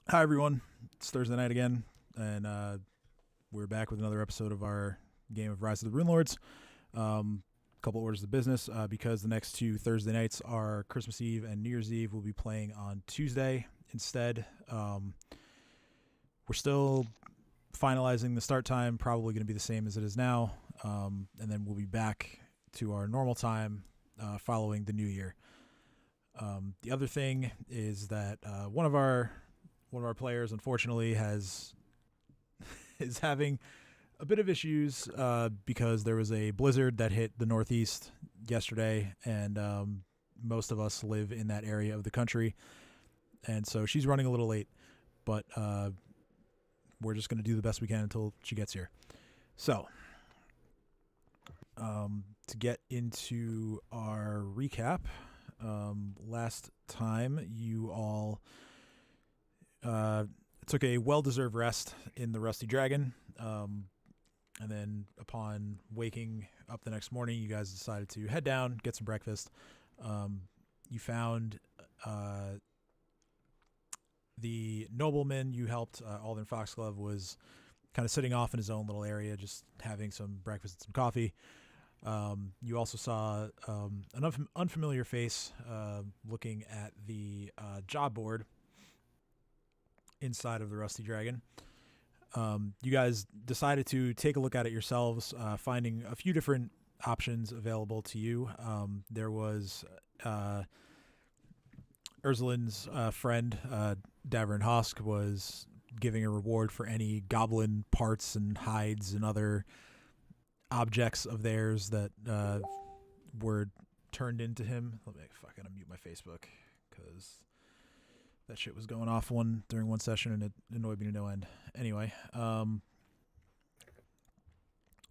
Hi, everyone. It's Thursday night again, and we're back with another episode of our game of Rise of the Runelords. A couple orders of business because the next two Thursday nights are Christmas Eve and New Year's Eve. We'll be playing on Tuesday instead. We're still finalizing the start time, probably going to be the same as it is now, and then we'll be back to our normal time following the new year. The other thing is that one of our players, unfortunately, has is having a bit of issues because there was a blizzard that hit the Northeast yesterday, and most of us live in that area of the country, and so she's running a little late. But we're just going to do the best we can until she gets here. So, to get into our recap, last time you all took a well-deserved rest in the Rusty Dragon, and then upon waking up the next morning, you guys decided to head down, get some breakfast. You found the nobleman you helped, Alden Foxglove, was kind of sitting off in his own little area, just having some breakfast and some coffee. You also saw an unfamiliar face looking at the job board inside of the Rusty Dragon. You guys decided to take a look at it yourselves, finding a few different options available to you. There was Ursulin's friend, Davern Hosk, was giving a reward for any goblin parts and hides and other objects of theirs that were turned into him. Let me fucking unmute my Facebook because that shit was going off during one session and it annoyed me to no end. Anyway,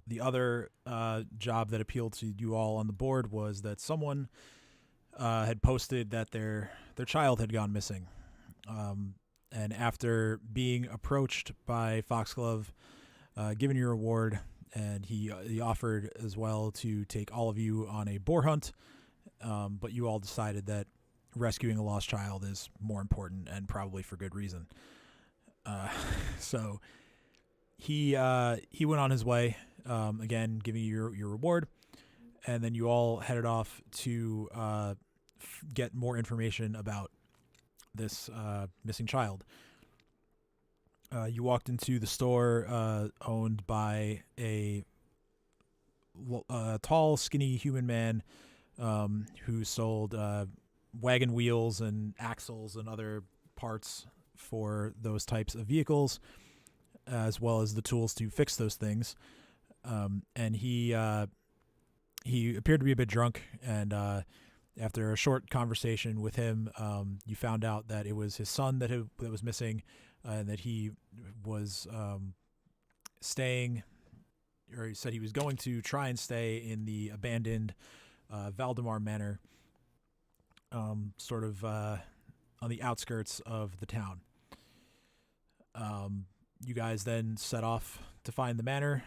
the other job that appealed to you all on the board was that someone had posted that their child had gone missing. And after being approached by Foxglove, given your reward, and he offered as well to take all of you on a boar hunt, but you all decided that rescuing a lost child is more important and probably for good reason. So he went on his way, again giving you your reward, and then you all headed off to get more information about this missing child. You walked into the store owned by a tall, skinny human man who sold wagon wheels and axles and other parts for those types of vehicles, as well as the tools to fix those things. And he appeared to be a bit drunk, and after a short conversation with him, you found out that it was his son that was missing, and that he was staying, or he said he was going to try and stay in the abandoned Valdemar Manor, sort of on the outskirts of the town. You guys then set off to find the manor.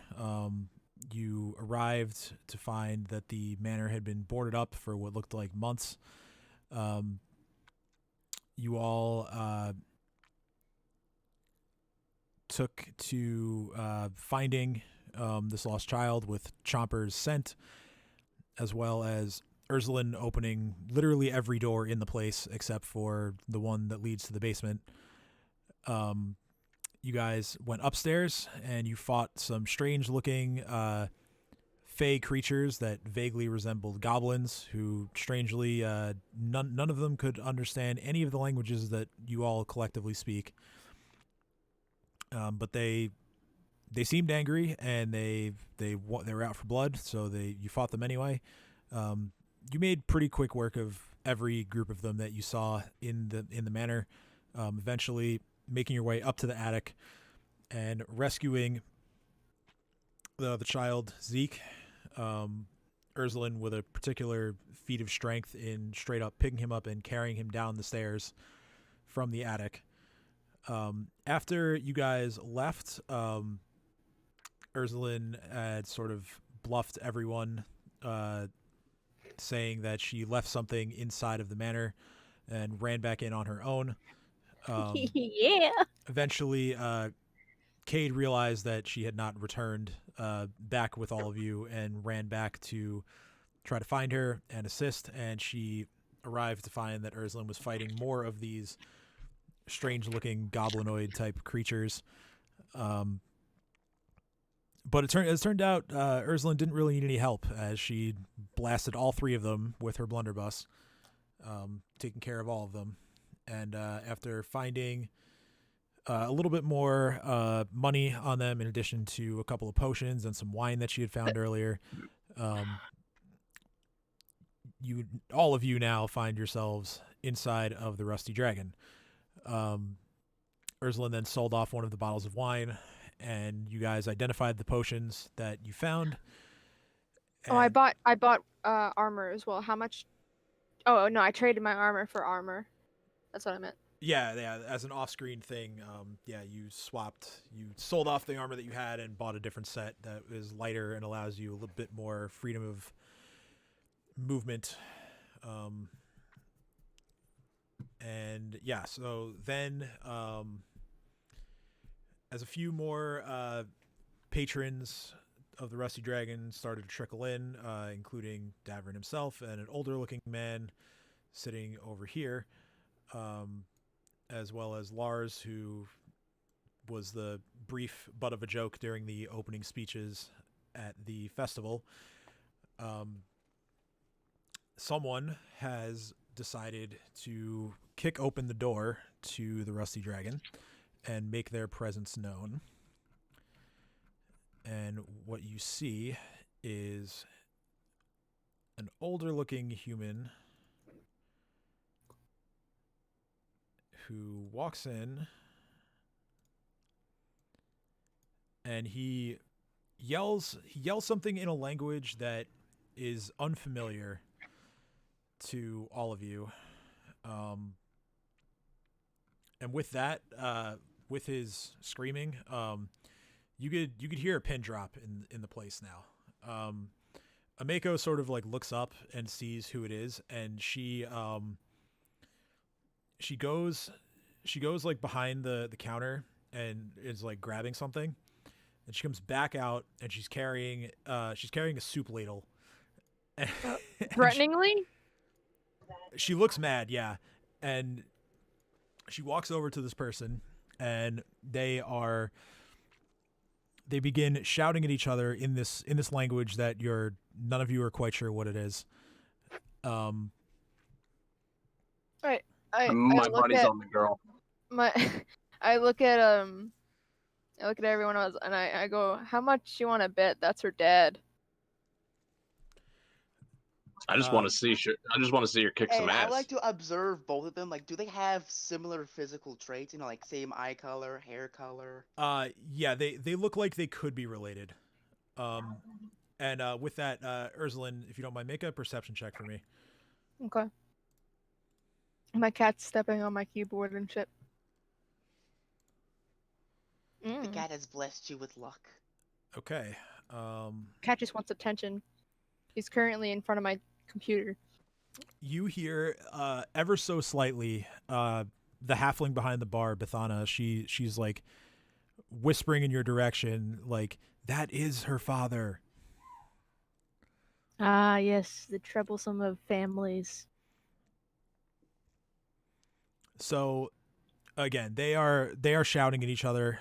You arrived to find that the manor had been boarded up for what looked like months. You all took to finding this lost child with Chomper's scent, as well as Ursulin opening literally every door in the place except for the one that leads to the basement. You guys went upstairs and you fought some strange looking fey creatures that vaguely resembled goblins, who strangely none of them could understand any of the languages that you all collectively speak. But they seemed angry, and they were out for blood, so you fought them anyway. You made pretty quick work of every group of them that you saw in the manor. Eventually making your way up to the attic and rescuing the child Zeke. Ursulin, with a particular feat of strength in straight up picking him up and carrying him down the stairs from the attic. After you guys left, Ursulin had sort of bluffed everyone, saying that she left something inside of the manor and ran back in on her own. Yeah. Eventually, Cade realized that she had not returned back with all of you and ran back to try to find her and assist. And she arrived to find that Urslan was fighting more of these strange-looking goblinoid-type creatures. But it turned out Urslan didn't really need any help, as she blasted all 3 of them with her blunderbuss, taking care of all of them. And after finding a little bit more money on them, in addition to a couple of potions and some wine that she had found earlier, all of you now find yourselves inside of the Rusty Dragon. Ursula then sold off one of the bottles of wine, and you guys identified the potions that you found. Oh, I bought armor as well. How much? Oh no, I traded my armor for armor. That's what I meant. Yeah. As an off-screen thing, you sold off the armor that you had and bought a different set that is lighter and allows you a little bit more freedom of movement. So then, as a few more patrons of the Rusty Dragon started to trickle in, including Davern himself and an older-looking man sitting over here, as well as Lars, who was the brief butt of a joke during the opening speeches at the festival. Someone has decided to kick open the door to the Rusty Dragon and make their presence known. And what you see is an older-looking human who walks in, and he yells something in a language that is unfamiliar to all of you. And with that, with his screaming, you could hear a pin drop in the place now. Ameko sort of like looks up and sees who it is, and she goes like behind the counter and is like grabbing something, and she comes back out and she's carrying a soup ladle. Threateningly? She looks mad, yeah, and she walks over to this person, and they begin shouting at each other in this language that none of you are quite sure what it is. Right. My body's on the girl. I look at everyone else and I go, how much you want to bet that's her dad? I just want to see her kick some ass. I like to observe both of them. Like, do they have similar physical traits? You know, like same eye color, hair color. Yeah, they look like they could be related. And with that, Ursulin, if you don't mind, make a perception check for me. Okay. My cat's stepping on my keyboard and shit. The cat has blessed you with luck. Okay. Cat just wants attention. He's currently in front of my computer. You hear ever so slightly the halfling behind the bar, Bethana. She's like whispering in your direction, like, that is her father. Ah, yes, the troublesome of families. So again, they are shouting at each other,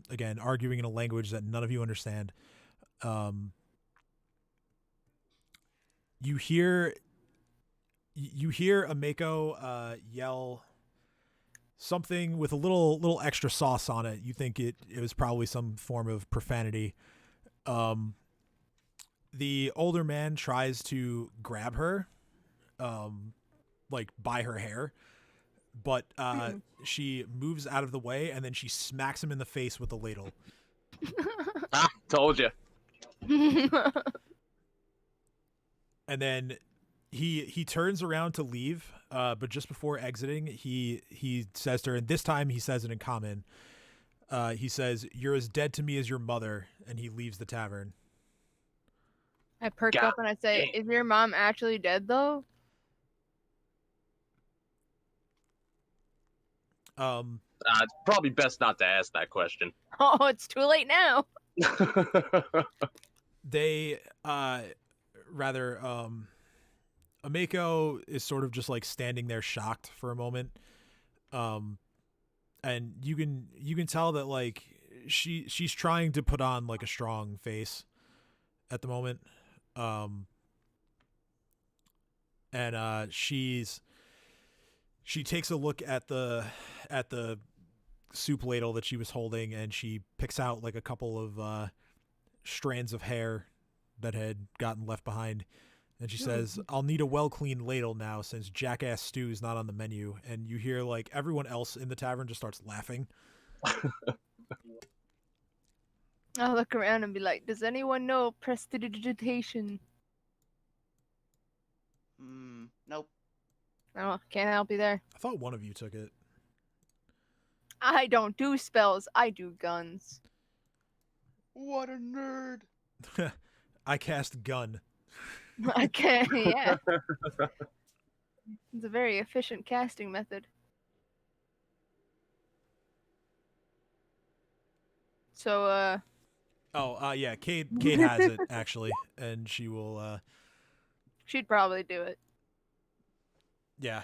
again, arguing in a language that none of you understand. You hear Ameko yell something with a little extra sauce on it. You think it was probably some form of profanity. The older man tries to grab her, like by her hair, but she moves out of the way, and then she smacks him in the face with the ladle. Told you. And then he turns around to leave, but just before exiting, he says to her, and this time he says it in common. He says, "You're as dead to me as your mother," and he leaves the tavern. I perk up and I say, "Is your mom actually dead though?" It's probably best not to ask that question. Oh, it's too late now. They rather Ameko is sort of just like standing there shocked for a moment. And you can tell that like she's trying to put on like a strong face at the moment. And she takes a look at the soup ladle that she was holding, and she picks out like a couple of strands of hair that had gotten left behind, and she says, "I'll need a well-cleaned ladle now since Jackass Stew is not on the menu." And you hear like everyone else in the tavern just starts laughing. I'll look around and be like, "Does anyone know prestidigitation?" Nope. Oh, can't help you there. I thought one of you took it. I don't do spells. I do guns. What a nerd. I cast gun. Okay, yeah. It's a very efficient casting method. So, Yeah, Cade has it actually, and she will she'd probably do it. yeah.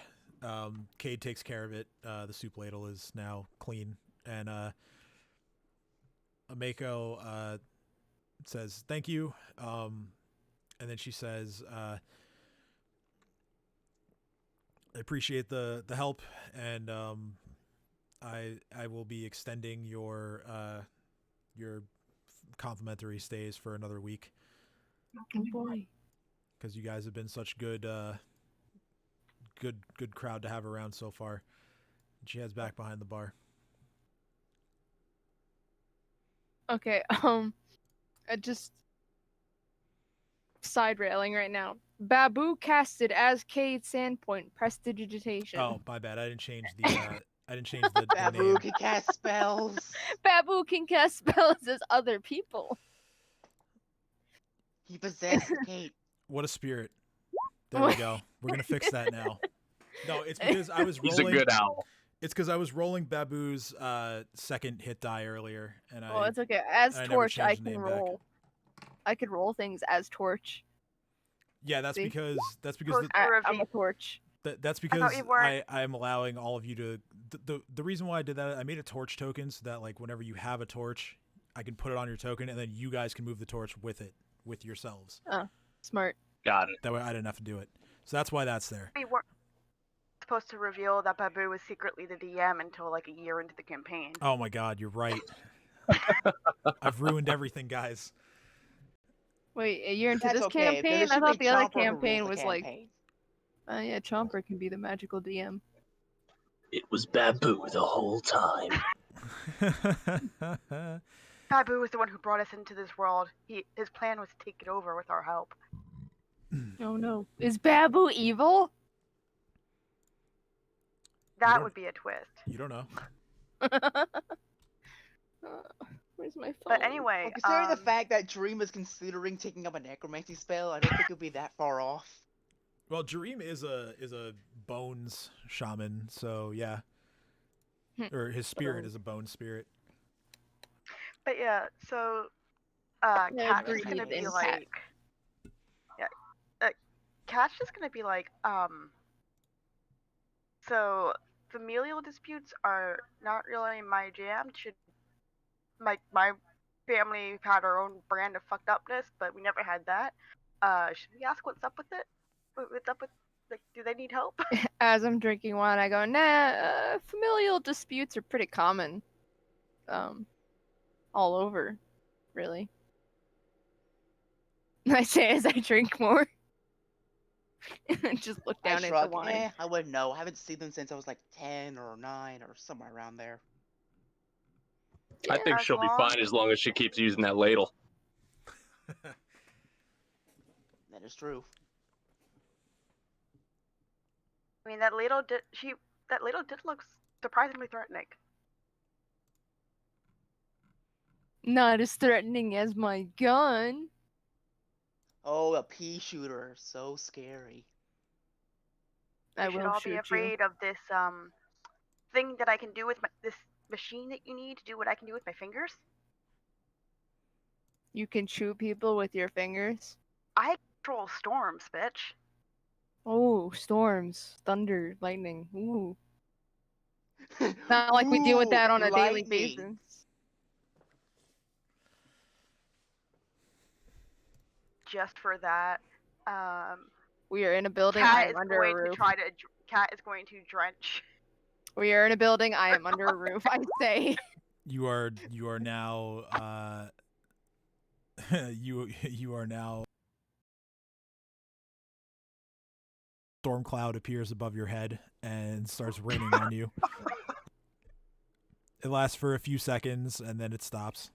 Cade takes care of it. The soup ladle is now clean, and Ameko says thank you, and then she says, "I appreciate the help, and I will be extending your complimentary stays for another week Oh boy. because you guys have been such good crowd to have around so far." And she heads back behind the bar. Okay, just side railing right now. Babu casted as Cade Sandpoint. Prestidigitation. Oh, my bad. I didn't change the Babu name. can cast spells. Babu can cast spells as other people. He possessed Kate. What a spirit. There we go. We're going to fix that now. No, it's because I was He's a rolling. good owl. It's because I was rolling Babu's second hit die earlier, and Well, it's okay. As I never Torch, I changed the can name back. roll. I could roll things as Torch. Yeah, that's See? because I'm a Torch. that's because you weren't. I'm allowing all of you to the reason why I did that, I made a torch token so that like whenever you have a torch, I can put it on your token, and then you guys can move the torch with it with yourselves. Oh, smart. Got it. That way I didn't have to do it. So that's why that's there. We weren't supposed to reveal that Babu was secretly the DM until like a year into the campaign. Oh my god, you're right. I've ruined everything, guys. Wait, a year into That's this okay, because campaign? it I should thought be the other Chomper who rules campaign the was like, campaign. yeah, Chomper can be the magical DM. It was Babu the whole time. Babu was the one who brought us into this world. His plan was to take it over with our help. Oh no. Is Babu evil? That don't- would be a twist. You don't know. Where's my phone? But anyway, Well, considering the fact that Dream is considering taking up a necromancy spell, I don't think it'll be that far off. Well, Jareem is a bones shaman, so yeah. Or his spirit is a bone spirit. But yeah, so Cat's just gonna be breathe like, Cat's just gonna be like, so familial disputes are not really my jam. My family had our own brand of fucked upness, but we never had that. Should we ask what's up with it? What's up with, like, do they need help? As I'm drinking wine, I go, nah, familial disputes are pretty common. All over, really. I say as I drink more. And just look I down at the shrug. wine. I wouldn't know. I haven't seen them since I was like 10 or 9 or somewhere around there. I think As she'll be long- fine as long as she keeps using that ladle. That is true. I mean, that ladle did look surprisingly threatening. Not as threatening as my gun. Oh, a pea shooter. So scary. I We should will all shoot be you. afraid of this thing that I can do with this machine that you need to do what I can do with my fingers? You can chew people with your fingers. I control storms, bitch. Oh, storms, thunder, lightning. Ooh. Not like we deal with Ooh, that on a daily lightning. basis. Just for that, We are in a building. I Cat am is under going a to roof. Cat is going to drench. We are in a building. I am under a roof. I say. You are now you are now storm cloud appears above your head and starts raining on you. It lasts for a few seconds and then it stops.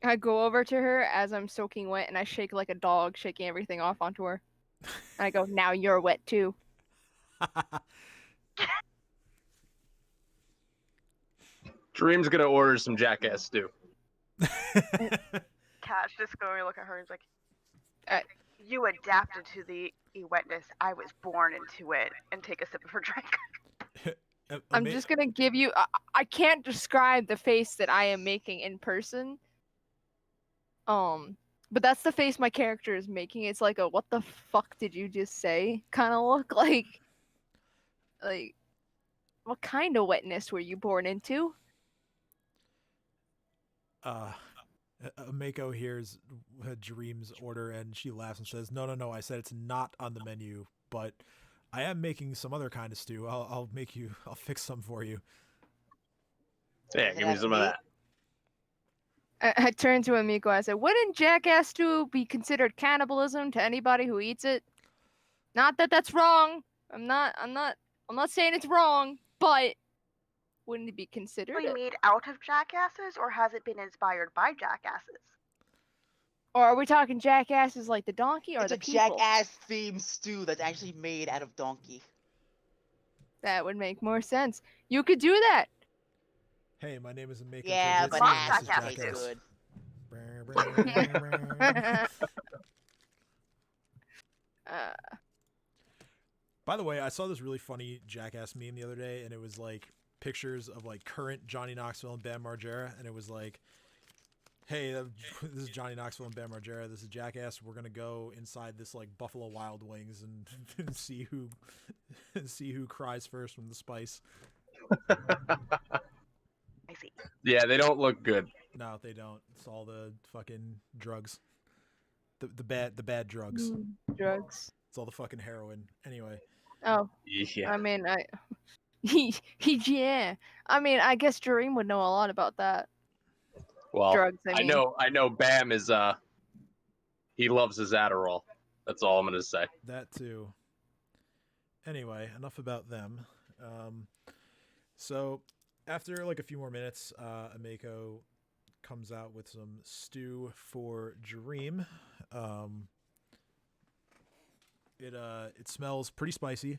I go over to her as I'm soaking wet, and I shake like a dog, shaking everything off onto her. And I go, "Now you're wet too." Dream's gonna order some jackass stew. Cat's just going to look at her and is like, Uh, "You adapted to the wetness. I was born into it." And take a sip of her drink. I'm just gonna give you. I can't describe the face that I am making in person. But that's the face my character is making. It's like a "what the fuck did you just say" kind of look. Like, what kind of wetness were you born into? Mako hears Dream's order and she laughs and says, No, I said it's not on the menu, but I am making some other kind of stew. I'll fix some for you." Yeah, give me some of that. I turned to Amiko. I said, "Wouldn't jackass stew be considered cannibalism to anybody who eats it? Not that that's wrong. I'm not saying it's wrong, but wouldn't it be considered Really it? made out of jackasses, or has it been inspired by jackasses? Or are we talking jackasses like the donkey or It's the a people?" jackass themed stew that's actually made out of donkey. That would make more sense. You could do that. Hey, my name is Mako Yeah, Kojitsu, but Fuck and this is asses jackass taste Jackass. good. By the way, I saw this really funny Jackass meme the other day, and it was like pictures of like current Johnny Knoxville and Bam Margera, and it was like, "Hey, this is Johnny Knoxville and Bam Margera. This is Jackass. We're gonna go inside this like Buffalo Wild Wings and see who cries first from the spice." I see. Yeah, they don't look good. No, they don't. It's all the fucking drugs, the bad drugs. Drugs. It's all the fucking heroin. Anyway. Oh, Yeah. I mean, yeah. I mean, I guess Dream would know a lot about that. Well, Drugs, I mean. I know Bam is he loves his Adderall. That's all I'm gonna say. That too. Anyway, enough about them. So after like a few more minutes, Ameko comes out with some stew for Dream. It smells pretty spicy.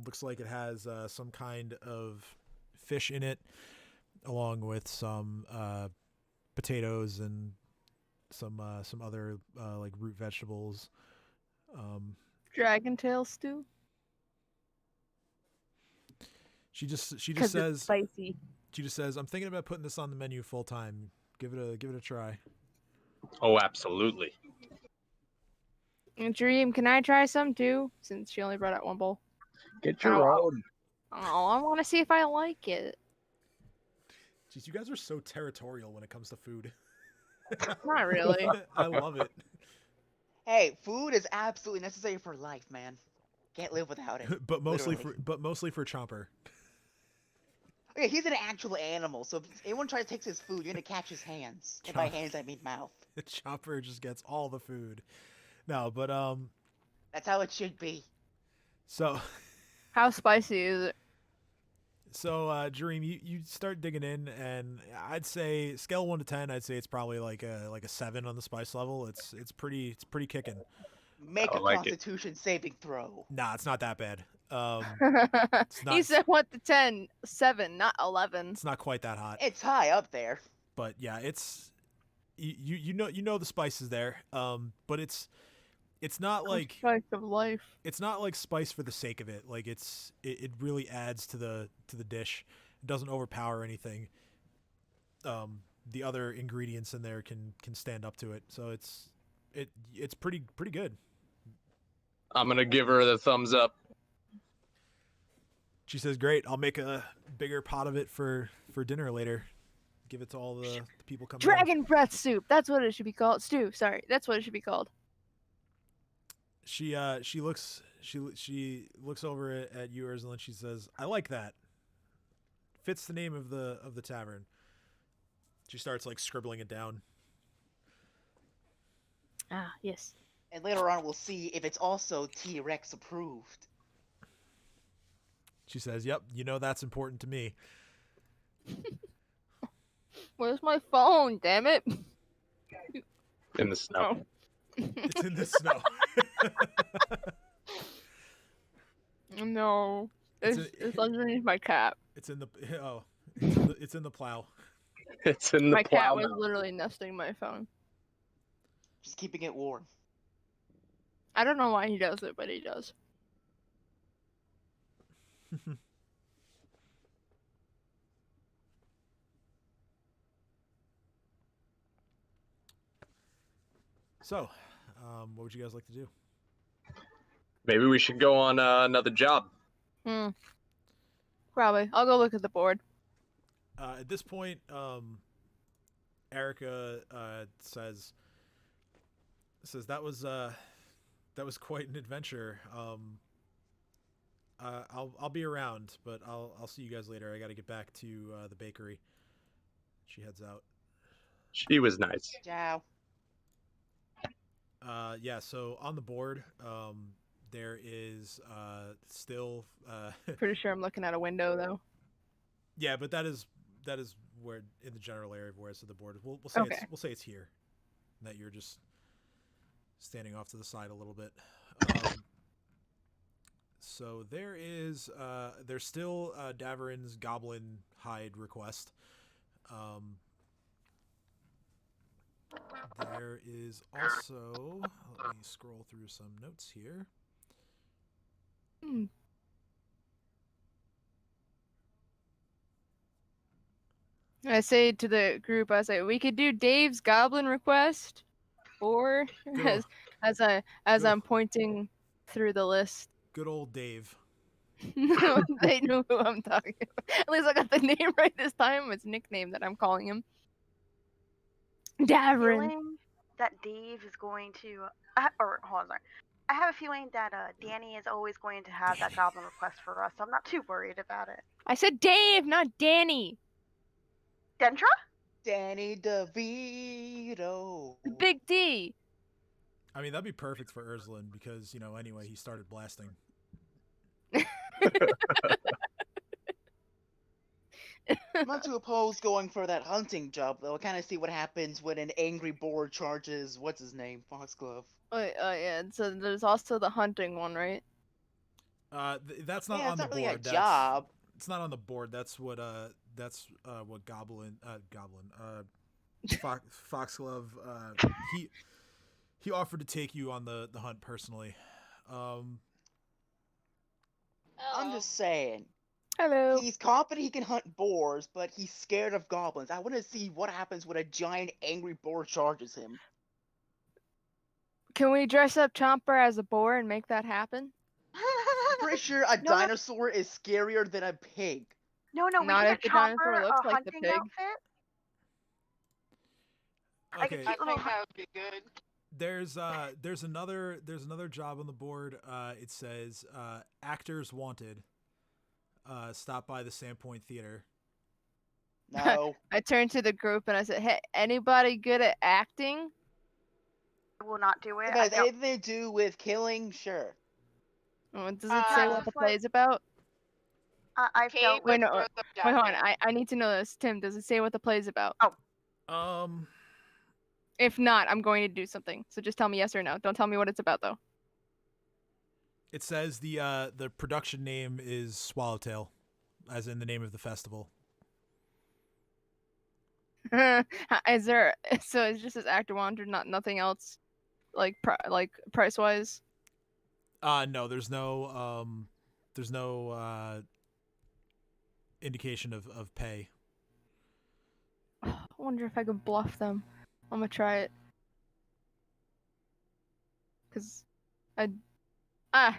Looks like it has some kind of fish in it, along with some potatoes and some other like root vegetables. Dragon tail stew? She just 'Cause says it's spicy. she just says, "I'm thinking about putting this on the menu full time. Give it a try." Oh, absolutely. Dream, can I try some too? Since she only brought out one bowl. Get your own. Oh, I want to see if I like it. Jeez, you guys are so territorial when it comes to food. Not really. I love it. Hey, food is absolutely necessary for life, man. Can't live without it. but mostly Literally. for Chomper. Okay, he's an actual animal, so if anyone tries to take his food, you're gonna catch his hands. And by hands, I mean mouth. Chomper just gets all the food. No, but That's how it should be. so How spicy is it? Dream, you start digging in, and I'd say scale 1 to 10. I'd say it's probably like a 7 on the spice level. It's pretty kicking. Make I a like it. Constitution saving throw. Nah, it's not that bad. He not- said what the 10? 7, not 11. It's not quite that hot, It's high up there. but yeah, it's you know the spice is there. But it's it's not like Spice of life. it's not like spice for the sake of it. Like it really adds to the dish. It doesn't overpower anything. The other ingredients in there can stand up to it. So it's pretty good. I'm gonna give her the thumbs up. She says, "Great, I'll make a bigger pot of it for dinner later. Give it to all the people coming over." Dragon breath soup. That's what it should be called. Stew. Sorry, that's what it should be called. She looks over at yours and then she says, "I like that. Fits the name of the tavern." She starts like scribbling it down. Ah, yes. And later on, we'll see if it's also T-Rex approved. She says, "Yep, you know that's important to me." Where's my phone? Damn it! In the snow. Oh. It's in the snow. No, it's underneath my cap. It's in the it's in the plow. It's in the My cat plow. was literally nesting my phone. Just keeping it warm. I don't know why he does it, but he does. So, what would you guys like to do? Maybe we should go on another job. Probably. I'll go look at the board. At this point, Erica says that was quite an adventure. I'll be around, but I'll see you guys later. I got to get back to the bakery. She heads out. She was nice. Ciao. Yeah. So on the board, there is still. Pretty sure I'm looking at a window though. Yeah, but that is where in the general area of where it's at the board. We'll say Okay. we'll say it's here. That you're just standing off to the side a little bit. So there's still Daverin's goblin hide request. There is also, let me scroll through some notes here. I say to the group, we could do Dave's goblin request, or Good as I'm pointing through the list. Good old Dave. They knew who I'm talking about. At least I got the name right this time. It's nickname that I'm calling him. Daverin. Feeling that Dave is going to, or hold on, sorry. I have a feeling that Danny is always going to have that goblin request for us, so I'm not too worried about it. I said Dave, not Danny. Dendra? Danny DeVito. The Big D. I mean, that'd be perfect for Urslan because, anyway, he started blasting. I'm not too opposed going for that hunting job, though. I kind of see what happens when an angry boar charges, what's his name, Foxglove. Oh yeah, so there's also the hunting one, right? That's not Yeah, on it's the not really board. a job. It's not on the board. That's what Foxglove he offered to take you on the hunt personally. I'm just saying. Hello. He's confident he can hunt boars, but he's scared of goblins. I want to see what happens when a giant angry boar charges him. Can we dress up Chomper as a boar and make that happen? Pretty sure a No. dinosaur is scarier than a pig. No, we Not can if get the dinosaur Chomper looks a like the hunting pig. outfit. Like a Okay, cute little that would be good. there's another job on the board. It says actors wanted. Stop by the Sandpoint Theater. No. I turned to the group and I said, "Hey, anybody good at acting?" will not do it. If I it has don't- anything to do with killing, sure. Oh, does it say what the play's about? I Kate felt Wait, would no, throw them Wait, hold on. down. I need to know this. Tim, does it say what the play's about? Um, If not, I'm going to do something. So just tell me yes or no. Don't tell me what it's about though. it says the production name is Swallowtail, as in the name of the festival. Is there? So it's just as actor wanted, not nothing else. like price wise? No, there's no indication of pay. I wonder if I could bluff them. I'm gonna try it. Cause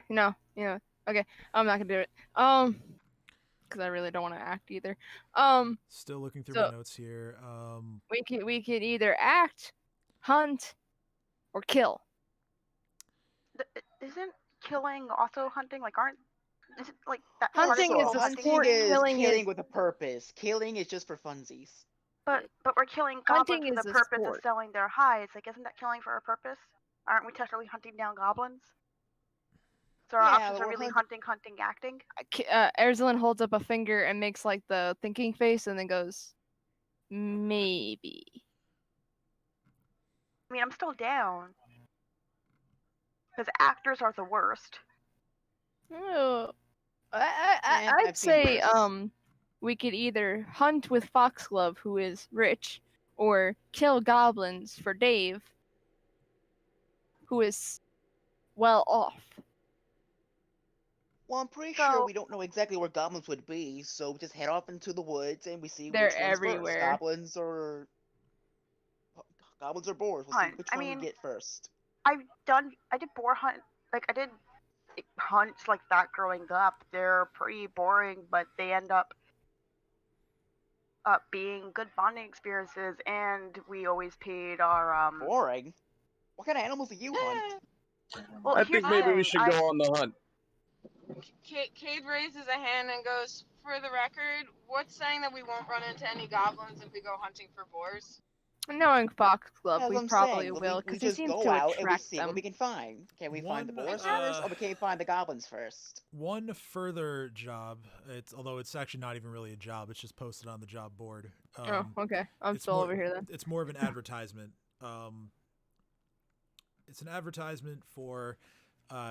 no, okay, I'm not gonna do it. Cause I really don't want to act either. Still looking through So- my notes here. We could either act, hunt, or kill. Isn't killing also hunting? Like, is it like that? Hunting part is of a hunting sport, is killing killing is- with a purpose. Killing is just for funsies. But we're killing Hunting goblins for is the a purpose sport. of selling their hides. Like, isn't that killing for a purpose? Aren't we technically hunting down goblins? So our Yeah, options but are we're really hunting, acting. Erzlin holds up a finger and makes like the thinking face, and then goes, maybe. I mean, I'm still down. Because actors are the worst. Oh, Yeah, I'd I've seen say worse. we could either hunt with Foxglove, who is rich, or kill goblins for Dave, who is well off. Well, I'm pretty So- sure we don't know exactly where goblins would be, so we just head off into the woods and we see They're which one's everywhere. first. Goblins or boars. We'll see Hunt. which I one mean- we get first. I did boar hunt. Like, I did hunts like that growing up. They're pretty boring, but they end up being good bonding experiences, and we always paid our Boring. What kind of animals do you hunt? Well, I here's think the maybe we thing, should go on the hunt. Cade raises a hand and goes, "For the record, what's saying that we won't run into any goblins if we go hunting for boars?" Knowing Foxglove, As we I'm probably saying, will, we because he just seems go to out and we attract see what them. we can find. Can we find the One, boars first, or we can find the goblins first? One further job. Although it's actually not even really a job. It's just posted on the job board. Oh, okay. I'm it's still more- over here then. It's more of an advertisement. It's an advertisement for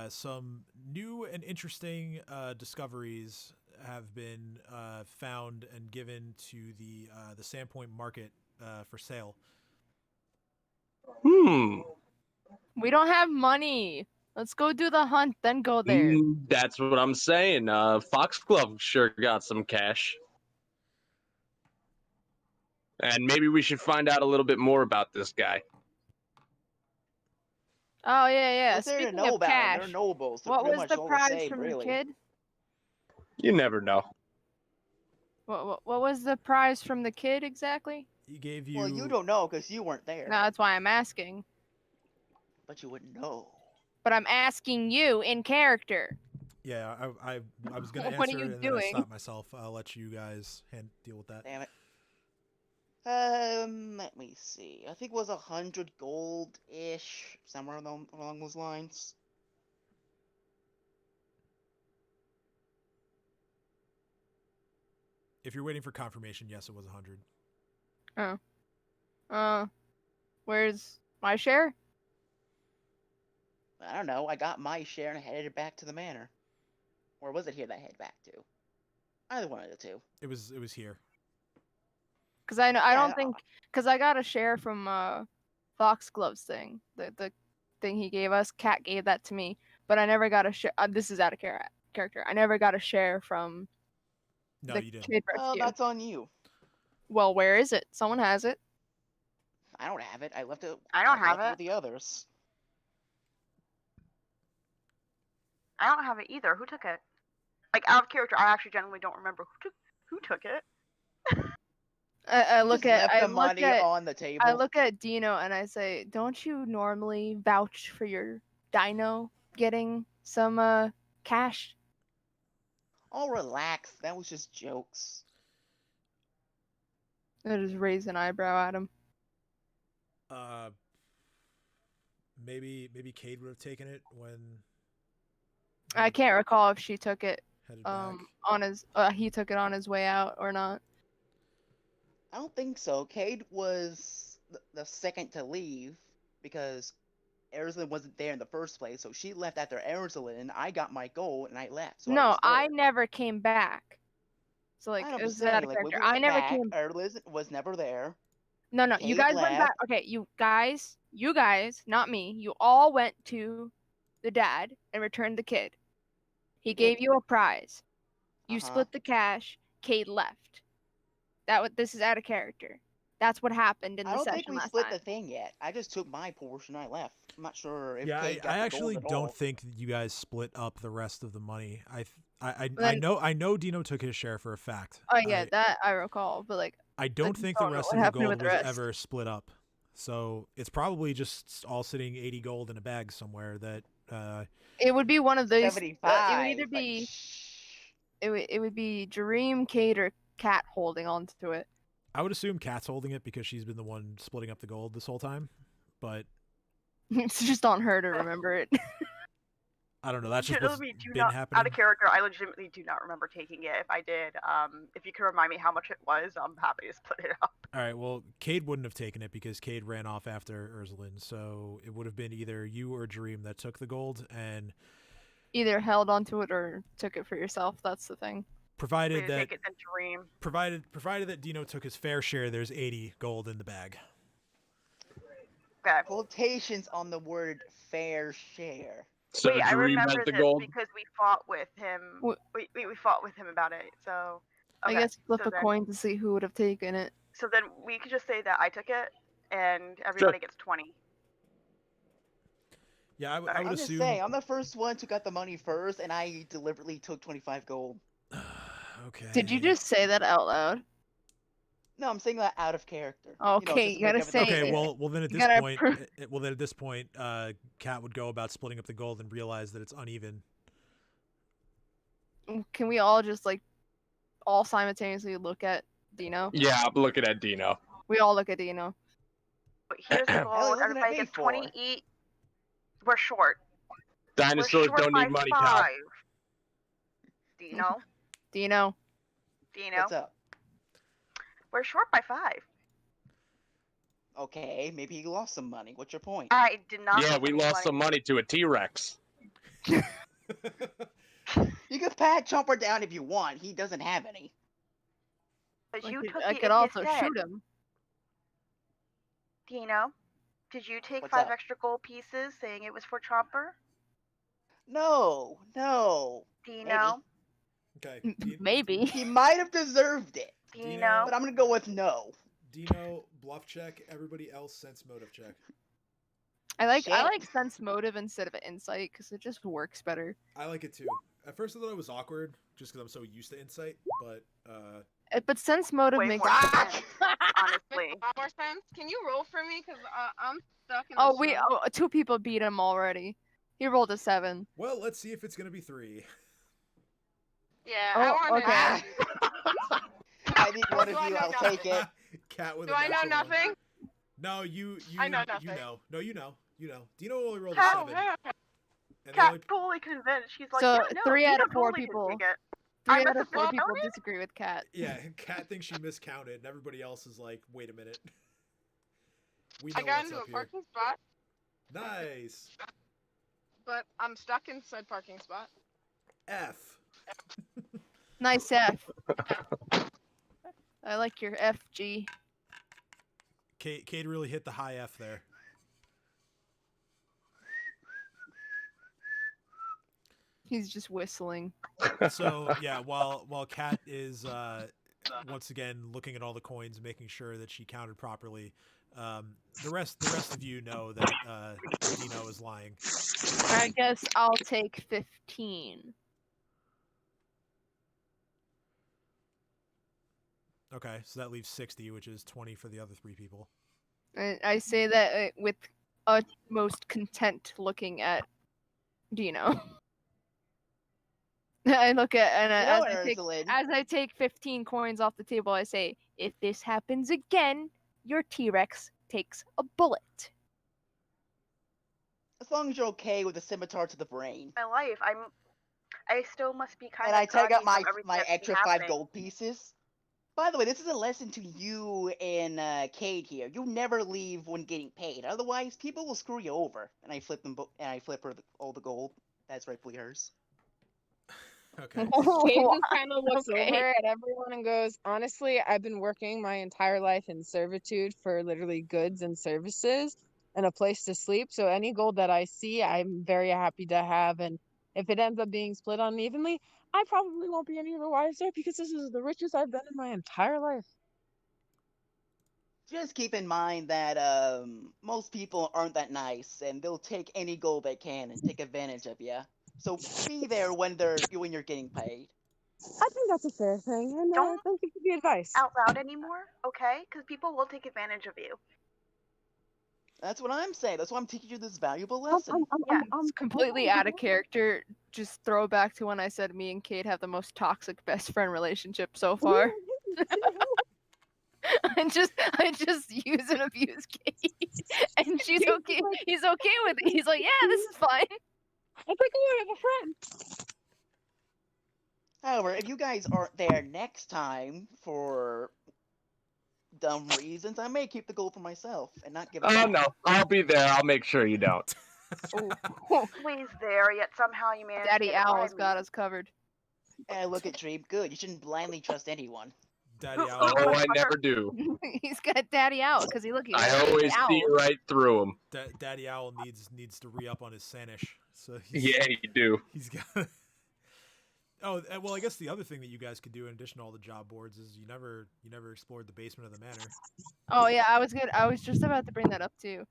some new and interesting discoveries have been found and given to the Sandpoint Market for sale. We don't have money. Let's go do the hunt, then go there. That's what I'm saying. Foxglove sure got some cash. And maybe we should find out a little bit more about this guy. Oh yeah. What's there to Speaking know of about cash, them? They're nobles. They're what pretty was much the all prize the same, from really. the kid? You never know. What was the prize from the kid exactly? He gave you. Well, you don't know because you weren't there. No, that's why I'm asking. But you wouldn't know. But I'm asking you in character. Yeah, I was gonna What are answer you it and then I doing? stopped myself. I'll let you guys deal with that. Damn it. Let me see. I think it was 100 gold-ish, somewhere along those lines. If you're waiting for confirmation, yes, it was 100. Where's my share? I don't know. I got my share and I headed back to the manor. Or was it here that I headed back to? Either one of the two. It was here. Because I Yeah, don't think, because I got a share from Foxglove's thing, the thing he gave us. Cat gave that to me, but I never got a share. This is out of character. I never got a share from No, the you didn't. kid Well, rescue. that's on you. Well, where is it? Someone has it. I don't have it. I left it. I don't have left it. with the others. I don't have it either. Who took it? Like, out of character, I actually genuinely don't remember who took it. I look Just at left I the look money at on the table. I look at Dino and I say, "Don't you normally vouch for your dino getting some cash?" Oh, relax. That was just jokes. I just raise an eyebrow at him. Maybe Cade would have taken it when I can't recall if she took it headed back. on his he took it on his way out or not. I don't think so. Cade was the second to leave because Erzlin wasn't there in the first place, so she left after Erzlin. I got my goal and I left. So No, was I there. never came back. So like I know, it but was out of saying, like, when character. we I went never back, came. Erzlin was never there. No, you Cade guys went back. left. Okay, you guys You guys, not me, you all went to the dad and returned the kid. He gave you a prize. You split the cash. Cade left. This is out of character. That's what happened in I the don't session think we last split time. the thing yet. I just took my portion. I left. I'm not sure if Yeah, Kate got I the actually gold at don't all. think you guys split up the rest of the money. I Then- know Dino took his share for a fact. Oh yeah, that I recall. But like, I don't just think the don't know rest what of the happened gold with the was rest. ever split up. So it's probably just all sitting 80 gold in a bag somewhere that it would be one of these. 75. It would either be it would be Dream, Cade, or Cat holding on to it. I would assume Kat's holding it because she's been the one splitting up the gold this whole time. But It's just on her to remember it. I don't know. That's just what's Legitimately do been not, happening. out of character, I legitimately do not remember taking it. If I did, if you can remind me how much it was, I'm happy to split it up. All right, well, Cade wouldn't have taken it because Cade ran off after Ursuline, so it would have been either you or Dream that took the gold, and Either held onto it or took it for yourself. That's the thing. provided Way to that take it and Dream. provided that Dino took his fair share, there's 80 gold in the bag. Okay. Quotations on the word fair share. So Wait, I Dream has remember the this gold. because we fought with him. Wh- We fought with him about it. So I okay, guess flip so a coin to see who would have taken it. So then we could just say that I took it, and everybody gets 20. Yeah, I would I'm just assume. saying, I'm the first one who got the money first, and I deliberately took 25 gold. Okay. Did you just say that out loud? No, I'm saying that out of character. Okay, just to you gotta make everything say Okay, fair. well then at You this gotta point, prove- at this point, Kat would go about splitting up the gold and realize that it's uneven. Can we all just like all simultaneously look at Dino? Yeah, I'm looking at Dino. We all look at Dino. But here's the Hell, goal: you're looking at everybody me gets 20 for? each. We're short. Dinosaurs We're short don't by need money, 5. pal. Dino, Dino. What's up? we're short by 5. Okay, maybe you lost some money. What's your point? I did not. Yeah, lose we any lost money. some money to a T-Rex. You can pat Chomper down if you want. He doesn't have any. But I you could, took I it could also instead. shoot him. Dino, did you take What's 5 up? extra gold pieces, saying it was for Chomper? No. Dino, Okay. Maybe. He might have deserved it, Dino. but I'm gonna go with no. Dino, bluff check. Everybody else, sense motive check. I like Shit. sense motive instead of insight because it just works better. I like it too. At first I thought it was awkward, just because I'm so used to insight, but But sense motive Way makes. more Ah! sense, honestly. Makes a lot more sense. Can you roll for me? Because I'm stuck in Oh, the snow. 2 people beat him already. He rolled a 7. well, let's see if it's gonna be 3. Yeah, Oh, I want okay. to. I need one of Do I you. know I'll take it. Cat with Do a I know natural one. nothing? No, you I know you nothing. know. No, you know. Dino only rolled a Cat- 7. And the Cat only- totally convinced. She's like, So, yeah, no, 3 out Dino of 4 totally can people. take it. 3 I out must of have 4 people miscounted? disagree with Cat. Yeah, Cat thinks she miscounted, and everybody else is like, "Wait a minute." We I know got what's into up a here. parking spot, Nice. but I'm stuck in said parking spot. F. Nice F. I like your FG. Cade really hit the high F there. He's just whistling. So yeah, while Kat is once again looking at all the coins, making sure that she counted properly, the rest of you know that Dino is lying. I guess I'll take 15. Okay, so that leaves 60, which is 20 for the other 3 people. I say that with utmost content, looking at Dino. I look at and You know, as I take 15 coins off the table, I say, "If this happens again, your T-Rex takes a bullet." as long as you're okay with the scimitar to the brain. My life, I still must be kind And of I take out groggy my from everything my that's extra been 5 happening. gold pieces. By the way, this is a lesson to you and Cade here. You never leave when getting paid. Otherwise, people will screw you over. And I flip her all the gold. That's rightfully hers. Okay. Cade just kind of looks Okay. over at everyone and goes, honestly, I've been working my entire life in servitude for literally goods and services. and a place to sleep. So any gold that I see, I'm very happy to have. And if it ends up being split unevenly, I probably won't be any the wiser because this is the richest I've been in my entire life. Just keep in mind that most people aren't that nice, and they'll take any gold they can and take advantage of you. So be there when you're getting paid. I think that's a fair thing. And Don't thank you for the advice. Out loud anymore, okay? Because people will take advantage of you. That's what I'm saying. That's why I'm teaching you this valuable I'm- lesson. I'm- Yeah, I'm- It's completely out of character. Just throw back to when I said me and Kate have the most toxic best friend relationship so far. I just use and abuse Kate, and she's okay. He's okay with it. He's like, yeah, this is fine. I think I have a friend. However, if you guys aren't there next time for dumb reasons, I may keep the gold for myself and not give it Oh back. no, I'll be there. I'll make sure you don't. always there, yet somehow you manage to Daddy get it by Owl's me. got us covered. Look at Dream. Good. You shouldn't blindly trust anyone. Daddy Oh, Owl. Oh, I never do. He's got Daddy Owl because he I he's always an see owl. right through him. Daddy Owl needs to re-up on his Sanish. So he's, Yeah, you do. he's got. Oh well, I guess the other thing that you guys could do in addition to all the job boards is you never explored the basement of the manor. Oh yeah, I was good. I was just about to bring that up too.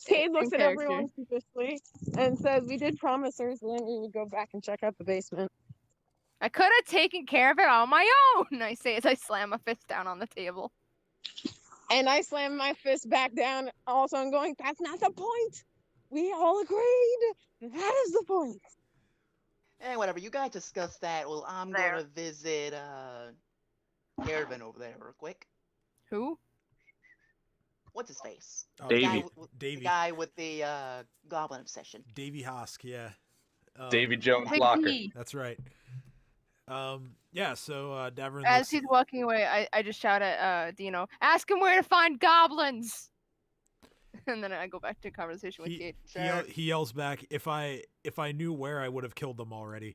Kate looks In at character. everyone suspiciously and says, "We did promise Ursula we would go back and check out the basement." I could have taken care of it on my own. I say as I slam a fist down on the table. And I slam my fist back down. Also, I'm going, "That's not the point. We all agreed. That is the point." Whatever. You guys discuss that. Well, I'm There. gonna visit Caravan over there real quick. Who? What's his face? Oh, Davey. The Davey. guy with the goblin obsession. Davy Hosk, yeah. Davy Jones Big Locker. D. That's right. Yeah. So Davrin As looks. he's walking away, I just shout at Dino, "Ask him where to find goblins." And then I go back to conversation with Kate. He yells back, "If I knew where, I would have killed them already."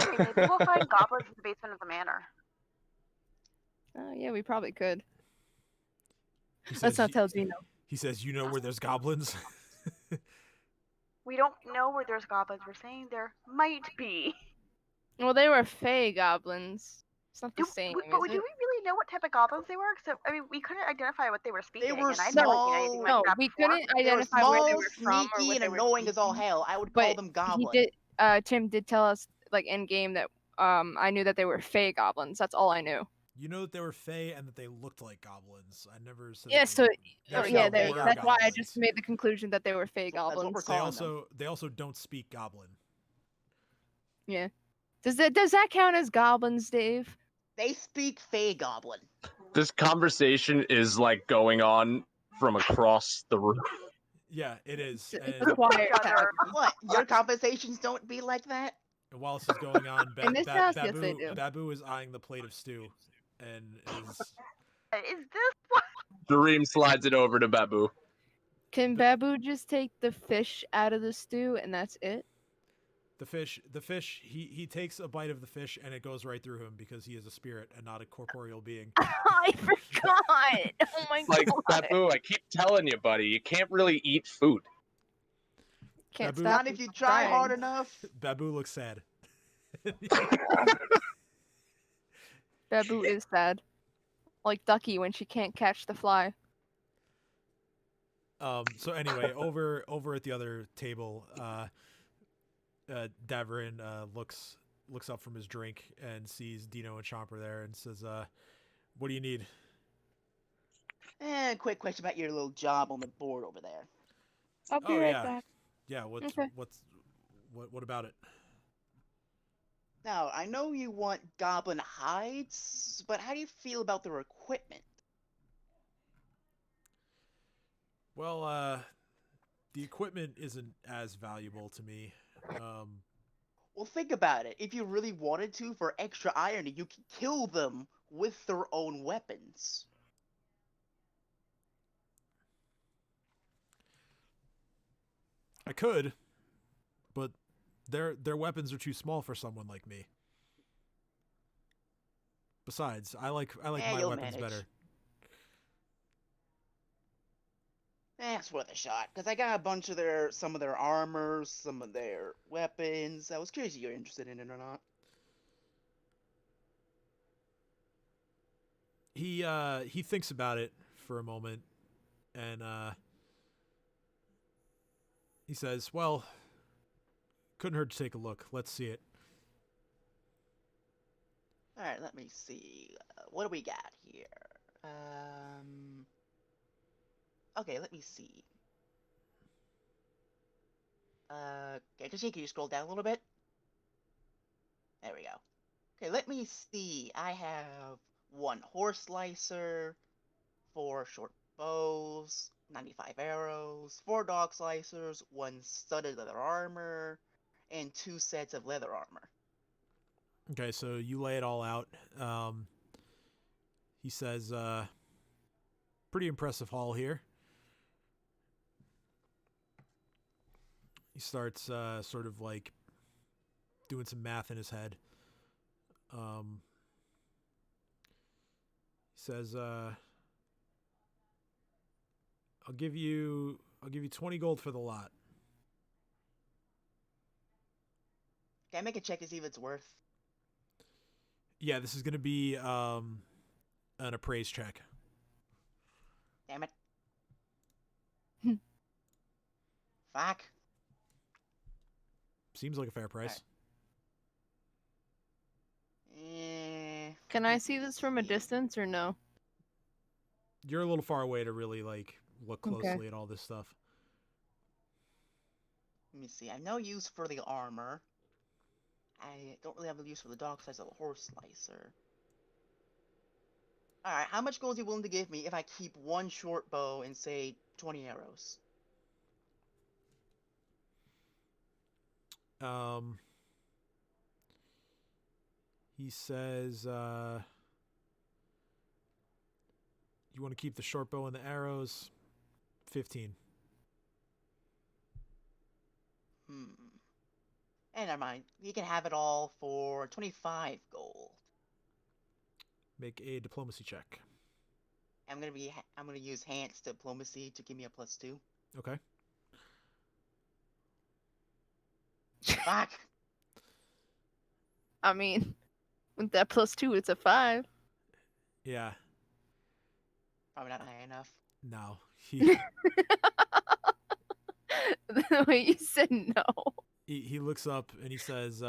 Okay, maybe we'll find goblins in the basement of the manor. Yeah, we probably could. He Let's says, not tell Dino. He says, "You know where there's goblins." We don't know where there's goblins. We're saying there might be. Well, they were fey goblins. It's not the same, But is do we it? really know what type of goblins they were? So I mean, we couldn't identify what they were speaking. were and I've never seen anything small- like No, that we before. couldn't They were identify where they small, were from or sneaky, what and they were annoying as all speaking. hell. I would call But them he goblin. did. Tim did tell us, like in game, that I knew that they were fey goblins. That's all I knew. You know that they were fey and that they looked like goblins. I never said. Yeah, that so they There's yeah, no there, fey that's why I goblins. just made the conclusion that they were fey That's what we're goblins. calling They also don't speak goblin. Yeah. Does that count as goblins, Dave? They speak fey goblin. This conversation is like going on from across the room. Yeah, it is. It's And a quiet Each other. tavern. What? Your conversations don't be like that? while this is going on, In this house, yes, they do. Babu is eyeing the plate of stew, and is Is this what? Dareem slides it over to Babu. Can Babu just take the fish out of the stew and that's it? the fish. He takes a bite of the fish and it goes right through him because he is a spirit and not a corporeal being. I forgot. Oh my Like, god. Babu, I keep telling you, buddy, you can't really eat food. Can't Babu- stop Not him if you from try trying. hard enough. Babu looks sad. Babu is sad. Like Ducky when she can't catch the fly. So anyway, over at the other table, Davarin looks up from his drink and sees Dino and Chomper there and says, "What do you need?" Quick question about your little job on the board over there. I'll be Oh, right yeah. back. Yeah, what about it? Now, I know you want goblin hides, but how do you feel about their equipment? Well, the equipment isn't as valuable to me. Well, think about it. If you really wanted to, for extra irony, you could kill them with their own weapons. I could, but their weapons are too small for someone like me. Besides, I like Yeah, my you'll weapons manage. better. It's worth a shot, because I got a bunch of some of their armors, some of their weapons. I was curious if you're interested in it or not. He thinks about it for a moment, and he says, "Well, couldn't hurt to take a look. Let's see it." All right, let me see. What do we got here? Okay, let me see. Okay, can you scroll down a little bit? There we go. Okay, let me see. I have 1 horse slicer, 4 short bows, 95 arrows, 4 dog slicers, 1 studded leather armor, and 2 sets of leather armor. Okay, so you lay it all out. He says, "Pretty impressive haul here." He starts sort of like doing some math in his head. He says, "I'll give you 20 gold for the lot." Can I make a check to see if it's worth? Yeah, this is going to be an appraise check. Damn it. Fuck. Seems like a fair price. Can I see this from a distance or no? You're a little far away to really like look Okay. closely at all this stuff. Let me see. I have no use for the armor. I don't really have a use for the dog slicer or the horse slicer. Alright, how much gold are you willing to give me if I keep 1 short bow and say 20 arrows? He says, you want to keep the short bow and the arrows? 15. And never mind. You can have it all for 25 gold. Make a diplomacy check. I'm gonna use Hance diplomacy to give me a +2. Okay. Fuck. I mean, with that +2, it's a 5. Yeah. Probably not high enough. No. The way you said no. He looks up and he says,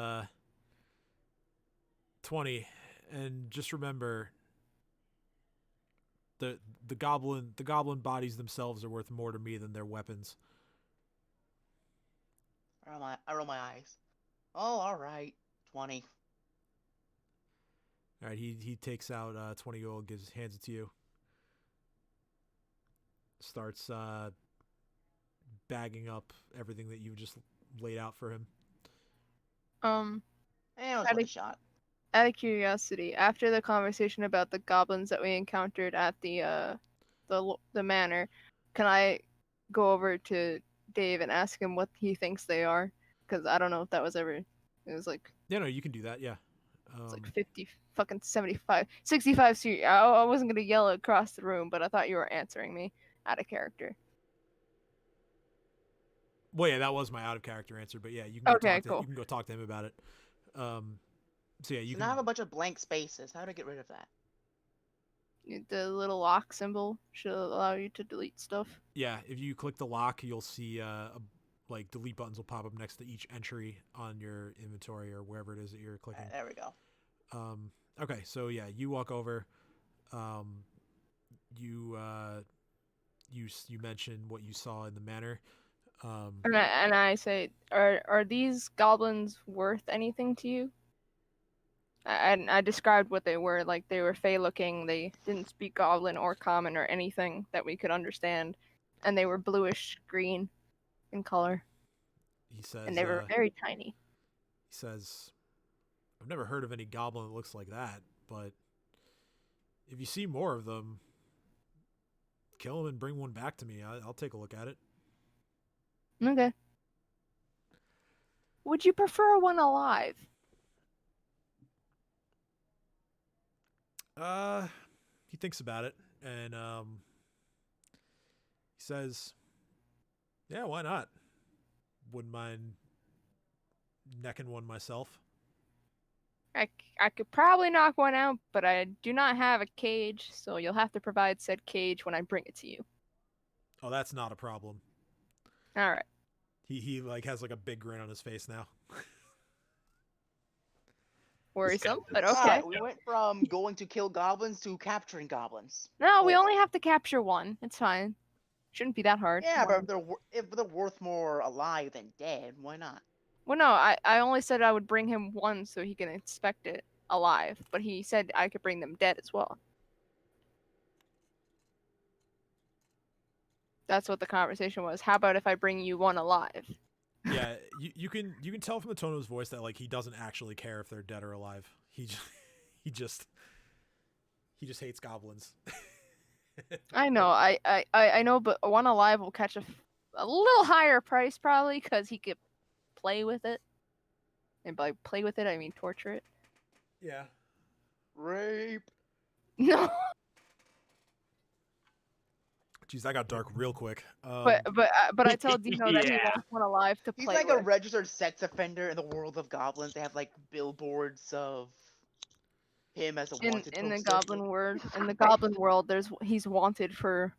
20. And just remember, the goblin bodies themselves are worth more to me than their weapons. I roll my eyes. Oh, alright. 20. Alright, he takes out 20 gold, hands it to you. Starts bagging up everything that you just laid out for him. It was worth a shot. Out of curiosity, after the conversation about the goblins that we encountered at the manor, can I go over to Dave and ask him what he thinks they are? Because I don't know if that was ever. It was like. Yeah, no, you can do that. Yeah. It's like 50, fucking 75, 65. I wasn't gonna yell across the room, but I thought you were answering me out of character. Well, yeah, that was my out of character answer, but yeah, you can cool. You can go talk to him about it. So yeah, you So can. now I have a bunch of blank spaces. How do I get rid of that? The little lock symbol should allow you to delete stuff. Yeah, if you click the lock, you'll see like delete buttons will pop up next to each entry on your inventory or wherever it is that you're clicking. There we go. Okay, so yeah, you walk over. You mention what you saw in the manor. And I say, are these goblins worth anything to you? I described what they were. Like, they were fey looking. They didn't speak goblin or common or anything that we could understand, and they were bluish green in color. He says, and they were very tiny. He says, "I've never heard of any goblin that looks like that, but if you see more of them, kill them and bring one back to me. I'll take a look at it." Okay. Would you prefer one alive? He thinks about it, and he says, Yeah, why not? Wouldn't mind necking one myself. I could probably knock one out, but I do not have a cage, so you'll have to provide said cage when I bring it to you. Oh, that's not a problem. All right. He like has like a big grin on his face now. Worrisome, but Wow. okay. We went from going to kill goblins to capturing goblins. No, we Cool. only have to capture one. It's fine. Shouldn't be that hard. Yeah, One. but if they're worth more alive than dead, why not? Well, no, I only said I would bring him one so he can inspect it alive, but he said I could bring them dead as well. That's what the conversation was. How about if I bring you one alive? Yeah, you can tell from the tone of his voice that like he doesn't actually care if they're dead or alive. He just hates goblins. I know, I know, but one alive will catch a little higher price probably because he could play with it, and by play with it I mean torture it. Yeah. Rape. No, Jeez, that got dark real quick. but I told Dino that he Yeah. wants one alive to He's play like with. a registered sex offender in the world of goblins. They have like billboards of him as a wanted In the poster. goblin world, Jesus in the Christ. goblin world, he's wanted for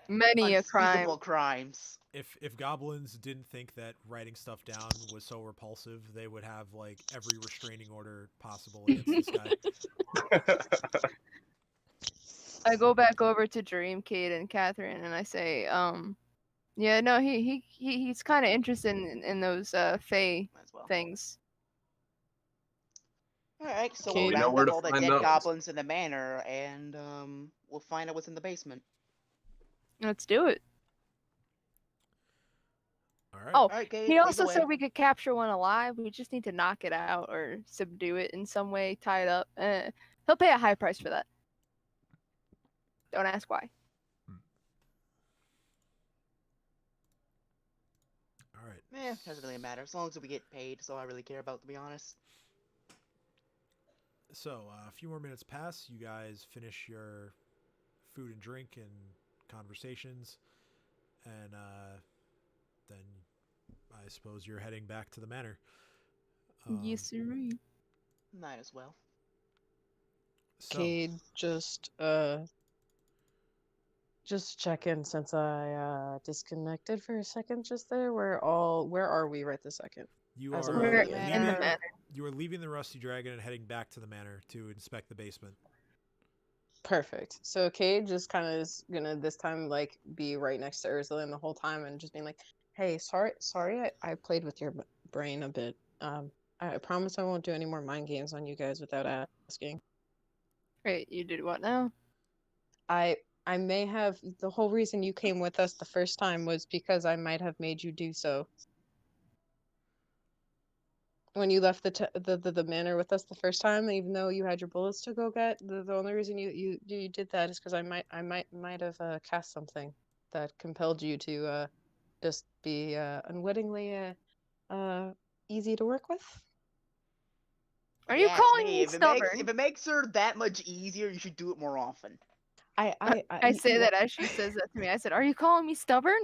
many a crime. Unspeakable crimes. If goblins didn't think that writing stuff down was so repulsive, they would have like every restraining order possible against this guy. I go back over to Dream, Kate, and Catherine, and I say, yeah, no, he's kind of interested in those Fae Might as well. things. Alright, so Okay. we'll We know round where up to all the find dead those. goblins in the manor, and we'll find out what's in the basement. Let's do it. All right. Oh, Alright, Kate, he lead the also way. said we could capture one alive. We just need to knock it out or subdue it in some way, tie it up. He'll pay a high price for that. Don't ask why. All right. Doesn't really matter, as long as we get paid, that's all I really care about, to be honest. So a few more minutes pass. You guys finish your food and drink and conversations, and then I suppose you're heading back to the manor. Yes, sir. Might as well. So Cade, just check in since I disconnected for a second just there. Where are we right this second? you As are a We're manor. in the leaving, manor. you are leaving the Rusty Dragon and heading back to the manor to inspect the basement. Perfect. So Cade just kind of is gonna this time like be right next to Ursula the whole time and just being like, "Hey, sorry, I played with your brain a bit. I promise I won't do any more mind games on you guys without asking. Wait, you did what now? I may have the whole reason you came with us the first time was because I might have made you do so. When you left the manor with us the first time, even though you had your bullets to go get, the only reason you did that is because I might have cast something that compelled you to just be unwittingly easy to work with. Are If you ask calling me, me if stubborn? if it makes her that much easier, you should do it more often. I say that as she says that to me. I said, "Are you calling me stubborn?"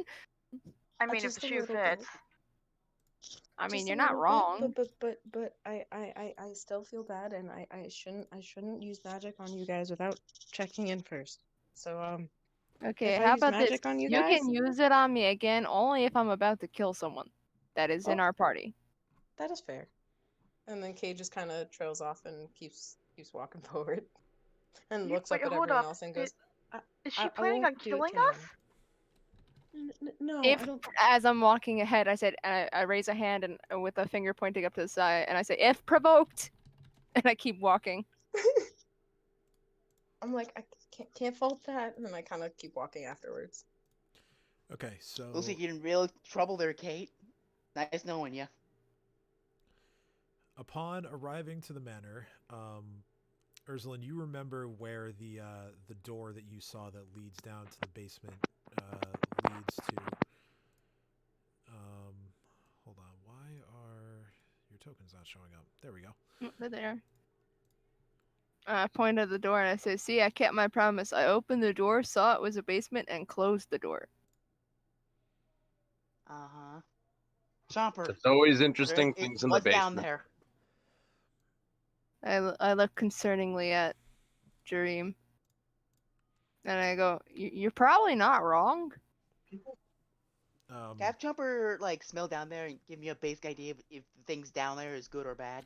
I mean, if just the a shoe little bit. fits. I mean, Just you're a not little wrong. bit, but I still feel bad, and I shouldn't use magic on you guys without checking in first. So Okay, if I how use about this? magic on you You guys, can use it on me again only if I'm about to kill someone that is in Oh. our party. that is fair. And then Kay just kind of trails off and keeps walking forward, and looks up Wait, at hold everyone up. else and goes, Is she I planning won't on do it killing to us? anyone." No, If, I don't. as I'm walking ahead, I said, I raise a hand and with a finger pointing up to the side, and I say, "If provoked," and I keep walking. I'm like, I can't fault that, and then I kind of keep walking afterwards. Okay, so Looks like you're in real trouble there, Kate. Nice knowing you. upon arriving to the manor, Ursuline, you remember where the door that you saw that leads down to the basement leads to. Hold on. Why are your tokens not showing up? There we go. They're there. I point at the door and I say, "See, I kept my promise. I opened the door, saw it was a basement, and closed the door." Uh-huh. Chomper, There's always is there interesting any- things in the what's down basement. there? I look concerningly at Jareem, and I go, "You're probably not wrong." Um, Can I have Chomper like smell down there and give me a basic idea if things down there is good or bad?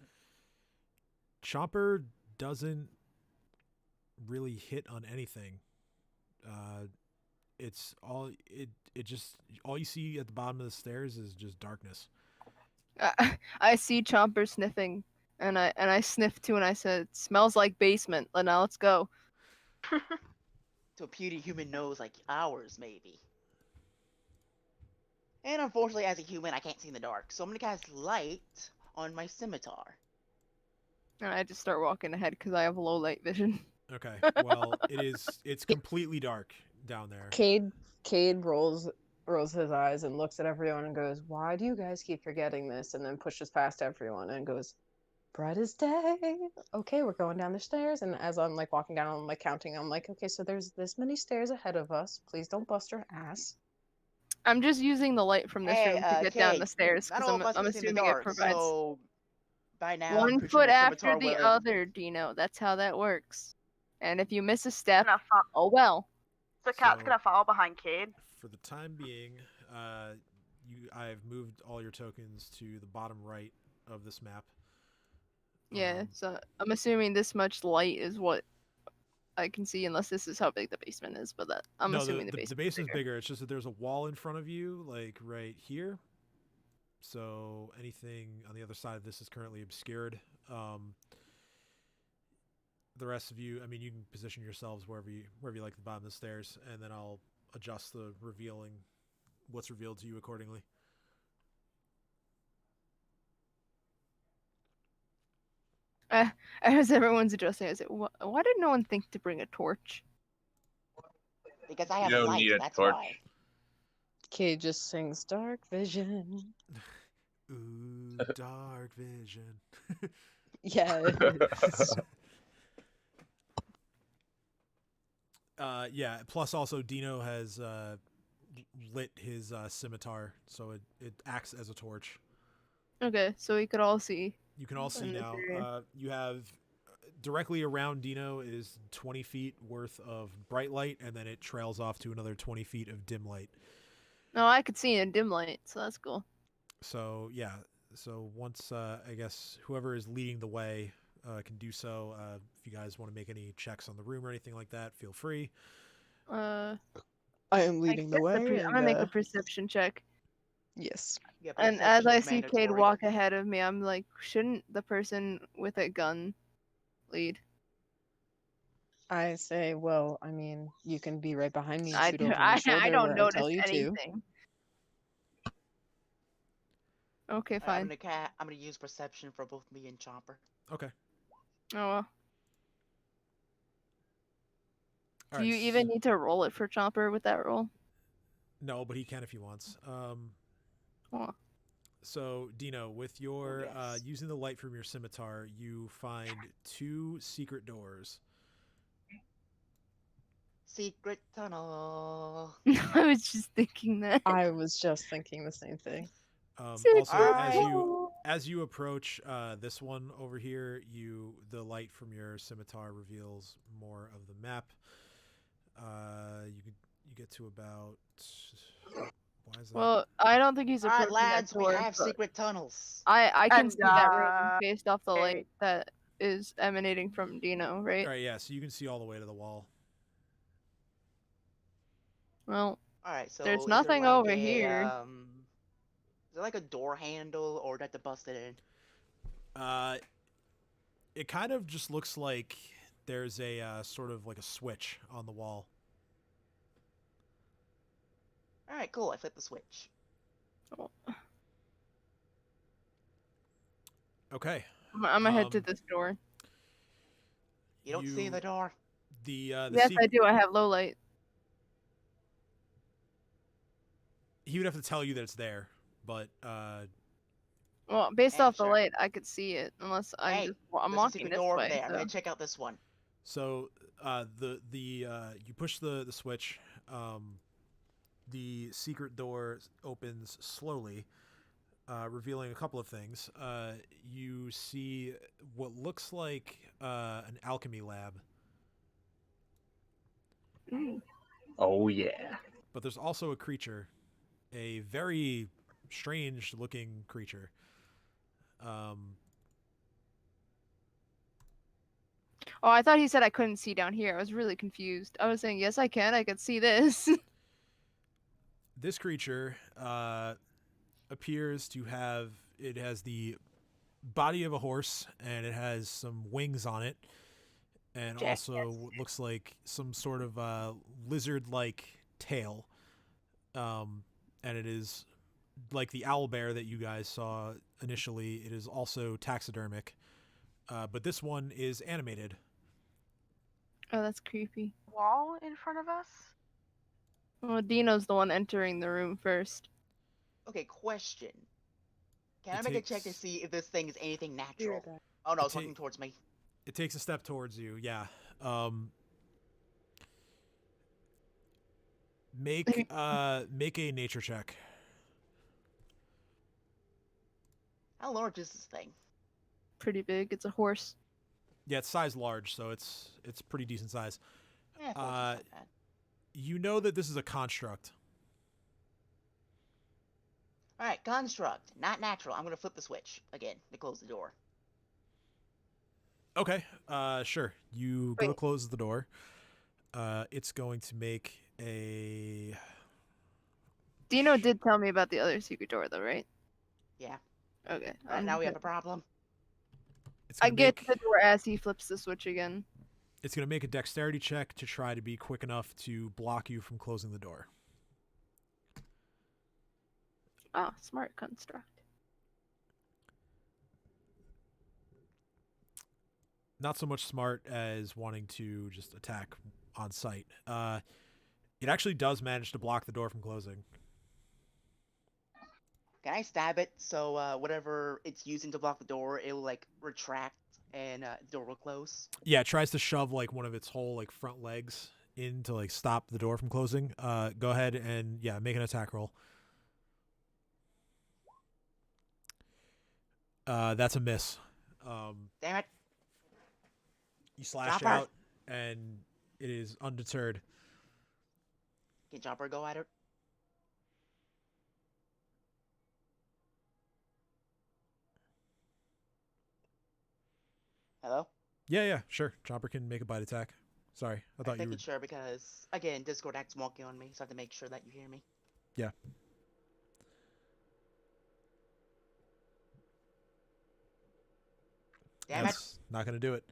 Chomper doesn't really hit on anything. It's all it just all you see at the bottom of the stairs is just darkness. I see Chomper sniffing, and I sniff too, and I said, "Smells like basement." Now let's go. To a puny human nose like ours, maybe. And unfortunately, as a human, I can't see in the dark, so I'm gonna cast light on my scimitar. And I just start walking ahead because I have low light vision. Okay. Well, it's completely dark down there. Cade rolls his eyes and looks at everyone and goes, "Why do you guys keep forgetting this?" And then pushes past everyone and goes, "Bright as day. Okay, we're going down the stairs." And as I'm like walking down, I'm like counting. I'm like, "Okay, so there's this many stairs ahead of us. Please don't bust your ass." I'm just using the light from this Hey, room to get down Kate, the stairs not because all of us I'm can see in the assuming it dark, provides so by now I'm one pretty sure foot my after scimitar the would. other, Dino. That's how that works. And if you miss a step, Gonna oh well. the cat's So- gonna follow behind Cade. For the time being, I've moved all your tokens to the bottom right of this map. Yeah, Um, so I'm assuming this much light is what I can see, unless this is how big the basement is. But I'm no, assuming the basement's basement's bigger. bigger. It's just that there's a wall in front of you, like right here. So anything on the other side of this is currently obscured. The rest of you, I mean, you can position yourselves wherever you like at the bottom of the stairs, and then I'll adjust the what's revealed to you accordingly. As everyone's adjusting, I say, why did no one think to bring a torch? Because I You have don't light, need a that's torch. why. Cade just sings "Dark Vision." Ooh, dark vision. Yes. Yeah. Plus, also Dino has lit his scimitar, so it acts as a torch. Okay, so we could all see. You can all see in this now. area. You have directly around Dino is 20 feet worth of bright light, and then it trails off to another 20 feet of dim light. No, I could see in dim light, so that's cool. So yeah. So once I guess whoever is leading the way can do so. If you guys want to make any checks on the room or anything like that, feel free. Uh, I am leading the way. I'm gonna make a perception check. Yes. Yeah, And as perception I is see Cade mandatory. walk ahead of me, I'm like, shouldn't the person with a gun lead? I say, well, I mean, you can be right behind me and I shoot over my shoulder I don't where I notice tell you to. anything. Okay, fine. I'm gonna use perception for both me and Chomper. Okay. Oh well. All Do you right, even need to roll it for Chomper with that roll? No, but he can if he wants. Oh. So Dino, with your yes. using the light from your scimitar, you find 2 secret doors. Secret tunnel. I was just thinking that. I was just thinking the same thing. Also, Alright. as you approach this one over here, the light from your scimitar reveals more of the map. You get to about. Why is that? Well, I don't think he's Alright, approaching lads, that we door. have but secret tunnels. I can And, see that room based off the okay. light that is emanating from Dino, right? All right, yeah. So you can see all the way to the wall. Well, Alright, so There's is nothing there like over a, here. Is there like a door handle or do I have to bust it in? It kind of just looks like there's a sort of like a switch on the wall. Alright, cool, I flipped the switch. Okay. I'm gonna head to this door. You don't see the door? The Yes, I do. I have low light. He would have to tell you that it's there, but Well, based Yeah, off the sure. light, I could see it. Unless Hey, I'm there's a walking secret this door over way. there. I'm so- gonna check out this one. so you push the switch, the secret door opens slowly, revealing a couple of things. You see what looks like an alchemy lab, Ooh. Oh yeah. but there's also a creature, a very strange-looking creature. Oh, I thought he said I couldn't see down here. I was really confused. I was saying, yes, I can. I can see this. This creature appears to have, it has the body of a horse, and it has some wings on it, and Jackass. also what looks like some sort of lizard-like tail. And it is like the owl bear that you guys saw initially. It is also taxidermic, but this one is animated. Oh, that's creepy. Wall in front of us? Well, Dino's the one entering the room first. Okay, question. Can It I make a check to takes- see if this thing is anything natural? Spirit Oh no, It it's ta- working towards me. It takes a step towards you. Yeah. Make a nature check. How large is this thing? Pretty big. It's a horse. Yeah, it's size large, so it's pretty decent size. Yeah, 14's not bad. You know that this is a construct. Alright, construct, not natural. I'm gonna flip the switch again to close the door. Okay. Sure. You go to Wait. close the door. It's going to make a. Dino did tell me about the other secret door, though, right? Yeah. Okay. Alright, now we have a problem. It's I gonna get make, to the door as he flips the switch again. It's going to make a dexterity check to try to be quick enough to block you from closing the door. Oh, smart construct. Not so much smart as wanting to just attack on sight. It actually does manage to block the door from closing. Can I stab it so whatever it's using to block the door, it'll like retract and the door will close? Yeah, it tries to shove like one of its whole like front legs in to like stop the door from closing. Go ahead and yeah, make an attack roll. That's a miss. Damn it. You slash Chopper. out, and it is undeterred. Can Chopper go at it? Hello? Yeah, sure. Chopper can make a bite attack. Sorry, I thought I'm you were. making sure because, again, Discord acts wonky on me, so I have to make sure that you hear me. Yeah. Damn it. That's not gonna do it.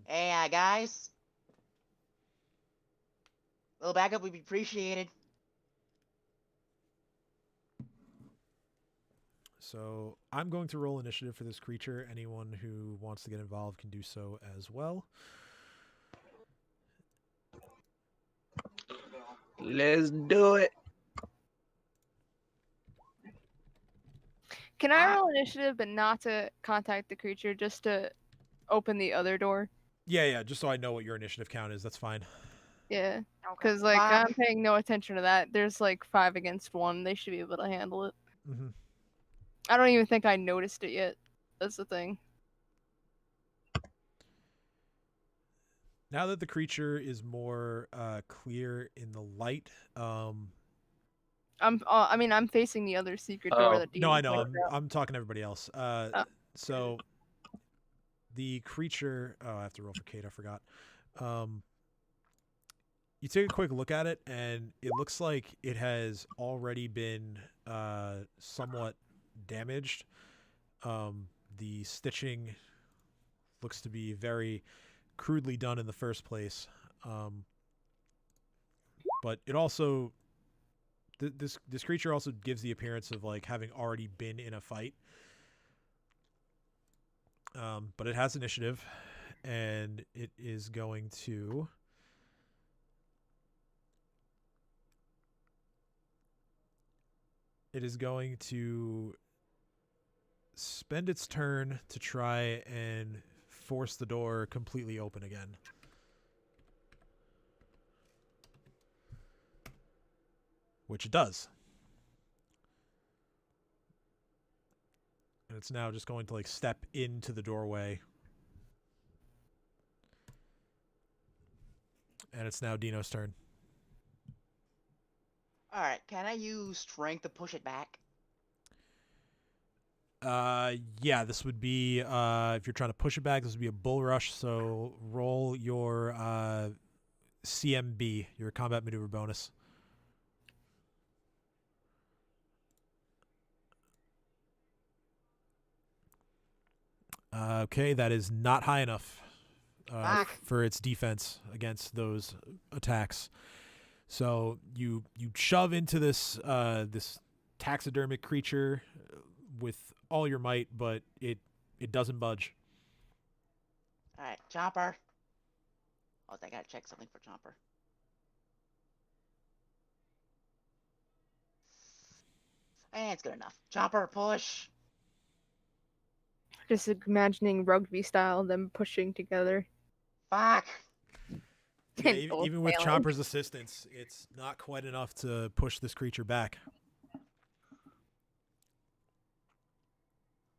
Hey, guys. A little backup would be appreciated. So I'm going to roll initiative for this creature. Anyone who wants to get involved can do so as well. Let's do it. Can I roll initiative, but not to contact the creature, just to open the other door? Yeah, just so I know what your initiative count is. That's fine. Yeah, Okay. because like Wow. I'm paying no attention to that. There's like 5 against 1. They should be able to handle it. Mm-hmm. I don't even think I noticed it yet. That's the thing. Now that the creature is more clear in the light, I'm facing the other secret door Oh. that no, Dino I know. pointed out. I'm talking to everybody else. So the creature. Oh, I have to roll for Kate. I forgot. You take a quick look at it, and it looks like it has already been somewhat damaged. The stitching looks to be very crudely done in the first place. But it also this creature also gives the appearance of like having already been in a fight. But it has initiative, and it is going to spend its turn to try and force the door completely open again. which it does. And it's now just going to like step into the doorway. And it's now Dino's turn. Alright, can I use strength to push it back? Yeah, this would be if you're trying to push it back, this would be a bull rush, so roll your CMB, your combat maneuver bonus. Okay, that is not high enough for its defense against those attacks. So you shove into this this taxidermic creature with all your might, but it doesn't budge. Alright, Chomper. Oh, I gotta check something for Chomper. And it's good enough. Chomper, push! Just imagining rugby style, them pushing together. Fuck! Yeah, And both even with failing. Chomper's assistance, it's not quite enough to push this creature back.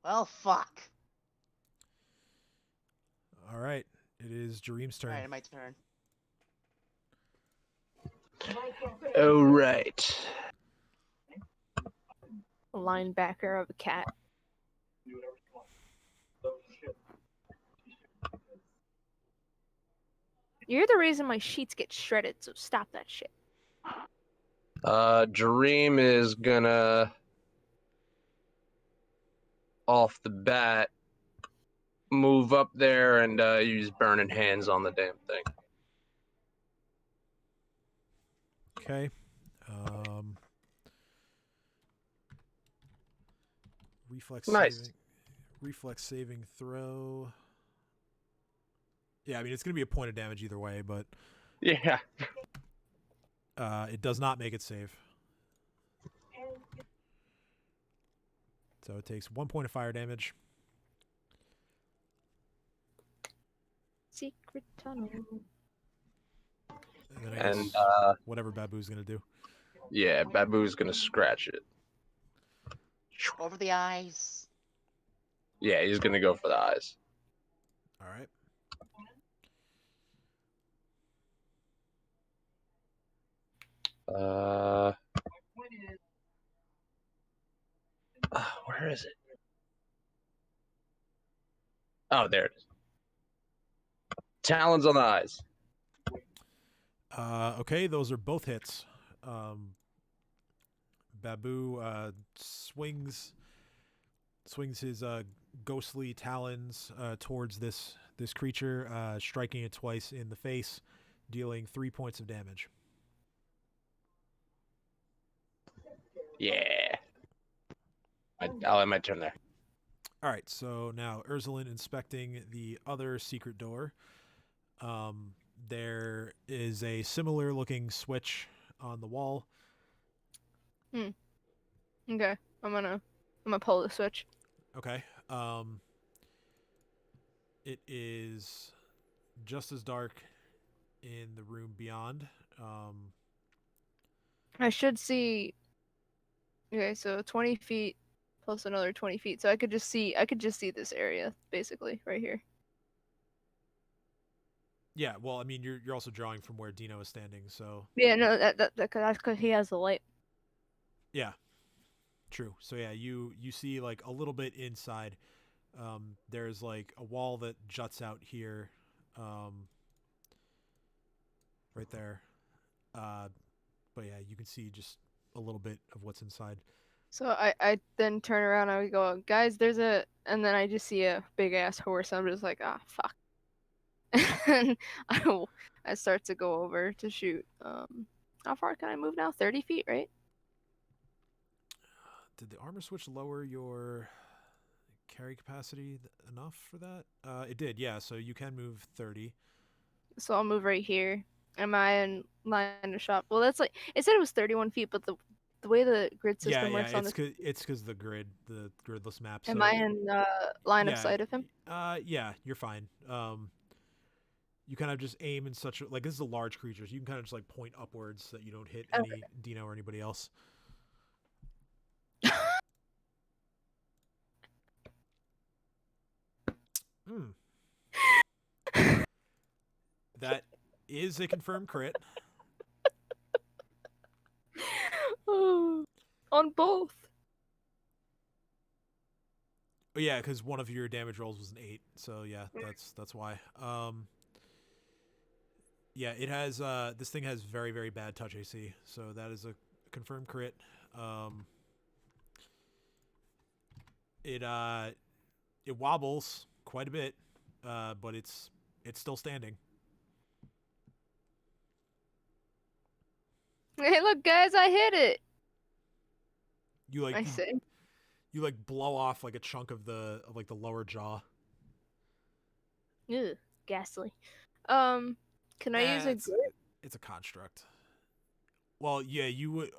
Well, fuck. All right, it is Jareem's turn. Alright, my turn. All right. A linebacker of a cat. You're the reason my sheets get shredded, so stop that shit. Dream is gonna, off the bat, move up there and use burning hands on the damn thing. Okay. Nice. Reflex saving throw. Yeah, I mean it's gonna be a point of damage either way, but Yeah. it does not make it save. So it takes 1 point of fire damage. Secret tunnel. And then I guess And whatever Babu's gonna do. yeah, Babu's gonna scratch it. Over the eyes. Yeah, he's gonna go for the eyes. All right. Where is it? Oh, there it is. Talons on the eyes. Okay, those are both hits. Babu swings his ghostly talons towards this creature, striking it twice in the face, dealing 3 points of damage. Yeah. I'll end my turn there. All right, so now Ursulin inspecting the other secret door. There is a similar looking switch on the wall. Okay, I'm gonna pull the switch. Okay. It is just as dark in the room beyond. I should see. Okay, so 20 feet plus another 20 feet, so I could just see this area basically right here. Yeah, well, I mean, you're also drawing from where Dino is standing, so Yeah, no, that's because he has the light. yeah, true. So yeah, you see like a little bit inside. There's like a wall that juts out here, right there. But yeah, you can see just a little bit of what's inside. So I then turn around and I go, guys, and then I just see a big ass horse. I'm just like, ah, fuck. And I start to go over to shoot. How far can I move now? 30 feet, right? Did the armor switch lower your carry capacity enough for that? It did, yeah. So you can move 30. So I'll move right here. Am I in line of shot? Well, that's like it said it was 31 feet, but the way the grid system works on this. It's because the gridless map. Am So I in line of yeah, sight of him? Yeah, you're fine. You kind of just aim in such a, like, this is a large creature, so you can kind of just like point upwards so that you don't hit Okay. any Dino or anybody else. Hmm. That is a confirmed crit. On both. Oh, yeah, because one of your damage rolls was an 8, so yeah, that's why. Yeah, it has this thing has very, very bad touch AC, so that is a confirmed crit. It wobbles quite a bit, but it's still standing. Hey, look, guys, I hit it. You like I say. you like blow off like a chunk of the like the lower jaw. Ew, ghastly. Can I use a It's a construct. Well, yeah, you would.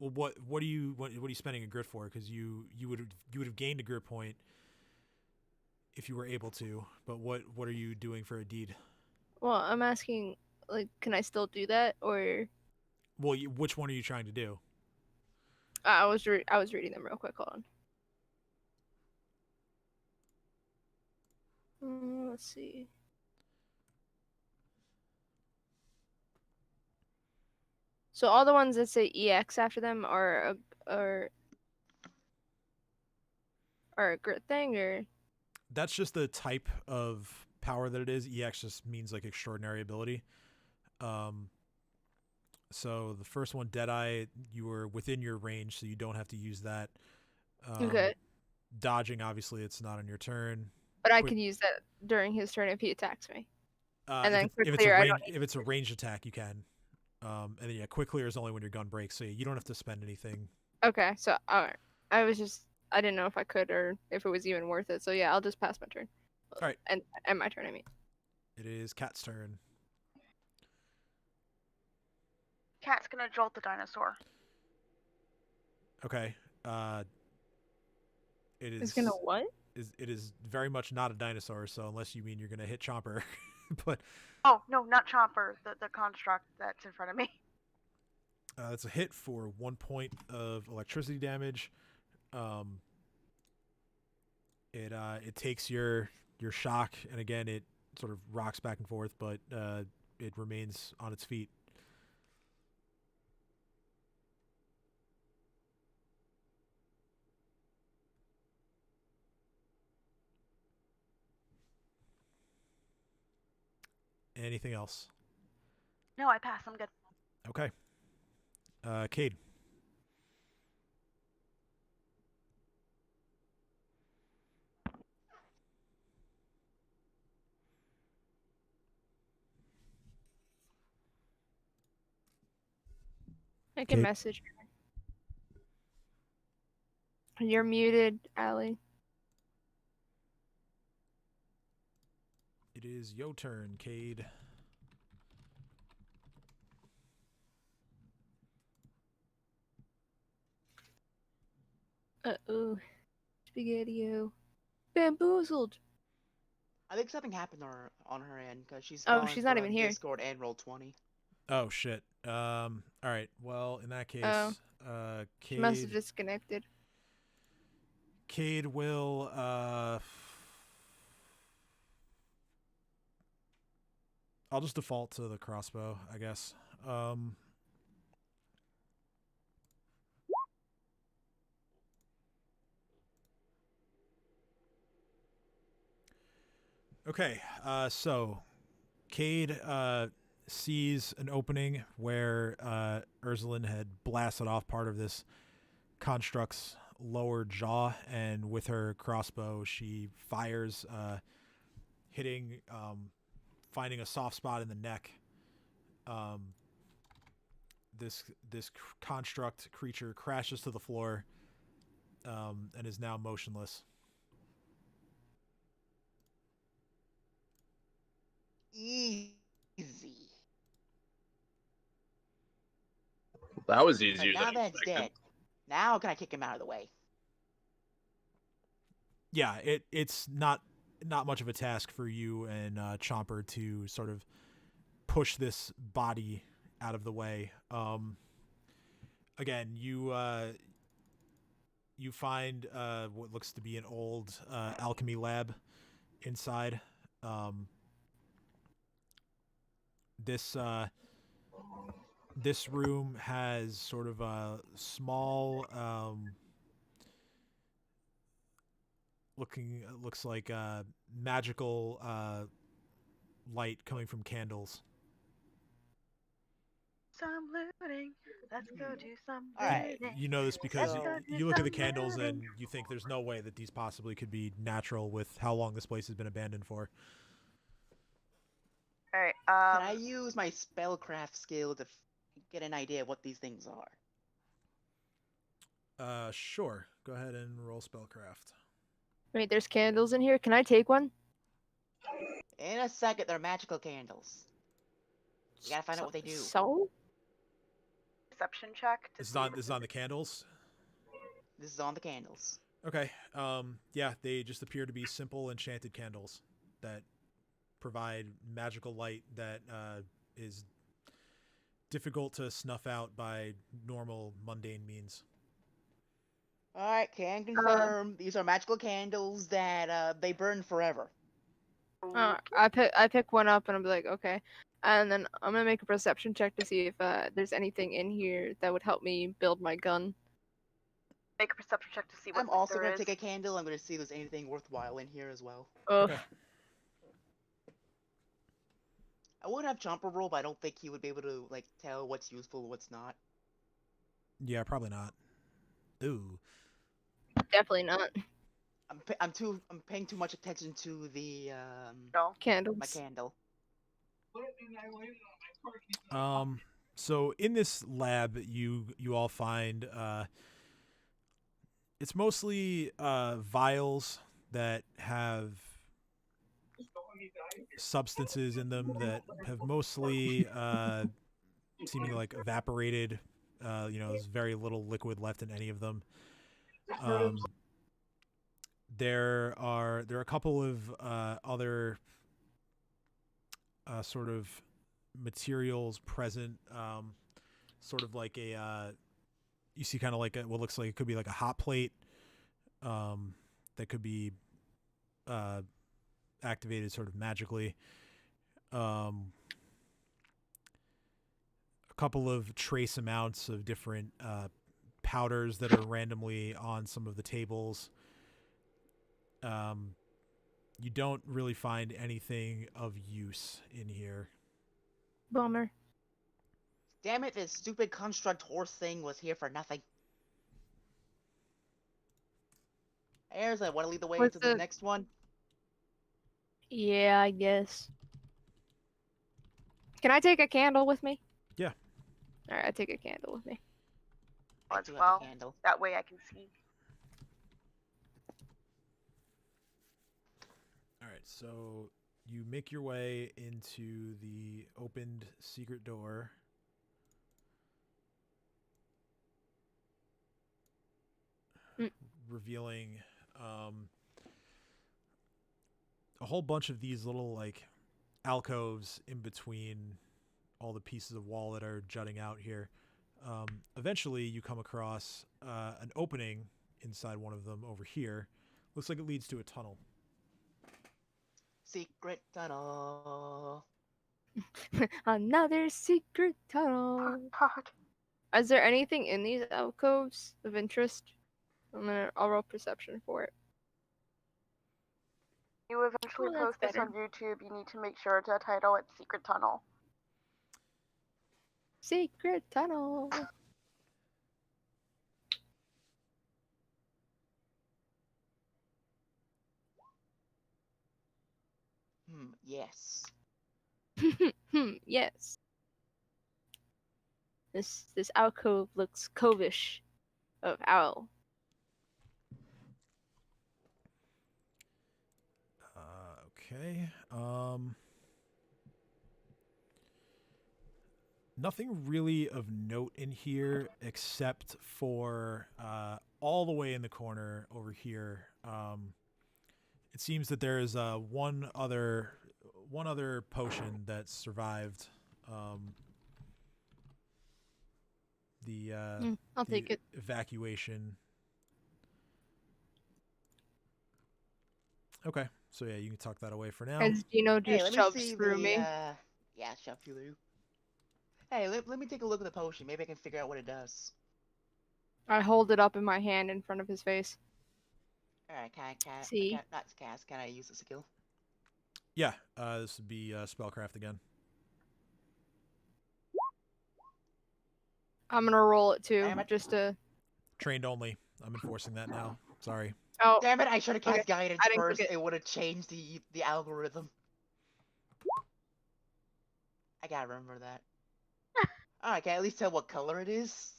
Well, what are you spending a grit for? Because you would have gained a grit point if you were able to. But what are you doing for a deed? Well, I'm asking, like, can I still do that, or Well, which one are you trying to do? I was reading them real quick. Hold on. Let's see. So all the ones that say EX after them are a grit thing, or That's just the type of power that it is. EX just means like extraordinary ability. So the first one, Deadeye, you were within your range, so you don't have to use that. okay. Dodging, obviously, it's not on your turn. But I can use that during his turn if he attacks me. And then quick if clear, I don't if it's a ranged attack, you can. And then yeah, quick clear is only when your gun breaks, so you don't have to spend anything. Okay, so alright. I didn't know if I could or if it was even worth it. So yeah, I'll just pass my turn. All right. And my turn, I mean. It is Cat's turn. Cat's gonna jolt the dinosaur. Okay. It is. It's gonna what? It is very much not a dinosaur, so unless you mean you're gonna hit Chomper, but. Oh no, not Chomper. The construct that's in front of me. That's a hit for 1 point of electricity damage. It takes your shock, and again it sort of rocks back and forth, but it remains on its feet. Anything else? No, I pass. I'm good. Okay. Cade. I can Kate? message her. You're muted, Allie. It is your turn, Cade. Uh-oh. Spaghetti-o. Bamboozled. I think something happened on her end because she's Oh, gone she's not from even here. Discord and Roll20. Oh shit. All right. Well, in that case, Oh. She must have Cade. disconnected. Cade will I'll just default to the crossbow, I guess. Okay, so Cade sees an opening where Ursulin had blasted off part of this construct's lower jaw, and with her crossbow, she fires, finding a soft spot in the neck. This construct creature crashes to the floor, and is now motionless. Easy. That was So easier now than that's expected. dead. Now can I kick him out of the way? Yeah, it's not not much of a task for you and Chomper to sort of push this body out of the way. Again, you find what looks to be an old alchemy lab inside. This room has sort of a small looks like magical light coming from candles. Some looting. Let's go do some Alright. looting. You know this because So- you look at the candles and you think there's no way that these possibly could be natural with how long this place has been abandoned for. Alright, Can I use my spellcraft skill to get an idea of what these things are? Sure. Go ahead and roll spellcraft. Wait, there's candles in here. Can I take one? In a second, they're magical candles. You gotta find out what they do. So? perception check to This is see on if this is on the candles. This is on the candles. Okay. Yeah, they just appear to be simple enchanted candles that provide magical light that is difficult to snuff out by normal mundane means. Alright, can confirm. These are magical candles that they burn forever. I pick one up and I'm like, okay. And then I'm gonna make a perception check to see if there's anything in here that would help me build my gun. make a perception check to see what I'm also there gonna is. take a candle. I'm gonna see if there's anything worthwhile in here as well. Ugh. Okay. I would have Chomper roll, but I don't think he would be able to like tell what's useful and what's not. Yeah, probably not. Ooh. Definitely not. I'm paying too much attention to the No. Candles. my candle. So in this lab you all find it's mostly vials that have substances in them that have mostly seemingly like evaporated. There's very little liquid left in any of them. There are a couple of other sort of materials present, sort of like a you see kind of like what looks like it could be like a hot plate that could be activated sort of magically. A couple of trace amounts of different powders that are randomly on some of the tables. You don't really find anything of use in here. Bummer. Damn it! This stupid construct horse thing was here for nothing. Airs, I want to lead the way What's to the the- next one. Yeah, I guess. Can I take a candle with me? Yeah. Alright, I take a candle with me. I As do have well. a candle. That way I can see. All right, so you make your way into the opened secret door. Revealing a whole bunch of these little like alcoves in between all the pieces of wall that are jutting out here. Eventually you come across an opening inside one of them over here. Looks like it leads to a tunnel. Secret tunnel. Another secret tunnel. God. Is there anything in these alcoves of interest? I'll roll perception for it. You eventually Oh, that's post this better. on YouTube. You need to make sure to title it Secret Tunnel. Secret tunnel. Yes. Yes. This alcove looks covish of owl. Okay. Nothing really of note in here except for all the way in the corner over here It seems that there is one other potion that survived I'll the take it. evacuation. Okay, so yeah, you can tuck that away for now. As Gino Hey, just let me shoves see through the me. yeah, shove through. Hey, let me take a look at the potion. Maybe I can figure out what it does. I hold it up in my hand in front of his face. Alright, See? not cast, can I use the skill? Yeah, this would be spellcraft again. I'm gonna roll it too, Damn it. just to. Trained only. I'm enforcing that now. Sorry. Oh, Damn it, I should have cast okay. guidance I didn't first. click it. It would have changed the algorithm. I gotta remember that. Alright, can I at least tell what color it is?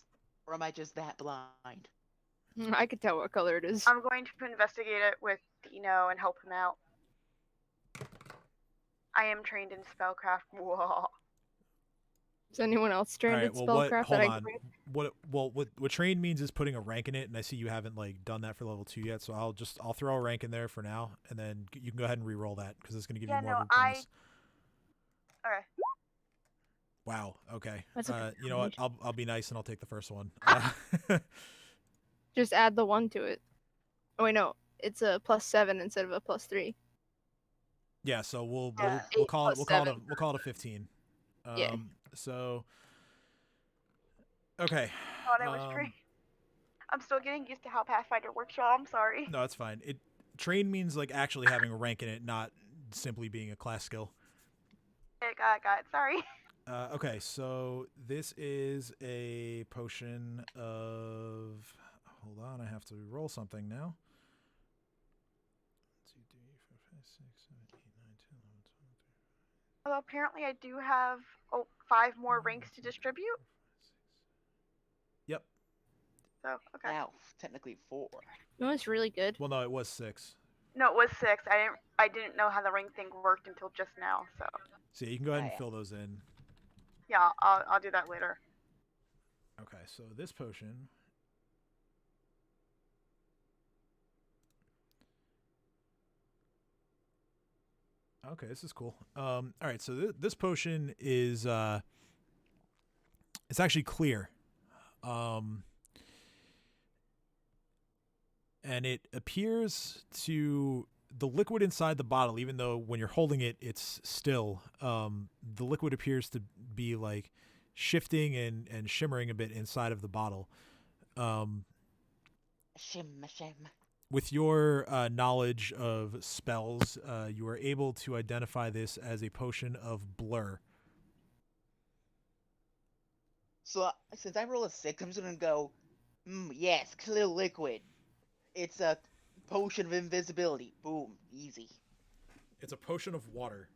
Or am I just that blind? I could tell what color it is. I'm going to investigate it with Dino and help him out. I am trained in spellcraft. Whoa. Is anyone else All trained right. in Well, spellcraft that hold I on. can What trained means is putting a rank in it, and I see you haven't like done that for level 2 yet. So I'll throw a rank in there for now, and then you can go ahead and re-roll that because it's going to give Yeah, you more no, of a bonus. Okay. Wow. Okay. That's okay. You know what? I'll be nice and I'll take the first one. just add the 1 to it. Oh wait, no, it's a +7 instead of a +3. Yeah. So we'll Yeah. call it 7. we'll call it a 15. Yeah. So. Okay. Thought I was trained. I'm still getting used to how Pathfinder works, y'all. I'm sorry. No, that's fine. Trained means like actually having a rank in it, not simply being a class skill. Okay, got it. Sorry. Okay, so this is a potion of. Hold on, I have to roll something now. 1, 2, 3, 4, 5, 6, 7, 8, 9, 10, 11, 12, 13. Well, apparently I do have 5 more ranks to distribute. Yep. So, okay. Now, technically 4. You know what's really good? Well, no, it was 6. No, it was 6. I didn't know how the rank thing worked until just now. So, So you can go ahead and yeah. fill those in. yeah, I'll do that later. Okay, so this potion. Okay, this is cool. All right, so this potion is it's actually clear, and it appears to the liquid inside the bottle. Even though when you're holding it, it's still. The liquid appears to be like shifting and shimmering a bit inside of the bottle. Shim. With your knowledge of spells, you are able to identify this as a potion of blur. So, since I roll a 6, I'm just gonna go, yes, clear liquid. It's a potion of invisibility. Boom, easy. It's a potion of water.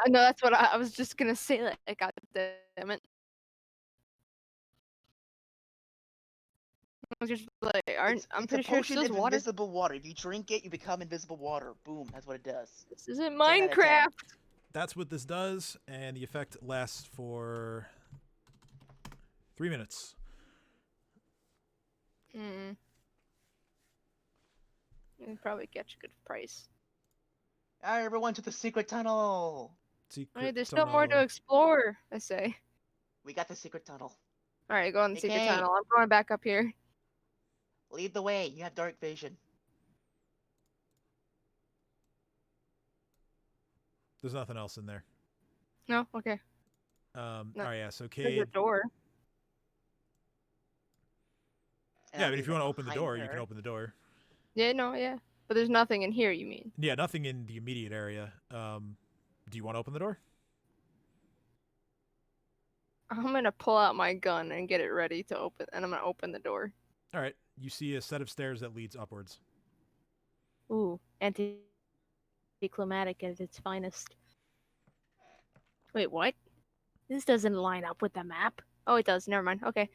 No, that's what I was just gonna say. Like, God damn it. I was just like, I'm It's pretty a sure it potion still's of water. invisible water. If you drink it, you become invisible water. Boom, that's what it does. This isn't 10 out of 10. Minecraft. That's what this does, and the effect lasts for 3 minutes. Mm. You'd probably catch a good price. Alright, everyone to the secret tunnel. Wait, there's still more to explore, I say. We got the secret tunnel. Alright, go on the secret Okay. tunnel. I'm going back up here. Lead the way. You have dark vision. There's nothing else in there. No? Okay. No. All right, yeah. So There's a Cade. door. And Yeah, I'll but leave if you want to it open the behind door, you can her. open the door. Yeah, no, yeah. But there's nothing in here, you mean? Yeah, nothing in the immediate area. Do you want to open the door? I'm gonna pull out my gun and get it ready to open, and I'm gonna open the door. All right. You see a set of stairs that leads upwards. Ooh, anticlimactic at its finest. Wait, what? This doesn't line up with the map. Oh, it does. Never mind. Okay.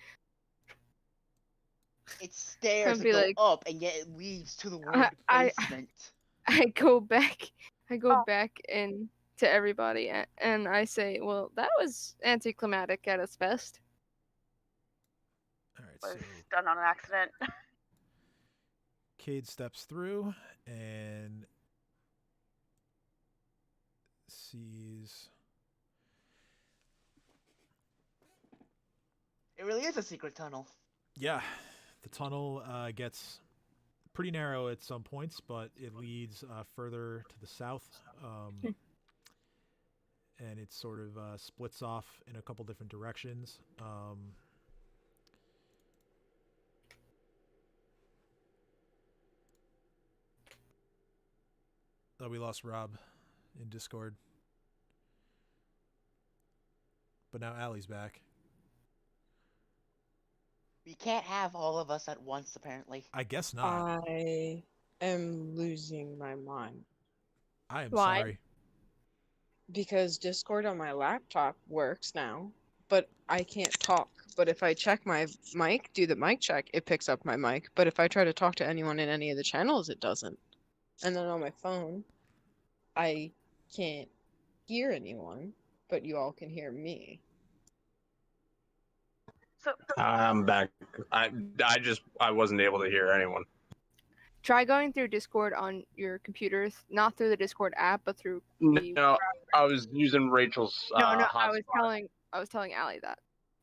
It's stairs I'd that be go like, up, and yet it leads to the word basement. I go back. I go Oh. back in to everybody, and I say, "Well, that was anticlimactic at its best." All right. Was done on an accident. Cade steps through and sees. It really is a secret tunnel. Yeah, the tunnel gets pretty narrow at some points, but it leads further to the south. And it sort of splits off in a couple different directions. Oh, we lost Rob in Discord. But now Allie's back. We can't have all of us at once, apparently. I guess not. I am losing my mind I am Why? sorry. because Discord on my laptop works now, but I can't talk. But if I check my mic, do the mic check, it picks up my mic. But if I try to talk to anyone in any of the channels, it doesn't. And then on my phone, I can't hear anyone, but you all can hear me. So I'm back. I wasn't able to hear anyone. Try going through Discord on your computers, not through the Discord app, but through the. No, I was using Rachel's No, hotspot. I was telling Allie that.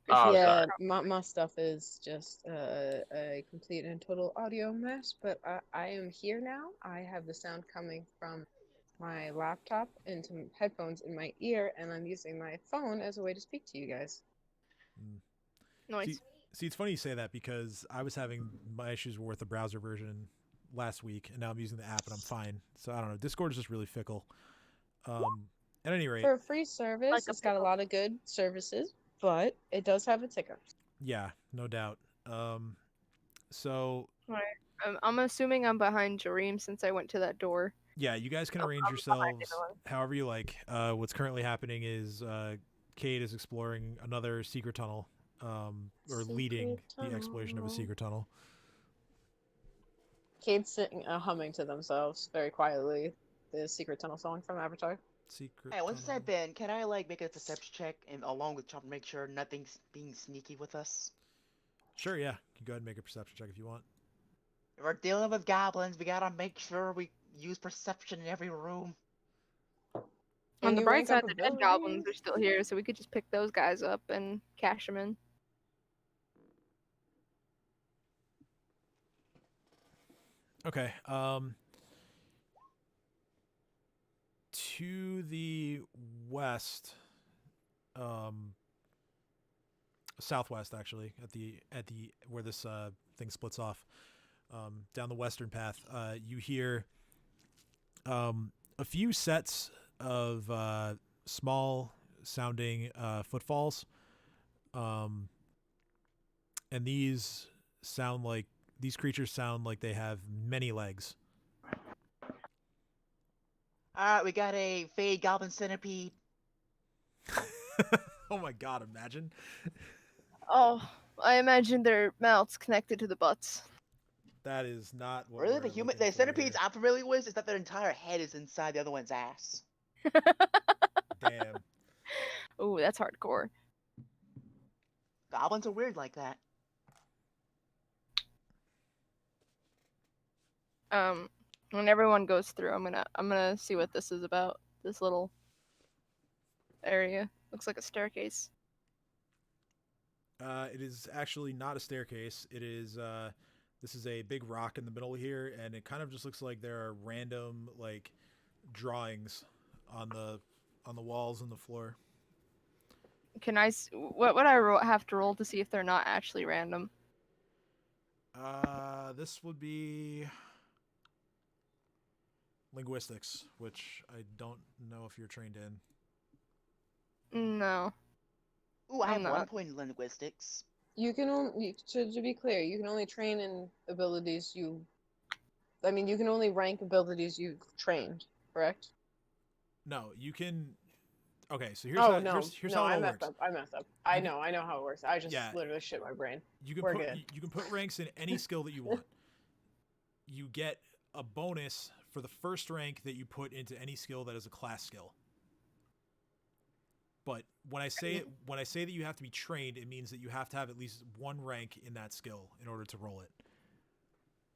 Oh, Yeah, sorry. my stuff is just a complete and total audio mess, but I am here now. I have the sound coming from my laptop into headphones in my ear, and I'm using my phone as a way to speak to you guys. Noise. See, it's funny you say that because I was having my issues with the browser version last week, and now I'm using the app and I'm fine. So I don't know. Discord is just really fickle. At any rate, For a free service, Like a it's got a pickle. lot of good services, but it does have its hiccups. yeah, no doubt. So I'm assuming I'm behind Jareem since I went to that door. yeah, you guys can Oh, arrange I'm behind yourselves Italy. however you like. What's currently happening is Cade is exploring another secret tunnel, or leading Secret the exploration of a tunnel. secret tunnel. Cade's sitting, humming to themselves very quietly the secret tunnel song from Avatar. Secret Hey, once tunnel. I've been, can I make a deception check and along with Chopper make sure nothing's being sneaky with us? Sure, yeah. You can go ahead and make a perception check if you want. If we're dealing with goblins, we gotta make sure we use perception in every room. On Can the you bright rank side, up the dead goblins abilities? are still here, so we could just pick those guys up and cash them in. Okay. To the west, southwest actually, at the where this thing splits off, down the western path, you hear a few sets of small sounding footfalls, and these creatures sound like they have many legs. Alright, we got a Fade Goblin Centipede. Oh my god, imagine. Oh, I imagine their mouths connected to the butts. That is not what Really, we're the looking for centipedes here. I'm familiar with is that their entire head is inside the other one's ass. Damn. Ooh, that's hardcore. Goblins are weird like that. When everyone goes through, I'm gonna see what this is about. This little area looks like a staircase. It is actually not a staircase. It is this is a big rock in the middle here, and it kind of just looks like there are random like drawings on the walls and the floor. Can I? What would I have to roll to see if they're not actually random? This would be linguistics, which I don't know if you're trained in. No. Ooh, I I'm have 1 not. point in linguistics. You can only, to be clear, you can only train in abilities you. I mean, you can only rank abilities you've trained, correct? No, you can. Okay, so here's Oh how no, here's no, how it I all messed works. up. I messed up. I You can- know how it works. I just Yeah. literally shit my brain. You can We're put good. you can put ranks in any skill that you want. You get a bonus for the first rank that you put into any skill that is a class skill. But when I say that you have to be trained, it means that you have to have at least one rank in that skill in order to roll it.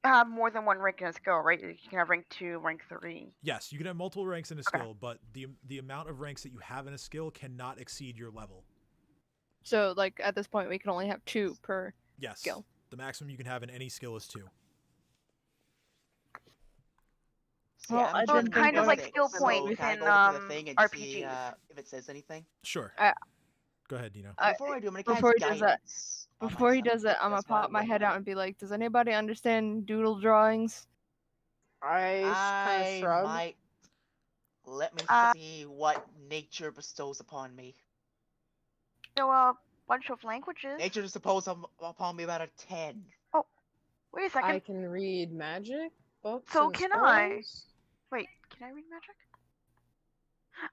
have more than one rank in a skill, right? You can have rank 2, rank 3. Yes, you can have multiple ranks in a Okay. skill, but the amount of ranks that you have in a skill cannot exceed your level. So, like, at this point, we can only have 2 per Yes. skill. The maximum you can have in any skill is 2. See, Well, I'm I So it's didn't genuinely think kind of of like sick, skill so points can I in go look at the thing and see RPGs. if it says anything? Sure. I- Go ahead, Dino. Before I do, I'm gonna cast before he does that- guidance on Before he myself. does it, I'm gonna That's what pop my I'm head looking out and be like, does anybody understand doodle drawings? I kind of I shrug. might. Let me Uh, see what nature bestows upon me. So a bunch of languages. Nature bestows upon me about a 10. Wait a second. I can read magic books So and can I. spells. Wait, can I read magic?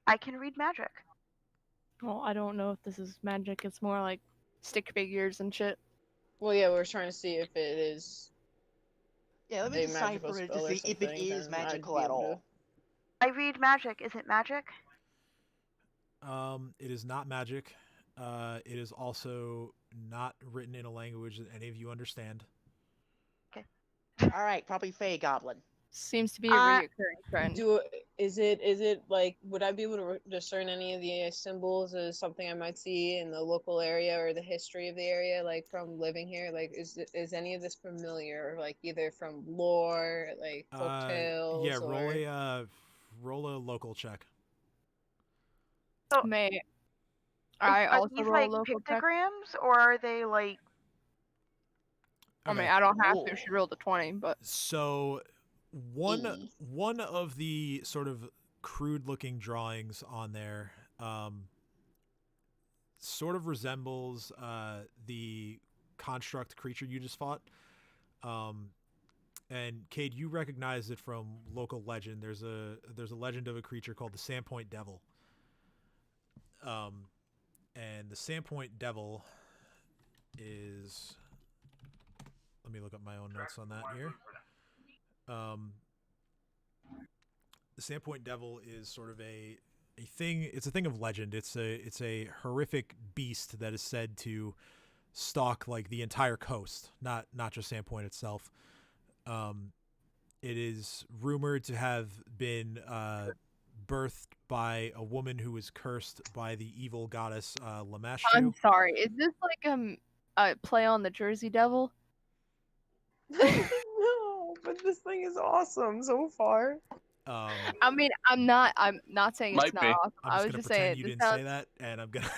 I can read magic. Well, I don't know if this is magic. It's more like stick figures and shit. Well, yeah, we're trying to see if it is Yeah, let me a magical decipher it to spell or see if it something. is Then I'd magical be at able to. all. I read magic. Is it magic? It is not magic. It is also not written in a language that any of you understand. Alright, probably Fey Goblin. Seems to be a Uh, reoccurring trend. Is it like, would I be able to discern any of the symbols as something I might see in the local area or the history of the area, like from living here? Like, is any of this familiar, like either from lore, like folk tales, Yeah, or roll a local check. May I Are also these roll like local check? pictograms or are they like. I mean, Okay. I don't have Cool. to. She rolled a 20, but So one E. one of the sort of crude looking drawings on there sort of resembles the construct creature you just fought. And Cade, you recognize it from local legend. There's a legend of a creature called the Sandpoint Devil. And the Sandpoint Devil is, let me look up my own notes on that here. The Sandpoint Devil is sort of a thing. It's a thing of legend. It's a horrific beast that is said to stalk like the entire coast, not just Sandpoint itself. It is rumored to have been birthed by a woman who was cursed by the evil goddess Lamashtu. I'm sorry. Is this like a play on the Jersey Devil? No, but this thing is awesome so far. I mean, I'm not saying it's Might not be. awesome. I'm I just was gonna just pretend saying you this didn't sounds... say that, and I'm gonna.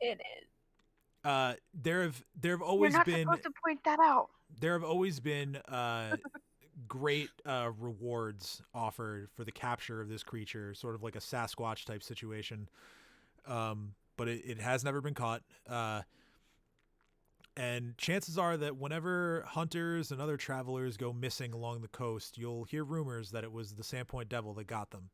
It is. There have You're always not been supposed to point that out. there have always been great rewards offered for the capture of this creature, sort of like a Sasquatch type situation. But it has never been caught. And chances are that whenever hunters and other travelers go missing along the coast, you'll hear rumors that it was the Sandpoint Devil that got them.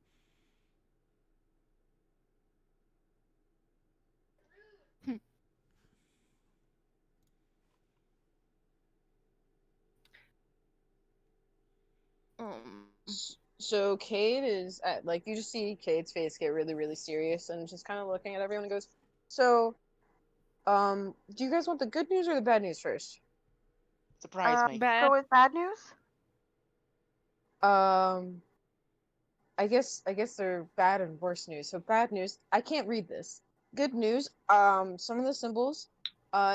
So Cade is at, like, you just see Cade's face get really, really serious and just kind of looking at everyone and goes, so, do you guys want the good news or the bad news first? Surprise me. Bad. Go with bad news? I guess they're bad and worse news. So bad news, I can't read this. Good news, some of the symbols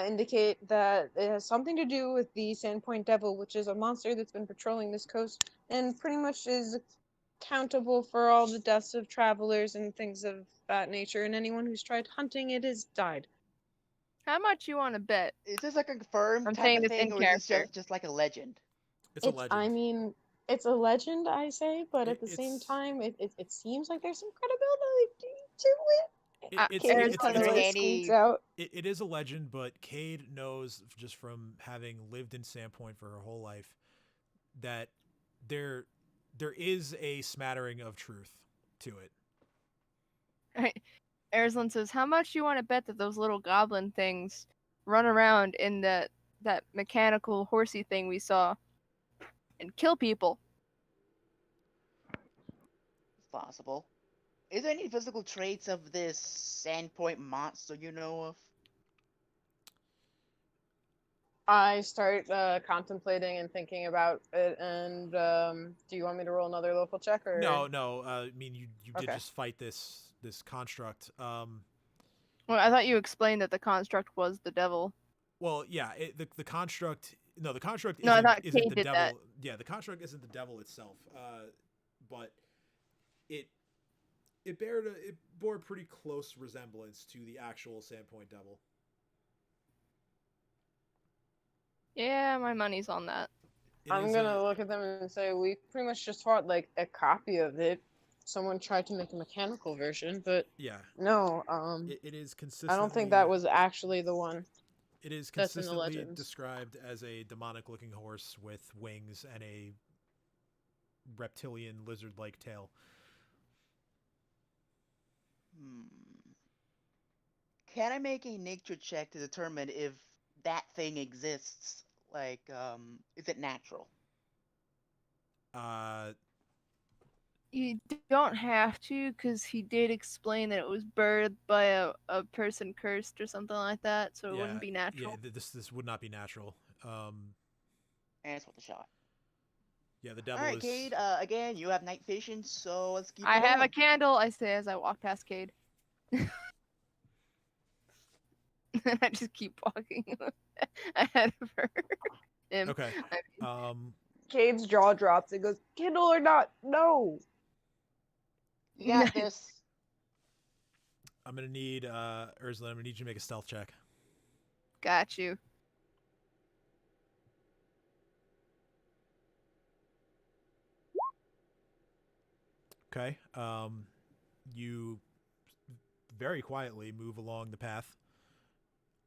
indicate that it has something to do with the Sandpoint Devil, which is a monster that's been patrolling this coast and pretty much is accountable for all the deaths of travelers and things of that nature, and anyone who's tried hunting it has died. How much you want to bet? Is this a confirmed I'm type saying of this thing, in or is this character. just like a legend? It's a legend. I mean, it's a legend, I say, but at the same It's- time, it seems like there's some credibility to it. It's Cade it's, kind of it's, like it's, squeaks out. it is a legend, but Cade knows just from having lived in Sandpoint for her whole life that there is a smattering of truth to it. Erzlin says, how much do you want to bet that those little goblin things run around in that mechanical horsey thing we saw and kill people? It's possible. Is there any physical traits of this Sandpoint monster you know of? I start contemplating and thinking about it, and do you want me to roll another local check, or No. I mean, you did Okay. just fight this construct. Well, I thought you explained that the construct was the devil. Well, yeah, the construct. No, the construct No, I thought isn't Kate the did devil. that. Yeah, the construct isn't the devil itself. But it bore pretty close resemblance to the actual Sandpoint Devil. Yeah, my money's on that. I'm gonna look at them and say we pretty much just fought like a copy of it. Someone tried to make a mechanical version, but Yeah, no, it is consistently. I don't think that was actually the one. It is That's in the consistently legends. described as a demonic-looking horse with wings and a reptilian lizard-like tail. Can I make a nature check to determine if that thing exists? Like, is it natural? You don't have to, because he did explain that it was birthed by a person cursed or something like that, so it wouldn't be natural. Yeah, this would not be natural. And it's worth a shot. Yeah, the devil All right, is. Cade. Again, you have night vision, so let's keep. I it have a going. candle, I say as I walk past Cade. I just keep walking ahead of her. Okay. Cade's jaw drops and goes, "Kindle or not? No." You got this. I'm gonna need Ursula. I'm gonna need you to make a stealth check. Got you. Okay. You very quietly move along the path.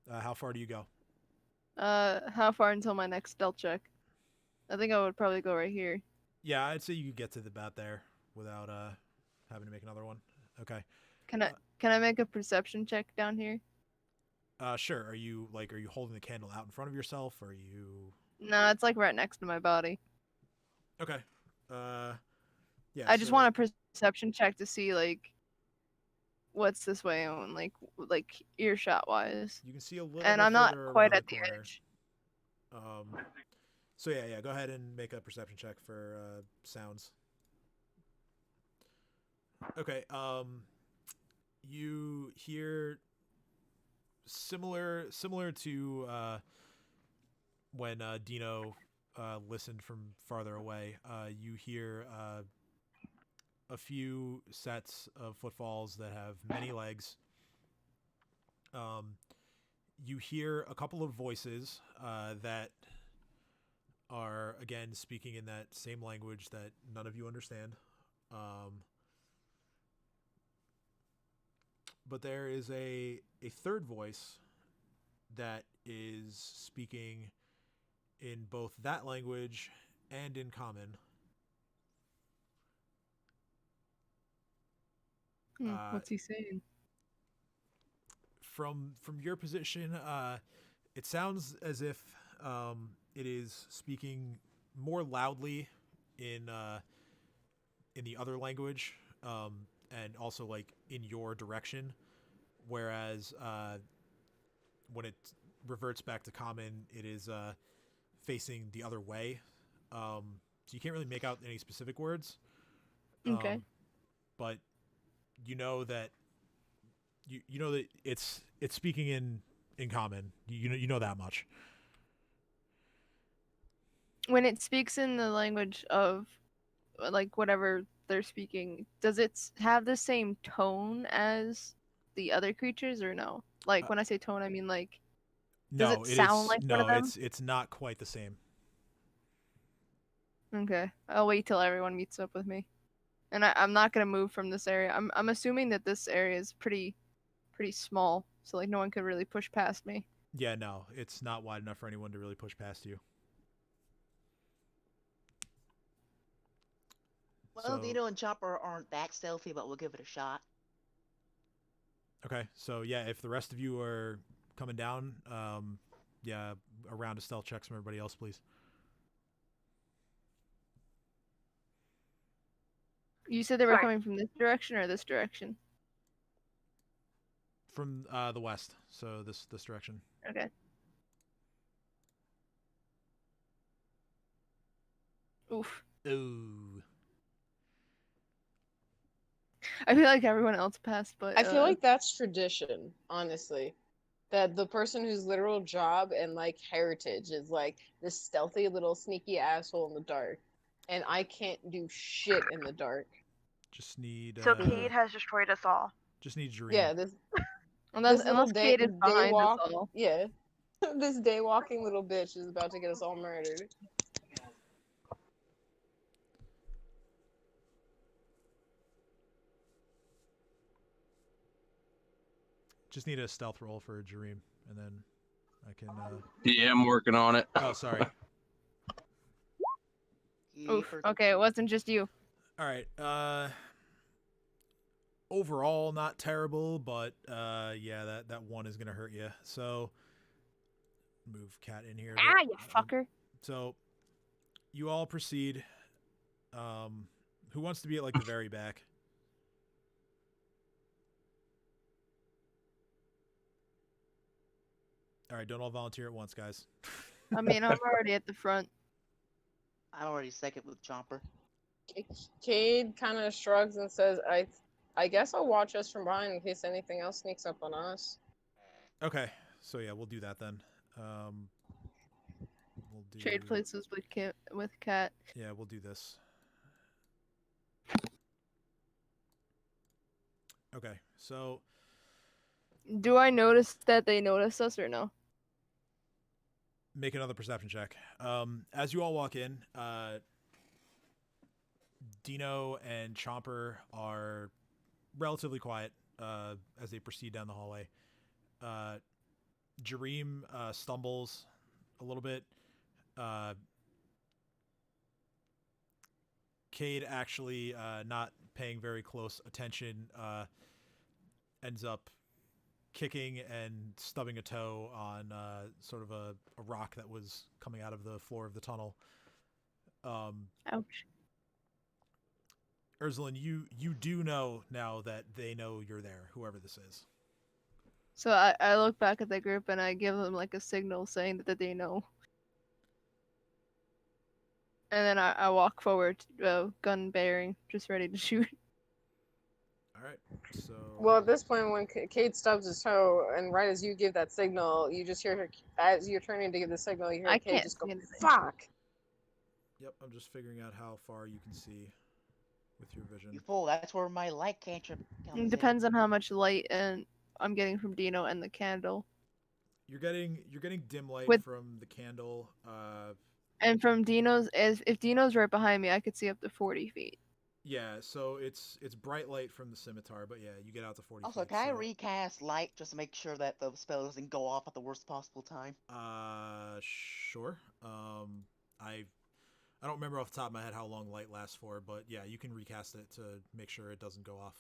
How far do you go? How far until my next stealth check? I think I would probably go right here. Yeah, I'd say you could get to about there without having to make another one. Okay. Can I make a perception check down here? Sure. Are you holding the candle out in front of yourself? Or are you? No, it's like right next to my body. Okay. Yeah. I just want a perception check to see like what's this way on like earshot wise. You can see a little. And bit I'm not further quite around at the corner. edge. So yeah. Go ahead and make a perception check for sounds. Okay. You hear similar to when Dino listened from farther away. You hear a few sets of footfalls that have many legs. You hear a couple of voices that are again speaking in that same language that none of you understand. But there is a third voice that is speaking in both that language and in common. What's he saying? From your position, it sounds as if it is speaking more loudly in the other language, and also like in your direction, whereas when it reverts back to common, it is facing the other way. So you can't really make out any specific words. Okay. But you know that you know that it's speaking in common. You know that much. When it speaks in the language of like whatever they're speaking, does it have the same tone as the other creatures or no? Like when I say tone, I mean like does it sound like one of them? It's not quite the same. Okay, I'll wait till everyone meets up with me, and I'm not gonna move from this area. I'm assuming that this area is pretty small, so like no one could really push past me. Yeah, no, it's not wide enough for anyone to really push past you. Well, Dino and Chopper aren't that stealthy, but we'll give it a shot. Okay, so yeah, if the rest of you are coming down, yeah, a round of stealth checks from everybody else, please. You said they were coming from this direction or this direction? From the west, so this direction. Okay. Oof. Ooh. I feel like everyone else passed, but I feel like that's tradition, honestly. That the person whose literal job and like heritage is like this stealthy little sneaky asshole in the dark, and I can't do shit in the dark. Just need So Cade has destroyed us all. just need Jareem. Yeah, this unless little Kate is behind us walk. all. Yeah, this day walking little bitch is about to get us all murdered. Just need a stealth roll for Jareem, and then I can. Yeah, I'm working on it. Oh, sorry. Oof. Okay, it wasn't just you. All right. Overall, not terrible, but yeah, that one is gonna hurt you. So move Cat in here. Ah, you fucker. So you all proceed. Who wants to be at like the very back? All right, don't all volunteer at once, guys. I mean, I'm already at the front. I'm already second with Chomper. Cade kind of shrugs and says, I guess I'll watch us from behind in case anything else sneaks up on us." Okay, so yeah, we'll do that then. We'll do. Trade places with Cat. Yeah, we'll do this. Okay, so Do I notice that they notice us or no? make another perception check. As you all walk in, Dino and Chomper are relatively quiet as they proceed down the hallway. Jareem stumbles a little bit. Cade actually not paying very close attention ends up kicking and stubbing a toe on sort of a rock that was coming out of the floor of the tunnel. Ouch. Ursula, you do know now that they know you're there, whoever this is. So I look back at the group and I give them like a signal saying that they know. And then I walk forward, gun bearing, just ready to shoot. All right. So Well, at this point, when Cade stubs his toe, and right as you give that signal, you just hear her, as you're turning to give the signal, you hear I Cade can't just go, see anything. "Fuck!" Yep, I'm just figuring out how far you can see with your vision. You fool, that's where my light cantrip comes It in. depends on how much light and I'm getting from Dino and the candle. You're getting dim light With- from the candle. And from Dino's, if Dino's right behind me, I could see up to 40 feet. Yeah, so it's bright light from the scimitar, but yeah, you get out to 40 Also, feet. can I so- recast light just to make sure that the spell doesn't go off at the worst possible time? Sure. I don't remember off the top of my head how long light lasts for, but yeah, you can recast it to make sure it doesn't go off.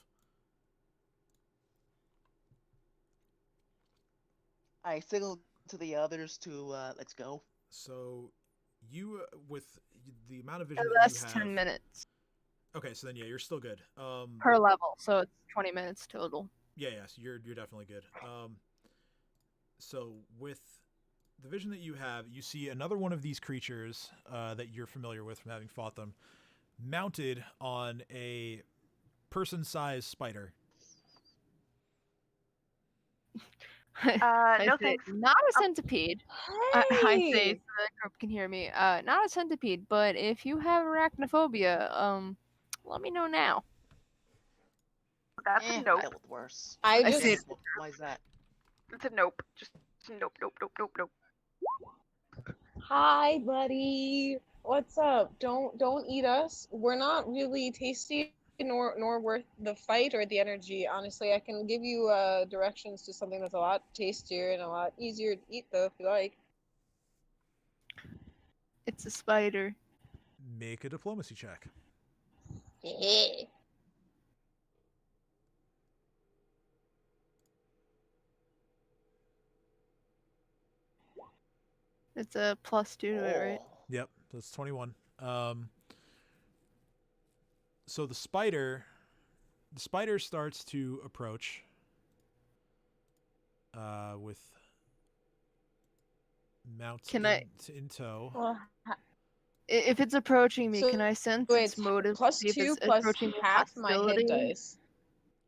I signal to the others to let's go. So you with the amount of vision So that you that's have. 10 minutes Okay, so then yeah, you're still good. per level, so it's 20 minutes total. Yeah, so you're definitely good. So with the vision that you have, you see another one of these creatures that you're familiar with from having fought them, mounted on a person-sized spider. I No say, thanks. not a centipede. I say Hey! so the group can hear me. Not a centipede, but if you have arachnophobia, let me know now. That's I a nope. dealt with worse. I I just see. Why is that? It's a nope. Just nope, nope, nope, nope, nope. Hi, buddy. What's up? Don't eat us. We're not really tasty nor worth the fight or the energy. Honestly, I can give you directions to something that's a lot tastier and a lot easier to eat, though, if you like. It's a spider. Make a diplomacy check. It's a +2 to it, right? Oh. Yep, that's 21. So the spider starts to approach with mounts Can I- in tow. Well, If it's approaching me, So, can I sense wait, its motive? plus See if 2 it's plus approaching me with half my hit hostility? dice.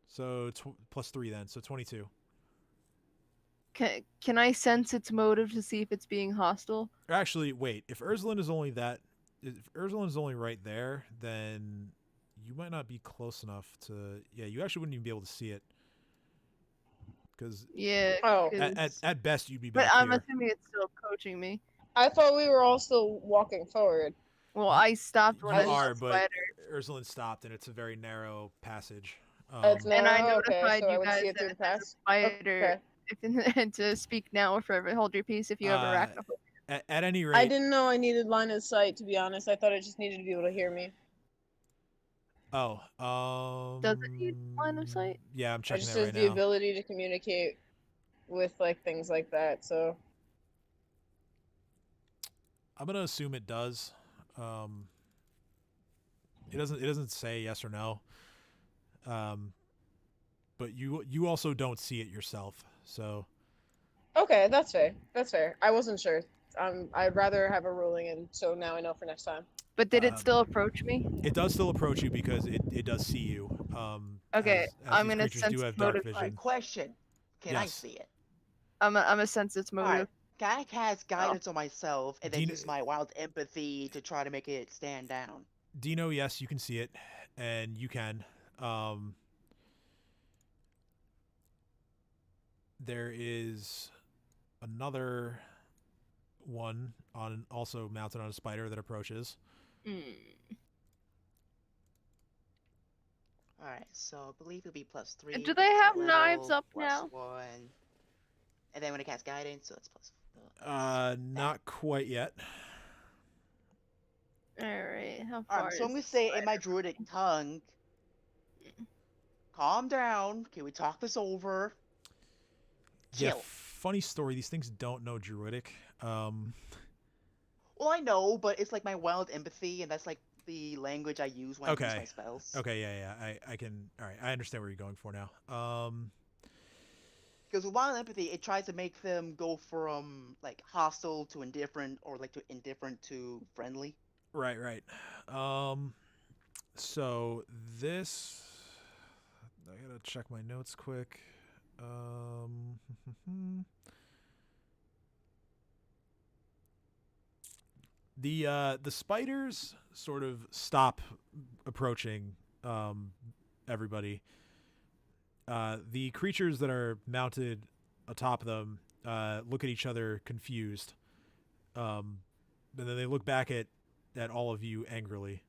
So plus 3 then, so 22. Can I sense its motive to see if it's being hostile? Or actually, wait. If Ursula is only right there, then you might not be close enough to. Yeah, you actually wouldn't even be able to see it. Because Yeah. Oh. at best you'd be But back I'm here. assuming it's still approaching me. I thought we were all still walking forward. Well, I stopped when You I saw are, the but spider, Ursula stopped, and it's a very narrow passage. It's and I narrow? Okay, notified so I you would guys see it that through if the there's a pass? spider, Okay. and to speak now or forever hold your peace if you have arachnophobia. At any rate, I didn't know I needed line of sight, to be honest. I thought I just needed to be able to hear me. Oh, Does it need line of sight? Yeah, I'm I checking just that has right the now. ability to communicate with like things like that, so I'm gonna assume it does. It doesn't say yes or no. But you also don't see it yourself, so. okay, that's fair. That's fair. I wasn't sure. I'd rather have a ruling, and so now I know for next time. But did it still approach me? It does still approach you because it does see you. Okay, as I'm these gonna creatures do sense have motive. dark Alright, vision. question. Can I Yes. see it? I'm a sense its motive. Alright, can I cast guidance on myself and then use my wild empathy to try to make it stand down? Dino, yes, you can see it, and you can. There is another one also mounted on a spider that approaches. Alright, so I believe it'll be +3. Do they have knives up now? +1. And then when I cast guidance, so it's Not quite yet. Alright, how far Alright, so I'm is gonna the say in my spider? druidic tongue, calm down, can we talk this over? Yeah, Chill. funny story, these things don't know druidic. Well, I know, but it's like my wild empathy, and that's like the language I use when I use my spells. Okay, yeah. I can. All right, I understand where you're going for now. Because with wild empathy, it tries to make them go from like hostile to indifferent, or like to indifferent to friendly. Right. So this, I gotta check my notes quick. The spiders sort of stop approaching everybody. The creatures that are mounted atop them look at each other confused, and then they look back at all of you angrily.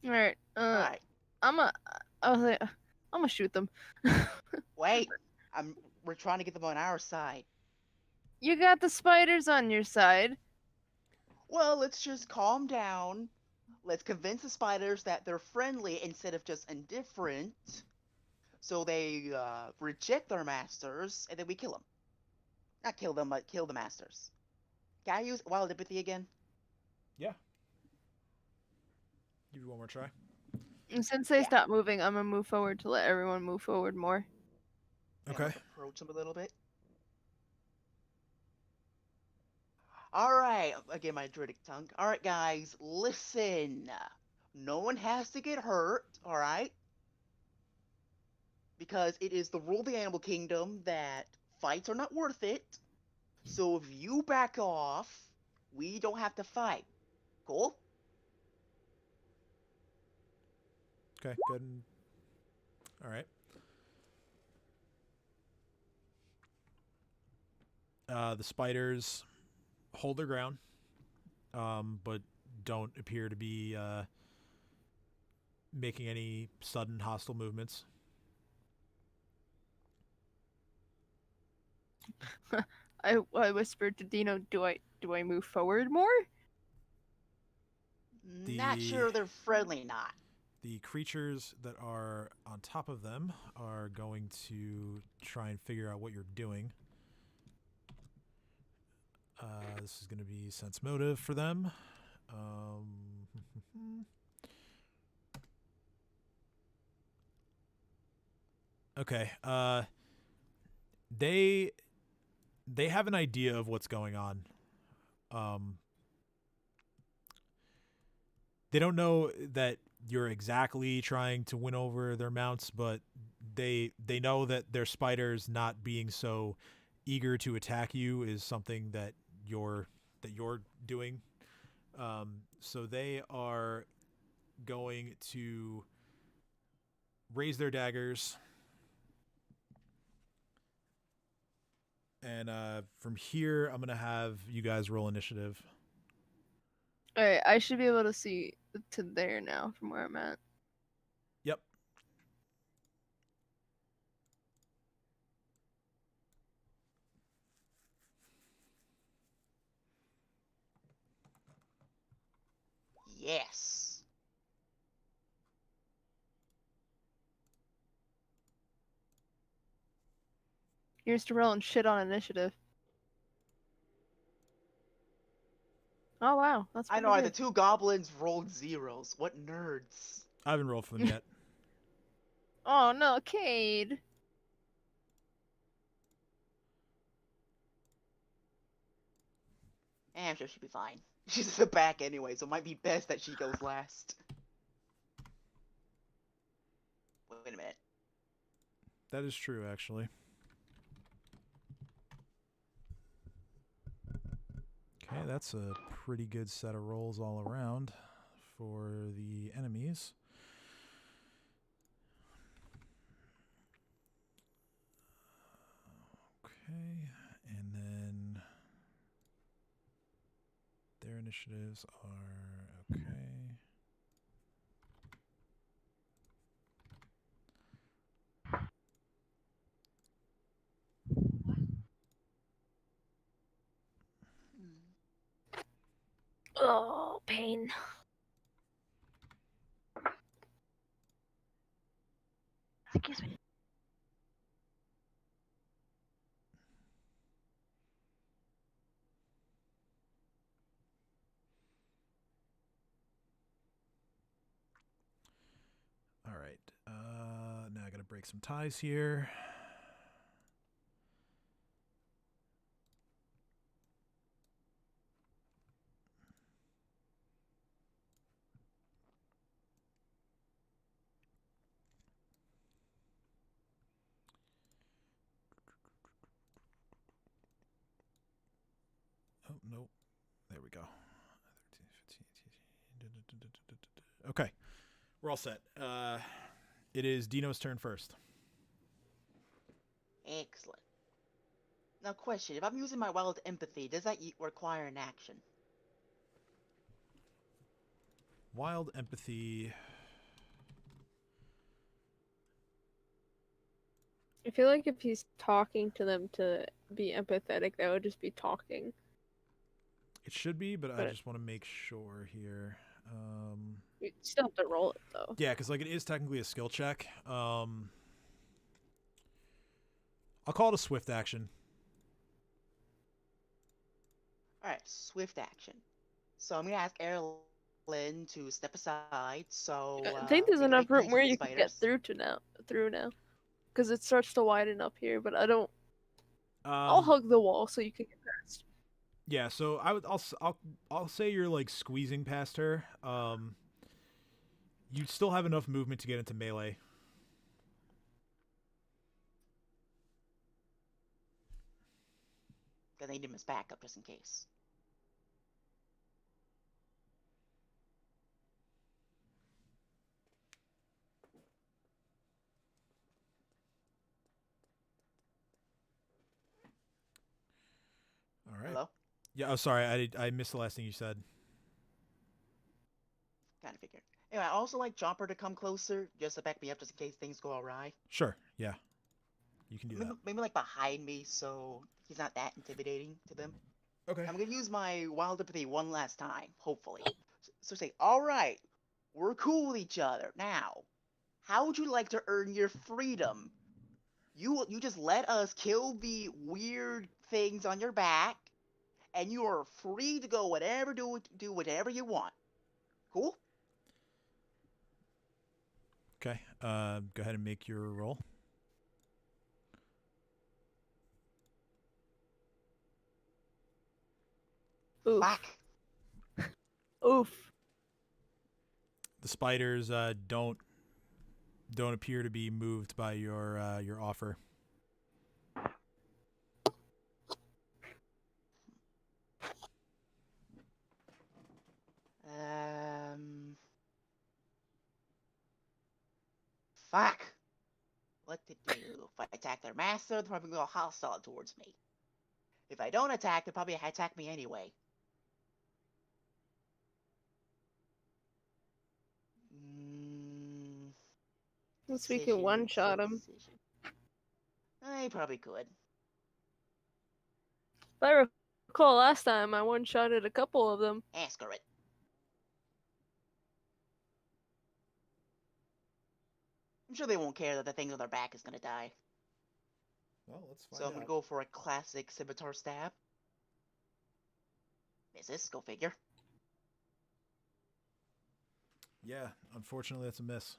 Alright, Alright, I'm gonna shoot them. wait. We're trying to get them on our side. You got the spiders on your side. Well, let's just calm down. Let's convince the spiders that they're friendly instead of just indifferent. So they reject their masters, and then we kill them. Not kill them, but kill the masters. Can I use wild empathy again? Yeah. Give you one more try. And since they stop moving, I'm gonna move forward to let everyone move forward more. Okay. Let's approach them a little bit. Alright, again, my druidic tongue. Alright, guys, listen. No one has to get hurt, alright? Because it is the rule of the animal kingdom that fights are not worth it. So if you back off, we don't have to fight. Cool? Okay, good. All right. The spiders hold their ground, but don't appear to be making any sudden hostile movements. I whispered to Dino, "Do I move forward more?" Not sure they're friendly or not. The creatures that are on top of them are going to try and figure out what you're doing. This is going to be sense motive for them. Okay. They have an idea of what's going on. they don't know that you're exactly trying to win over their mounts, but they know that their spiders not being so eager to attack you is something that you're doing. So they are going to raise their daggers, and from here I'm gonna have you guys roll initiative. Alright, I should be able to see to there now from where I'm at. Yep. Yes. Here's to rolling shit on initiative. Oh wow, that's I pretty know, the good. 2 goblins rolled zeros. What nerds. I haven't rolled for them yet. Oh no, Cade. I'm sure she'll be fine. She's at the back anyway, so it might be best that she goes last. Wait a minute. That is true, actually. Okay, that's a pretty good set of rolls all around for the enemies. Okay, and then their initiatives are okay. Oh, pain. Excuse me. All right. Now I gotta break some ties here. Oh, nope. There we go. 13, 15, okay. We're all set. It is Dino's turn first. Excellent. Now, question: if I'm using my wild empathy, does that require an action? Wild empathy. I feel like if he's talking to them to be empathetic, that would just be talking. It should be, but I But- just want to make sure here. You still have to roll it though. Yeah, because like it is technically a skill check. I'll call it a swift action. Alright, swift action. So I'm gonna ask Erlyn to step aside, so... I think there's we can enough make room use of where the you can get spiders. through now. Because it starts to widen up here, but I don't... I'll Um, hug the wall so you can get past. Yeah, so I'll say you're like squeezing past her. You still have enough movement to get into melee. Because I need him as backup just in case. All right. Hello? Yeah. Oh, sorry. I missed the last thing you said. Kind of figured. Anyway, I also like Chomper to come closer, just to back me up just in case things go awry. Sure. Yeah. You can do Maybe, that. maybe like behind me, so he's not that intimidating to them. Okay. I'm gonna use my wild empathy one last time, hopefully. So say, alright, we're cool with each other. Now, how would you like to earn your freedom? You just let us kill the weird things on your back, and you are free to go do whatever you want. Cool? Okay. Go ahead and make your roll. Oof. Fuck. Oof. The spiders don't appear to be moved by your offer. Fuck. What to do? If I attack their master, they're probably going to go hostile towards me. If I don't attack, they'll probably attack me anyway. Unless we can one-shot him. I probably could. If I recall last time, I one-shotted a couple of them. Screw it. I'm sure they won't care that the thing on their back is gonna die. Well, let's find So I'm gonna go for a classic scimitar stab. Misses, go figure. Yeah, unfortunately, that's a miss.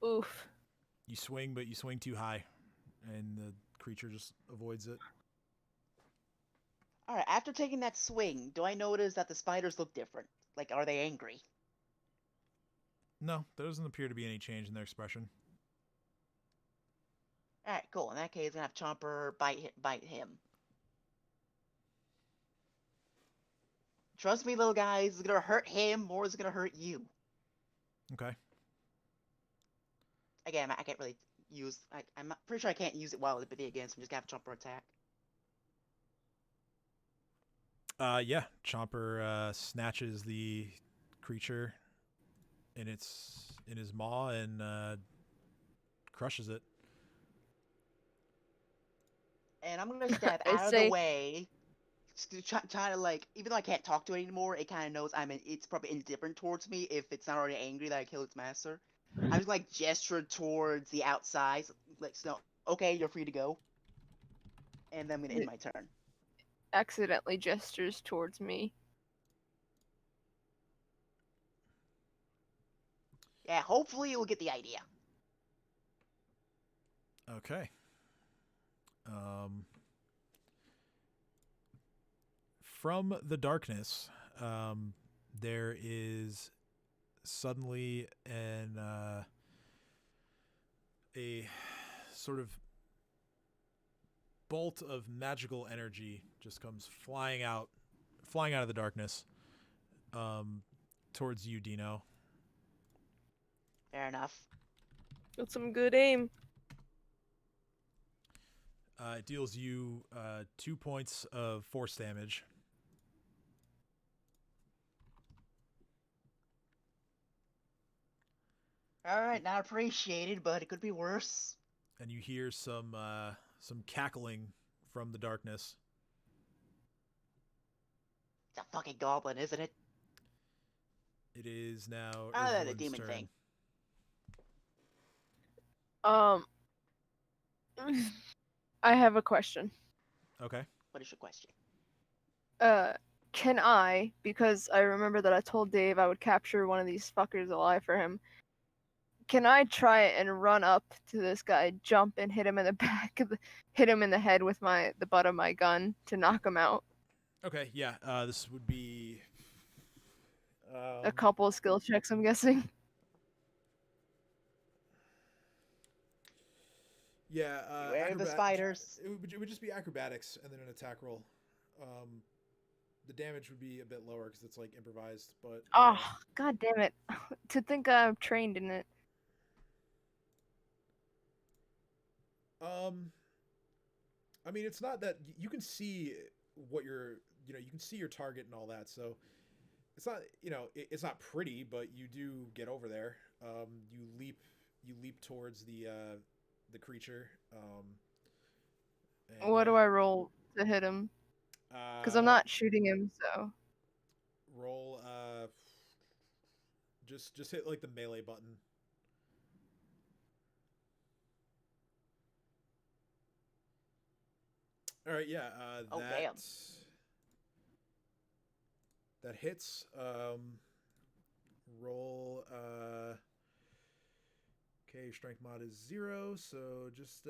Oof. You swing, but you swing too high, and the creature just avoids it. Alright, after taking that swing, do I notice that the spiders look different? Like, are they angry? No, there doesn't appear to be any change in their expression. Alright, cool. In that case, I'm gonna have Chomper bite him. Trust me, little guys, it's gonna hurt him more it's gonna hurt you. Okay. Again, I can't really use... I'm pretty sure I can't use it while it's again, so I'm just gonna have Chomper attack. Yeah, Chomper snatches the creature in his maw and crushes it. And I'm gonna step I out of the say- way, trying to like, even though I can't talk to it anymore, it kind of knows it's probably indifferent towards me if it's not already angry that I killed its master. I'm just like gestured towards the outside, like, so okay, you're free to go. And then I'm gonna end my turn. Accidentally gestures towards me. Yeah, hopefully you'll get the idea. Okay. From the darkness, there is suddenly a sort of bolt of magical energy just comes flying out of the darkness, towards you, Dino. Fair enough. Got some good aim. It deals you 2 points of force damage. Alright, not appreciated, but it could be worse. And you hear some cackling from the darkness. It's a fucking goblin, isn't it? It is now The Ursula's demon turn. thing. I have a question. Okay. What is your question? Can I, because I remember that I told Dave I would capture one of these fuckers alive for him, can I try and run up to this guy, jump and hit him in the back, hit him in the head with the butt of my gun to knock him out? Okay, yeah. This would be A couple of skill checks, I'm guessing. Yeah, Beware the spiders. It would just be acrobatics and then an attack roll. The damage would be a bit lower because it's like improvised, but Oh, god damn it. To think I'm trained in it. I mean, it's not that you can see what you can see your target and all that, so it's not, it's not pretty, but you do get over there. You leap towards the creature. And, What do I roll to hit him? Because I'm not shooting him, so. Roll. Just hit like the melee button. All right, yeah. Damn. That hits. Roll. Okay, your strength mod is 0, so just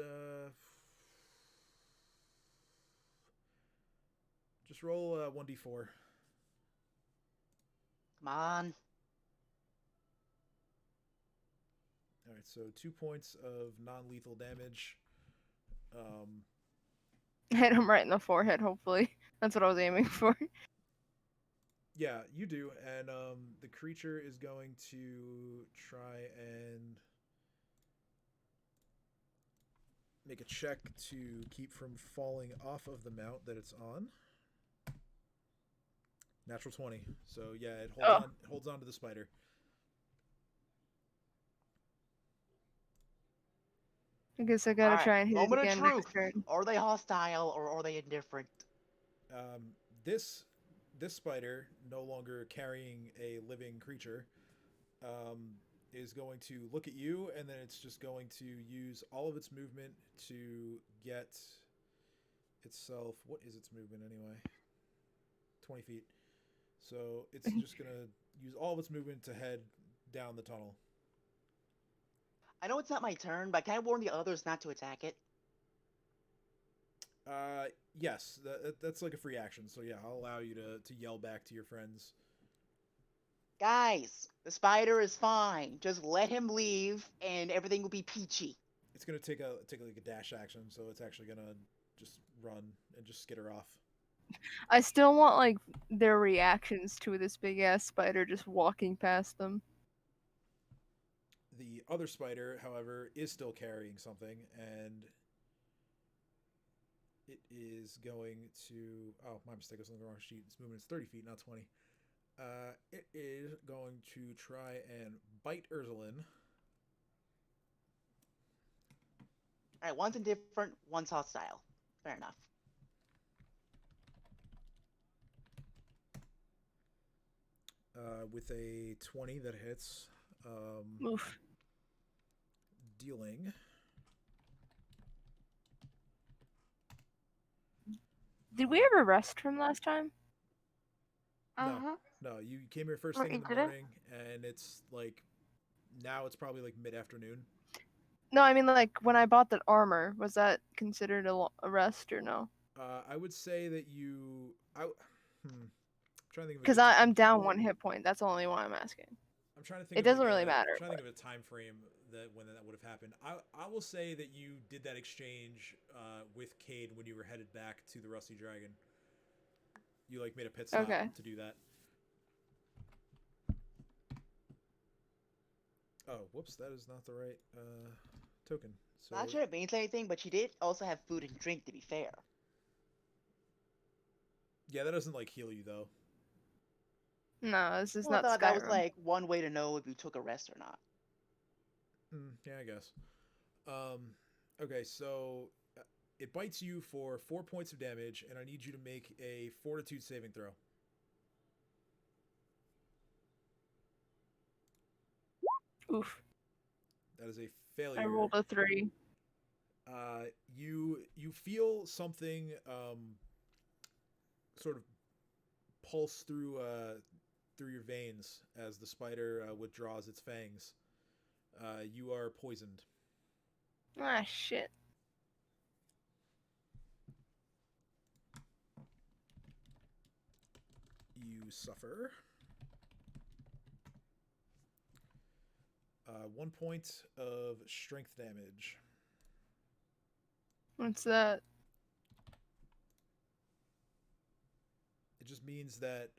roll 1d4. Come on. right, so 2 points of non-lethal damage. Hit him right in the forehead, hopefully. That's what I was aiming for. Yeah, you do, and the creature is going to try and make a check to keep from falling off of the mount that it's on. Natural 20. So yeah, it holds on to the spider. I guess I gotta Alright, try and hit it moment of again truth. next turn. Are they hostile or are they indifferent? This spider, no longer carrying a living creature, is going to look at you, and then it's just going to use all of its movement to get itself. What is its movement anyway? 20 feet. So it's just going to use all of its movement to head down the tunnel. I know it's not my turn, but can I warn the others not to attack it? Yes, that's like a free action. So yeah, I'll allow you to yell back to your friends. Guys, the spider is fine. Just let him leave, and everything will be peachy. It's gonna take like a dash action, so it's actually gonna just run and just skitter off. I still want like their reactions to this big ass spider just walking past them. The other spider, however, is still carrying something, and it is going to. Oh, my mistake. I was on the wrong sheet. Its movement is 30 feet, not 20. It is going to try and bite Ursulin. Alright, one's indifferent, one's hostile. Fair enough. With a 20 that hits. Oof. Dealing. Did we ever rest from last time? No, you came here first thing in the morning, and it's like now it's probably like mid-afternoon. No, I mean like when I bought that armor, was that considered a rest or no? I would say that you. I'm trying to think of. Because I'm down 1 hit point. That's the only one I'm asking. I'm trying to think. It doesn't really matter. I'm trying to think of a time frame when that would have happened. I will say that you did that exchange with Cade when you were headed back to the Rusty Dragon. You like made a pit stop to do that. Oh, whoops! That is not the right token. So Not sure it means anything, but she did also have food and drink, to be fair. yeah, that doesn't like heal you though. No, this is I not thought Skyrim. that was like one way to know if you took a rest or not. Yeah, I guess. Okay, so it bites you for 4 points of damage, and I need you to make a Fortitude saving throw. Oof. That is a failure. I rolled a 3. You feel something sort of pulse through your veins as the spider withdraws its fangs. You are poisoned. Ah, shit. You suffer 1 point of strength damage. What's that? It just means that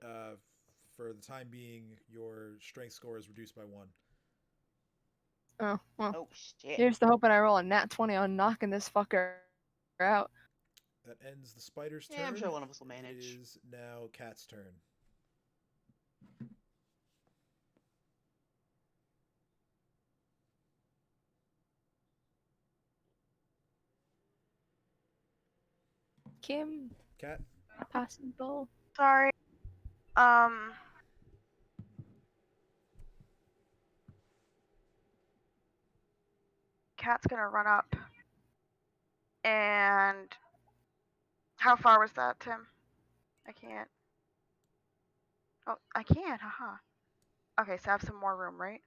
for the time being, your strength score is reduced by 1. Oh, well. Oh, shit. Here's the hoping I roll a nat 20 on knocking this fucker out. That ends the spider's turn. Yeah, I'm sure one of us will manage. It is now Cat's turn. Kim. Cat. Possible. Sorry. Cat's gonna run up. And how far was that, Tim? I can't. Oh, I can, haha. Okay, so I have some more room, right?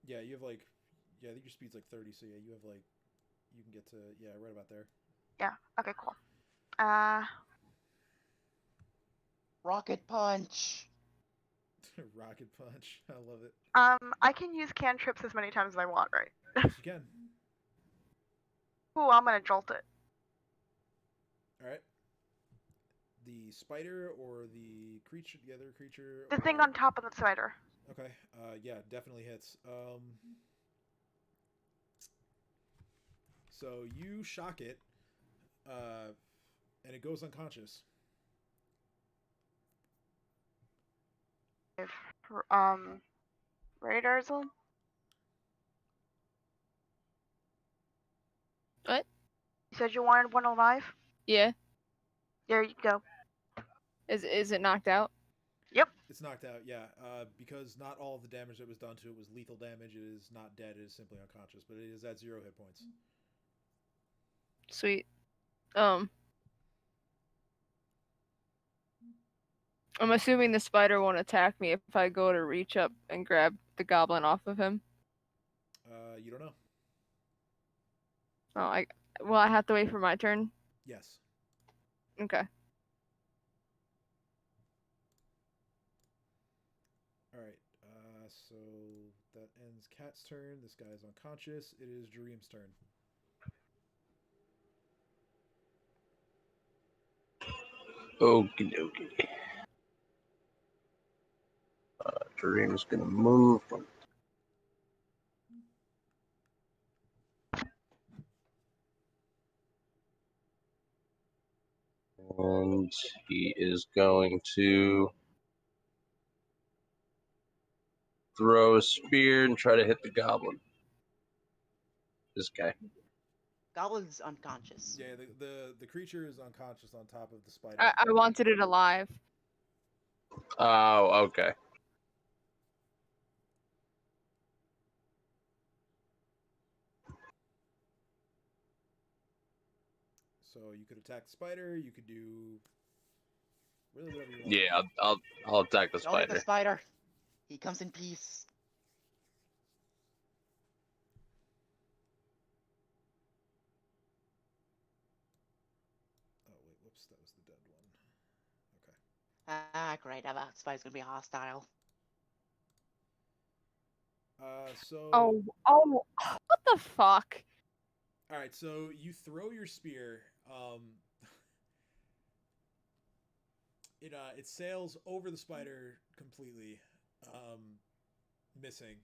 Yeah, you have like, I think your speed's like 30, so yeah, you have like, you can get to, right about there. Yeah, okay, cool. Rocket punch! Rocket punch. I love it. I can use cantrips as many times as I want, right? Yes, you can. Ooh, I'm gonna jolt it. All right. The spider or the creature, the other creature. The thing or- on top of the spider. Okay. Yeah, definitely hits. So you shock it, and it goes unconscious. Right, Arzel? What? You said you wanted one alive? Yeah. There you go. Is it knocked out? Yep. It's knocked out, yeah. Because not all of the damage that was done to it was lethal damage. It is not dead. It is simply unconscious, but it is at 0 hit points. Sweet. I'm assuming the spider won't attack me if I go to reach up and grab the goblin off of him. You don't know. Oh, I have to wait for my turn. Yes. Okay. All right. So that ends Cat's turn. This guy is unconscious. It is Dream's turn. Okie dokie. Dream's gonna move from. And he is going to throw a spear and try to hit the goblin. This guy. Goblin's unconscious. Yeah, the creature is unconscious on top of the spider. I wanted it alive. Oh, okay. So you could attack the spider. You could do really whatever you want. Yeah, I'll attack the Don't hit spider. the spider. He comes in peace. Oh wait, whoops, that was the dead one. Okay. Ah, great. Now that spider's gonna be hostile. So. Oh, what the fuck? All right, so you throw your spear. It sails over the spider completely, missing.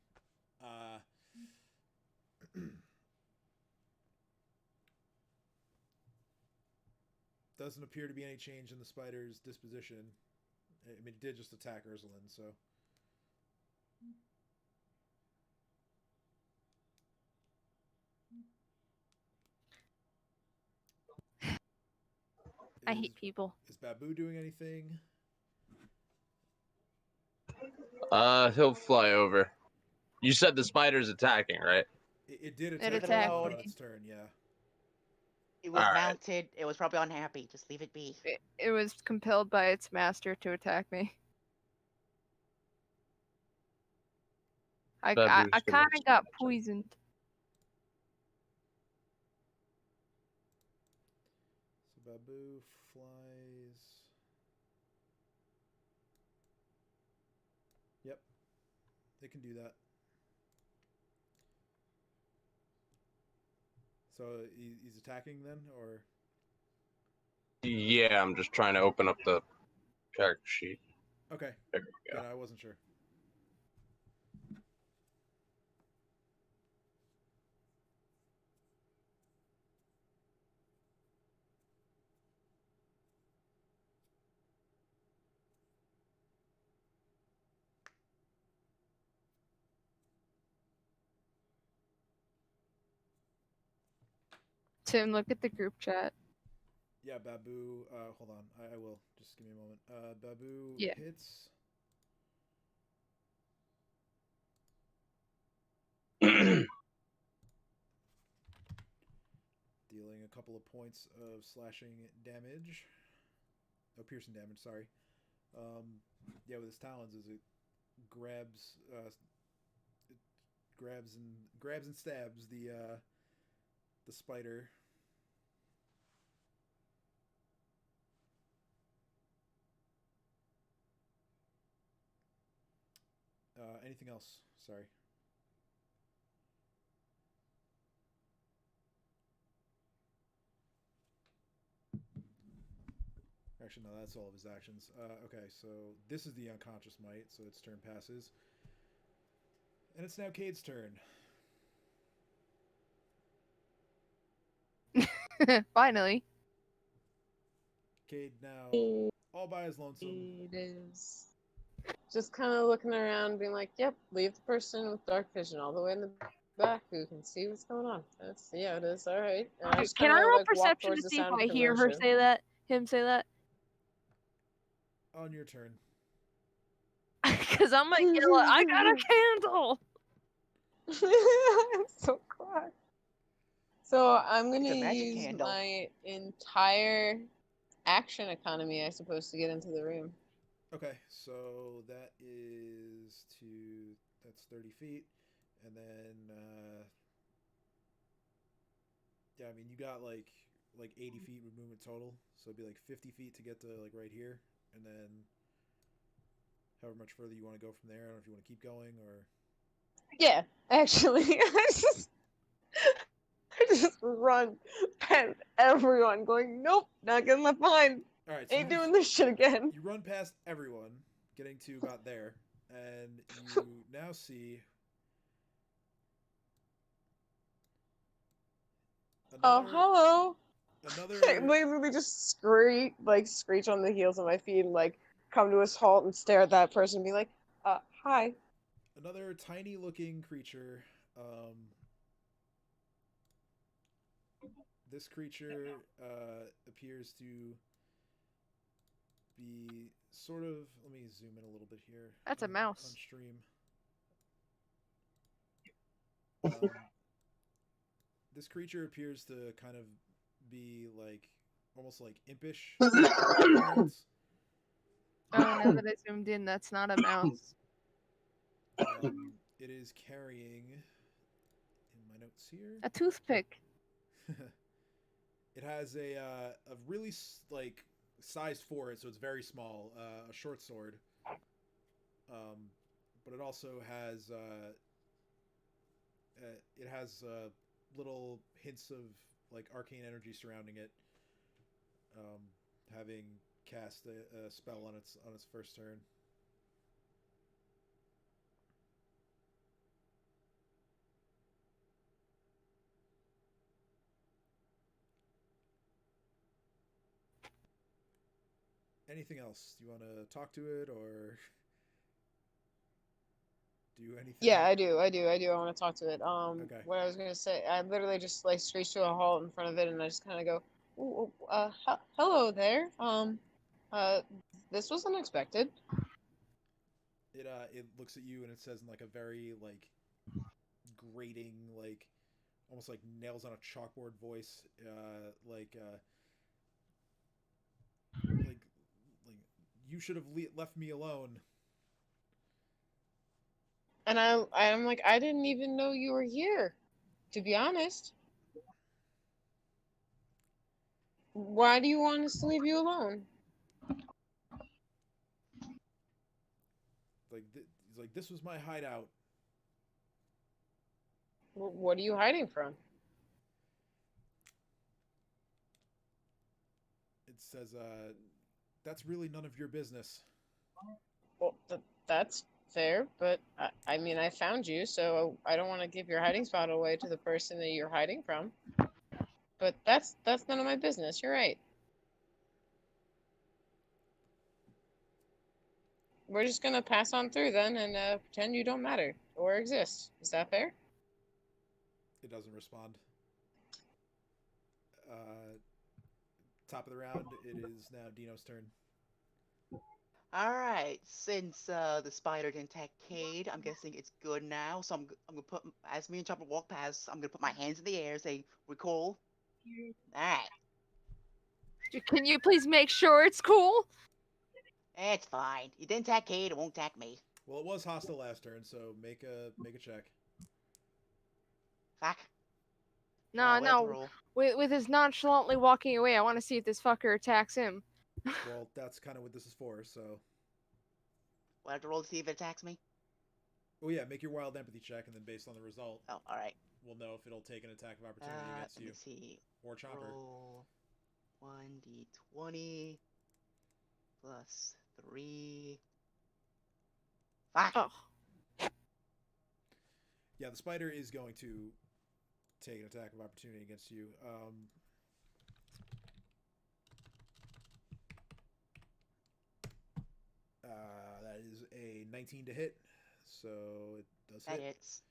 Doesn't appear to be any change in the spider's disposition. I mean, it did just attack Ursuline, so. I hate people. Is Babu doing anything? He'll fly over. You said the spider's attacking, right? It did It attack attacked on me. its turn, yeah. It was Alright. mounted. It was probably unhappy. Just leave it be. It was compelled by its master to attack me. I Babu's kind gonna of got poisoned. So Babu flies. Yep. It can do that. So he's attacking then, or? Yeah, I'm just trying to open up the character sheet. Okay. There we go. Good, I wasn't sure. Tim, look at the group chat. Yeah, Babu. Hold on. I will. Just give me a moment. Babu Yeah. hits. Dealing a couple of points of slashing damage. Oh, piercing damage, sorry. Yeah, with his talons, as it grabs, it grabs and stabs the spider. Anything else? Sorry. Actually, no, that's all of his actions. Okay, so this is the unconscious might, so its turn passes. And it's now Cade's turn. Finally. Cade now all by his lonesome. It is just kind of looking around, being like, "Yep, leave the person with dark vision all the way in the back who can see what's going on." That's yeah, it is all right. And I just Can kind I of roll like walk perception towards to the see if sound I of hear her commotion. say that? Him say that? On your turn. Because I'm like, I got a candle. I'm so glad. So I'm It's gonna a magic use candle. my entire action economy, I suppose, to get into the room. Okay, so that's 30 feet. And then, yeah, I mean, you got like 80 feet of movement total. So it'd be like 50 feet to get to like right here. And then however much further you want to go from there. I don't know if you want to keep going or... Yeah, actually, I just run past everyone, going, "Nope, not getting left behind. All right, so Ain't doing this shit again." you run past everyone, getting to about there, and you now see Oh, hello. another I literally just screech on the heels of my feet and like come to a halt and stare at that person and be like, hi. another tiny looking creature. This creature appears to be sort of... Let me zoom in a little bit here. That's a mouse. On stream. This creature appears to kind of be like almost like impish. appearance. Oh, now that I zoomed in, that's not a mouse. It is carrying, in my notes here, A toothpick. it has a really like size for it, so it's very small, a short sword. But it also has little hints of like arcane energy surrounding it, having cast a spell on its first turn. Anything else? Do you want to talk to it or do anything? Yeah, I do. I want to talk to it. Okay. What I was gonna say, I literally just like screech to a halt in front of it, and I just kind of go, "Ooh, hello there. This was unexpected." It looks at you and it says in like a very like grating, like almost like nails on a chalkboard voice, like you should have left me alone. And I'm like, I didn't even know you were here, to be honest. Why do you want us to leave you alone? He's like, this was my hideout. What are you hiding from? It says, that's really none of your business. Well, that's fair, but I mean, I found you, so I don't want to give your hiding spot away to the person that you're hiding from. But that's none of my business. You're right. We're just gonna pass on through then and pretend you don't matter or exist. Is that fair? It doesn't respond. Top of the round, it is now Dino's turn. Alright, since the spider didn't attack Cade, I'm guessing it's good now. So I'm gonna put, as me and Chopper walk past, I'm gonna put my hands in the air, say, "We're cool." Alright. Can you please make sure it's cool? It's fine. You didn't attack Cade, it won't attack me. Well, it was hostile last turn, so make a check. Fuck. No. With his nonchalantly walking away, I want to see if this fucker attacks him. Well, that's kind of what this is for, so... We'll have to roll to see if it attacks me. Oh yeah, make your wild empathy check, and then based on the result, Oh, all right. we'll know if it'll take an attack of opportunity against Let you me see. or Chopper. Roll 1d20 plus 3. Fuck. Oh. Yeah, the spider is going to take an attack of opportunity against you. That is a 19 to hit, so it does That hit. hits.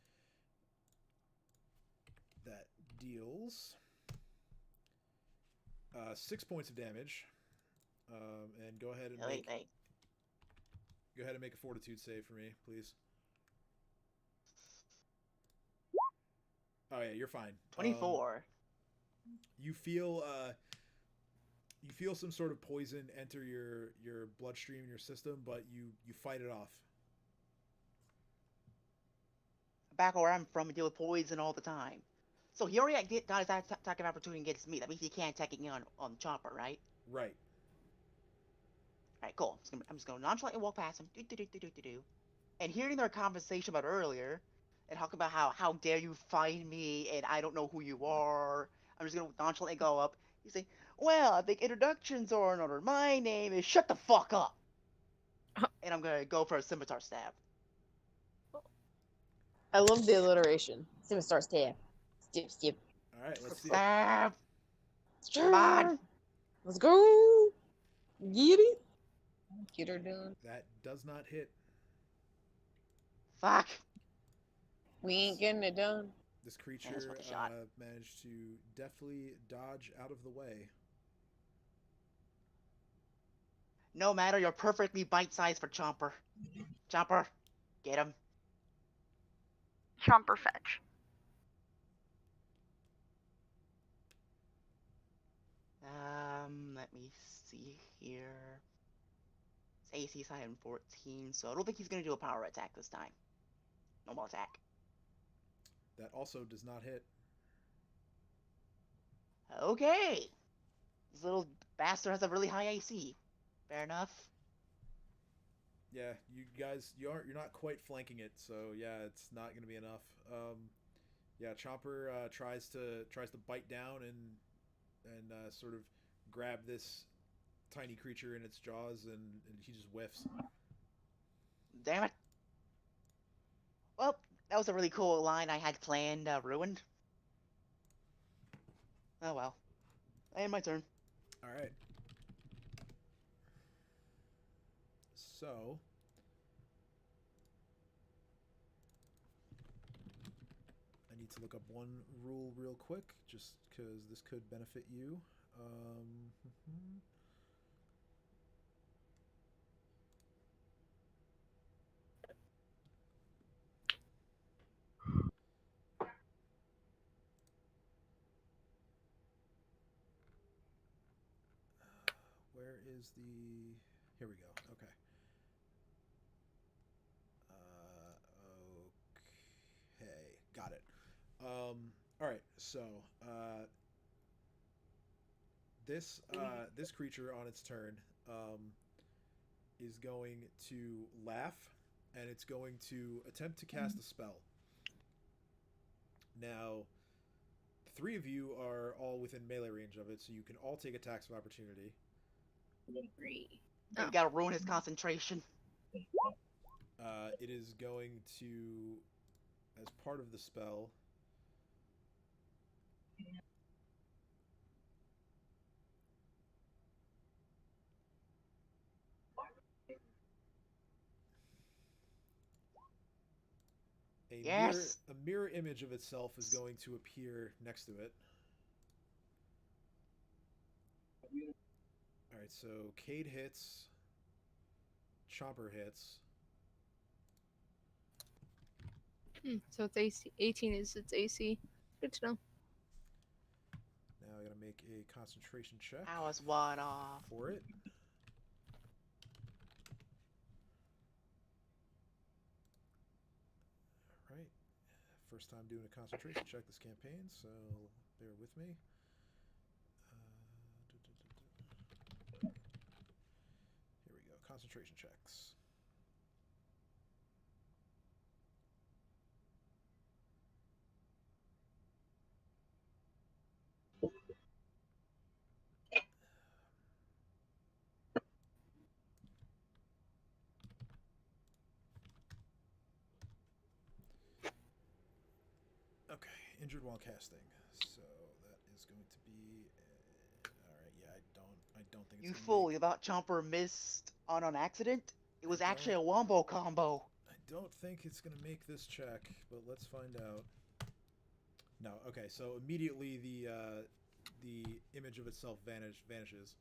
That deals 6 points of damage. And go ahead and make a fortitude save for me, please. Oh yeah, you're fine. 24. You feel some sort of poison enter your bloodstream, your system, but you fight it off. Back where I'm from, I deal with poison all the time. So he already got his attack of opportunity against me. That means he can't attack again on Chopper, right? Right. Alright, cool. I'm just gonna nonchalantly walk past him. And hearing their conversation about earlier, and talk about how dare you find me and I don't know who you are. I'm just gonna nonchalantly go up. You say, well, I think introductions are in order. My name is shut the fuck up. And I'm gonna go for a scimitar stab. I love the alliteration. Scimitar stab. Stab. All right, let's see. Stab. Come on. Let's go. Get it. Get her done. That does not hit. Fuck. We ain't getting it done. This creature worth a shot. managed to deftly dodge out of the way. No matter, you're perfectly bite-sized for Chomper. Chomper, get him. Chomper fetch. Let me see here. His AC's high in 14, so I don't think he's gonna do a power attack this time. Normal attack. That also does not hit. Okay. This little bastard has a really high AC. Fair enough. Yeah, you guys, you're not quite flanking it, so yeah, it's not going to be enough. Yeah, Chomper tries to bite down and sort of grab this tiny creature in its jaws, and he just whiffs. Damn it. Well, that was a really cool line I had planned, ruined. Oh well. And my turn. All right. So, I need to look up one rule real quick, just because this could benefit you. Where is the... Here we go. Okay. Okay. Got it. All right. So, this creature on its turn is going to laugh, and it's going to attempt to cast a spell. Now, 3 of you are all within melee range of it, so you can all take attacks of opportunity. Agree. You gotta ruin his concentration. It is going to, as part of the spell, a mirror image of itself is going to appear next to it. Alright, so Cade hits. Chomper hits. So it's AC. 18 is its AC. Good to know. Now I gotta make a concentration check I was one off. for it. Alright. First time doing a concentration check this campaign, so bear with me. Here we go. Concentration checks. injured while casting. So that is going to be. All right. Yeah, I don't think it's. You gonna fool! make- You thought Chomper missed on accident? It was I actually don't- a wombo combo. I don't think it's gonna make this check, but let's find out. No. Okay. So immediately the image of itself vanishes.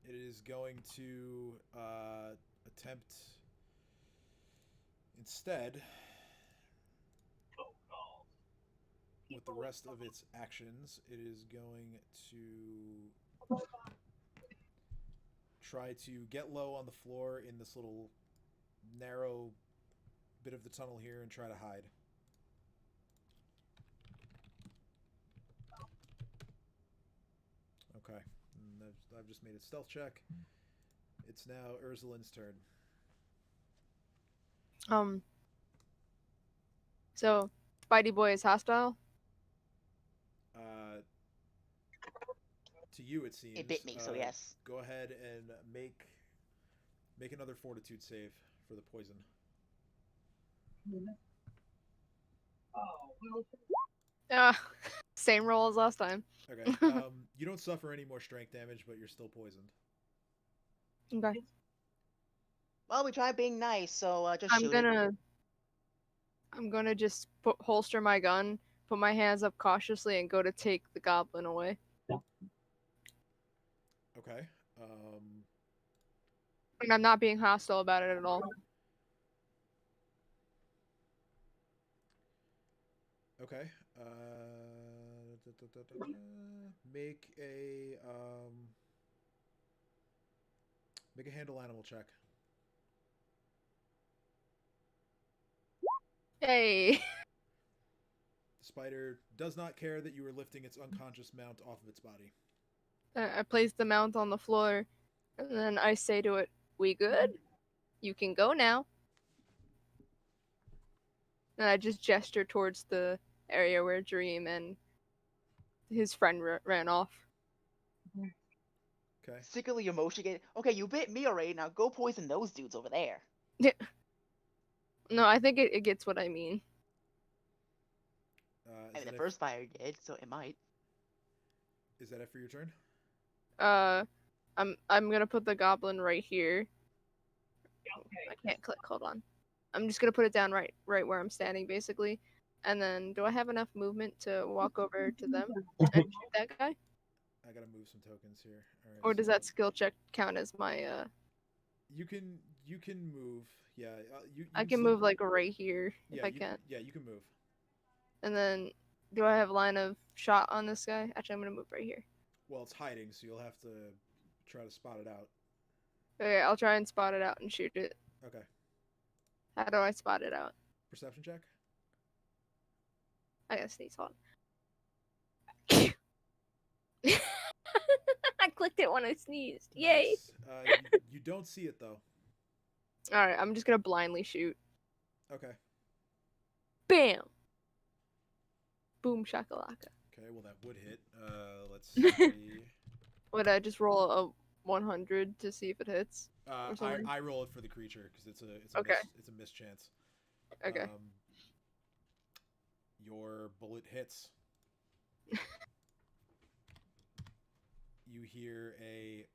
It is going to attempt instead with the rest of its actions. It is going to try to get low on the floor in this little narrow bit of the tunnel here and try to hide. Okay. And I've just made a stealth check. It's now Ursulin's turn. So, Spidey Boy is hostile? To you, it seems. It bit me, so yes. Go ahead and make another fortitude save for the poison. Same roll as last time. Okay. You don't suffer any more strength damage, but you're still poisoned. Okay. Well, we tried being nice, so just shoot it. I'm gonna just holster my gun, put my hands up cautiously, and go to take the goblin away. Okay. And I'm not being hostile about it at all. Okay. Make a handle animal check. Hey. The spider does not care that you are lifting its unconscious mount off of its body. I place the mount on the floor, and then I say to it, "We good? You can go now." And I just gesture towards the area where Dream and his friend ran off. Okay. Sickly emotion. Okay, you bit me already. Now go poison those dudes over there. No, I think it gets what I mean. I mean, the first fire did, so it might. Is that it for your turn? I'm gonna put the goblin right here. I can't click. Hold on. I'm just gonna put it down right where I'm standing, basically. And then, do I have enough movement to walk over to them and shoot that guy? I gotta move some tokens here. All right, or does that skill check count as my You can move. Yeah. I can move like right here if I can. Yeah, you can move. And then, do I have line of shot on this guy? Actually, I'm gonna move right here. Well, it's hiding, so you'll have to try to spot it out. Okay, I'll try and spot it out and shoot it. Okay. How do I spot it out? Perception check. I gotta sneeze. Hold on. I clicked it when I sneezed. Yay! Nice. You don't see it though. All right, I'm just gonna blindly shoot. Okay. Bam! Boom shakalaka. Okay, well that would hit. Let's see. Would I just roll a 100 to see if it hits? I roll it for the creature because it's a Okay. it's a mischance. Okay. Your bullet hits. You hear a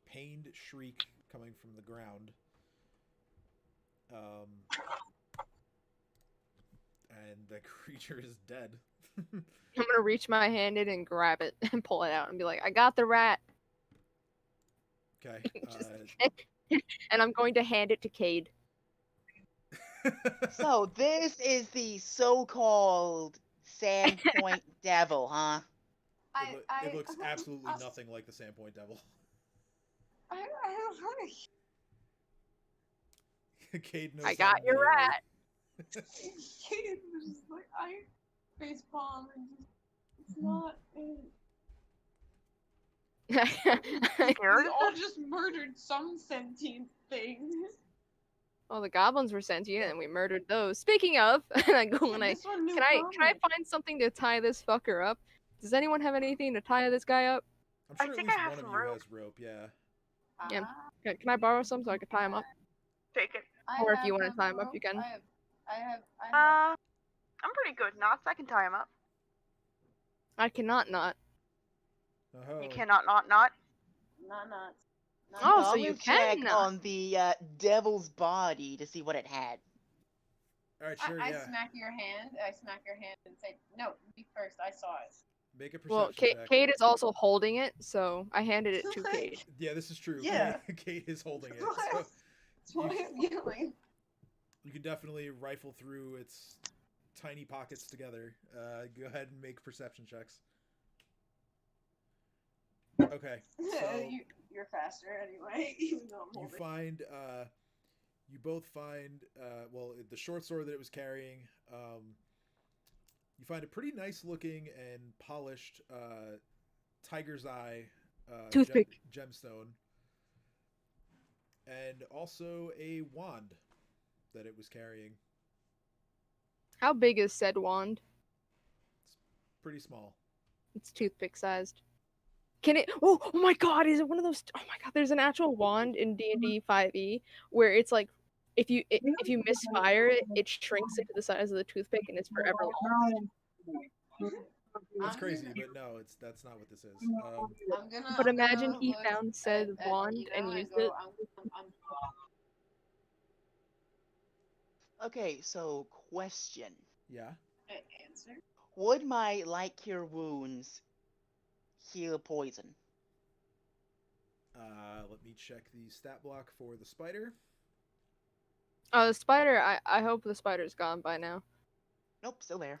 pained shriek coming from the ground. And the creature is dead. I'm gonna reach my hand in and grab it and pull it out and be like, I got the rat. Okay. And I'm going to hand it to Cade. So this is the so-called Sandpoint Devil, huh? It looks absolutely nothing like the Sandpoint Devil. I don't know. Cade knows I got your rat. Kate was just like, I face palm and just, it's not. We all just murdered some sentient thing. Well, the goblins were sentient and we murdered those. Speaking of, and I go and This one knew can I comment. find something to tie this fucker up? Does anyone have anything to tie this guy up? I'm I sure at think least I have one of some you rope. has rope. Yeah. Yeah. Can I borrow some so I can tie him up? Take it. Or if you want to tie him up, you can. I have. I'm pretty good knots. I can tie him up. I cannot not. Oh. You cannot not. Not. Oh, So so I'm you gonna check can not. on the devil's body to see what it had. All right, sure, I yeah. smack your hand. I smack your hand and say, "No, me first. I saw it." Make a Well, perception check. Kate is also holding it, so I handed it to Kate. Yeah, this is true. Yeah. Kate is holding it. That's So why I'm yelling. you can definitely rifle through its tiny pockets together. Go ahead and make perception checks. Okay, so You're faster anyway, even though I'm you holding. find, you both find, well, the short sword that it was carrying. You find a pretty nice looking and polished tiger's eye Toothpick. gemstone, and also a wand that it was carrying. How big is said wand? It's pretty small. It's toothpick sized. Can it? Oh my God! Is it one of those? Oh my God! There's an actual wand in D&D 5e where it's like, if you misfire it, it shrinks into the size of the toothpick and it's forever lost. It's crazy, but no, that's not what this is. But imagine he found said wand and used it. Okay, so question. Yeah. Answer. Would my light cure wounds heal poison? Let me check the stat block for the spider. The spider. I hope the spider's gone by now. Nope, still there.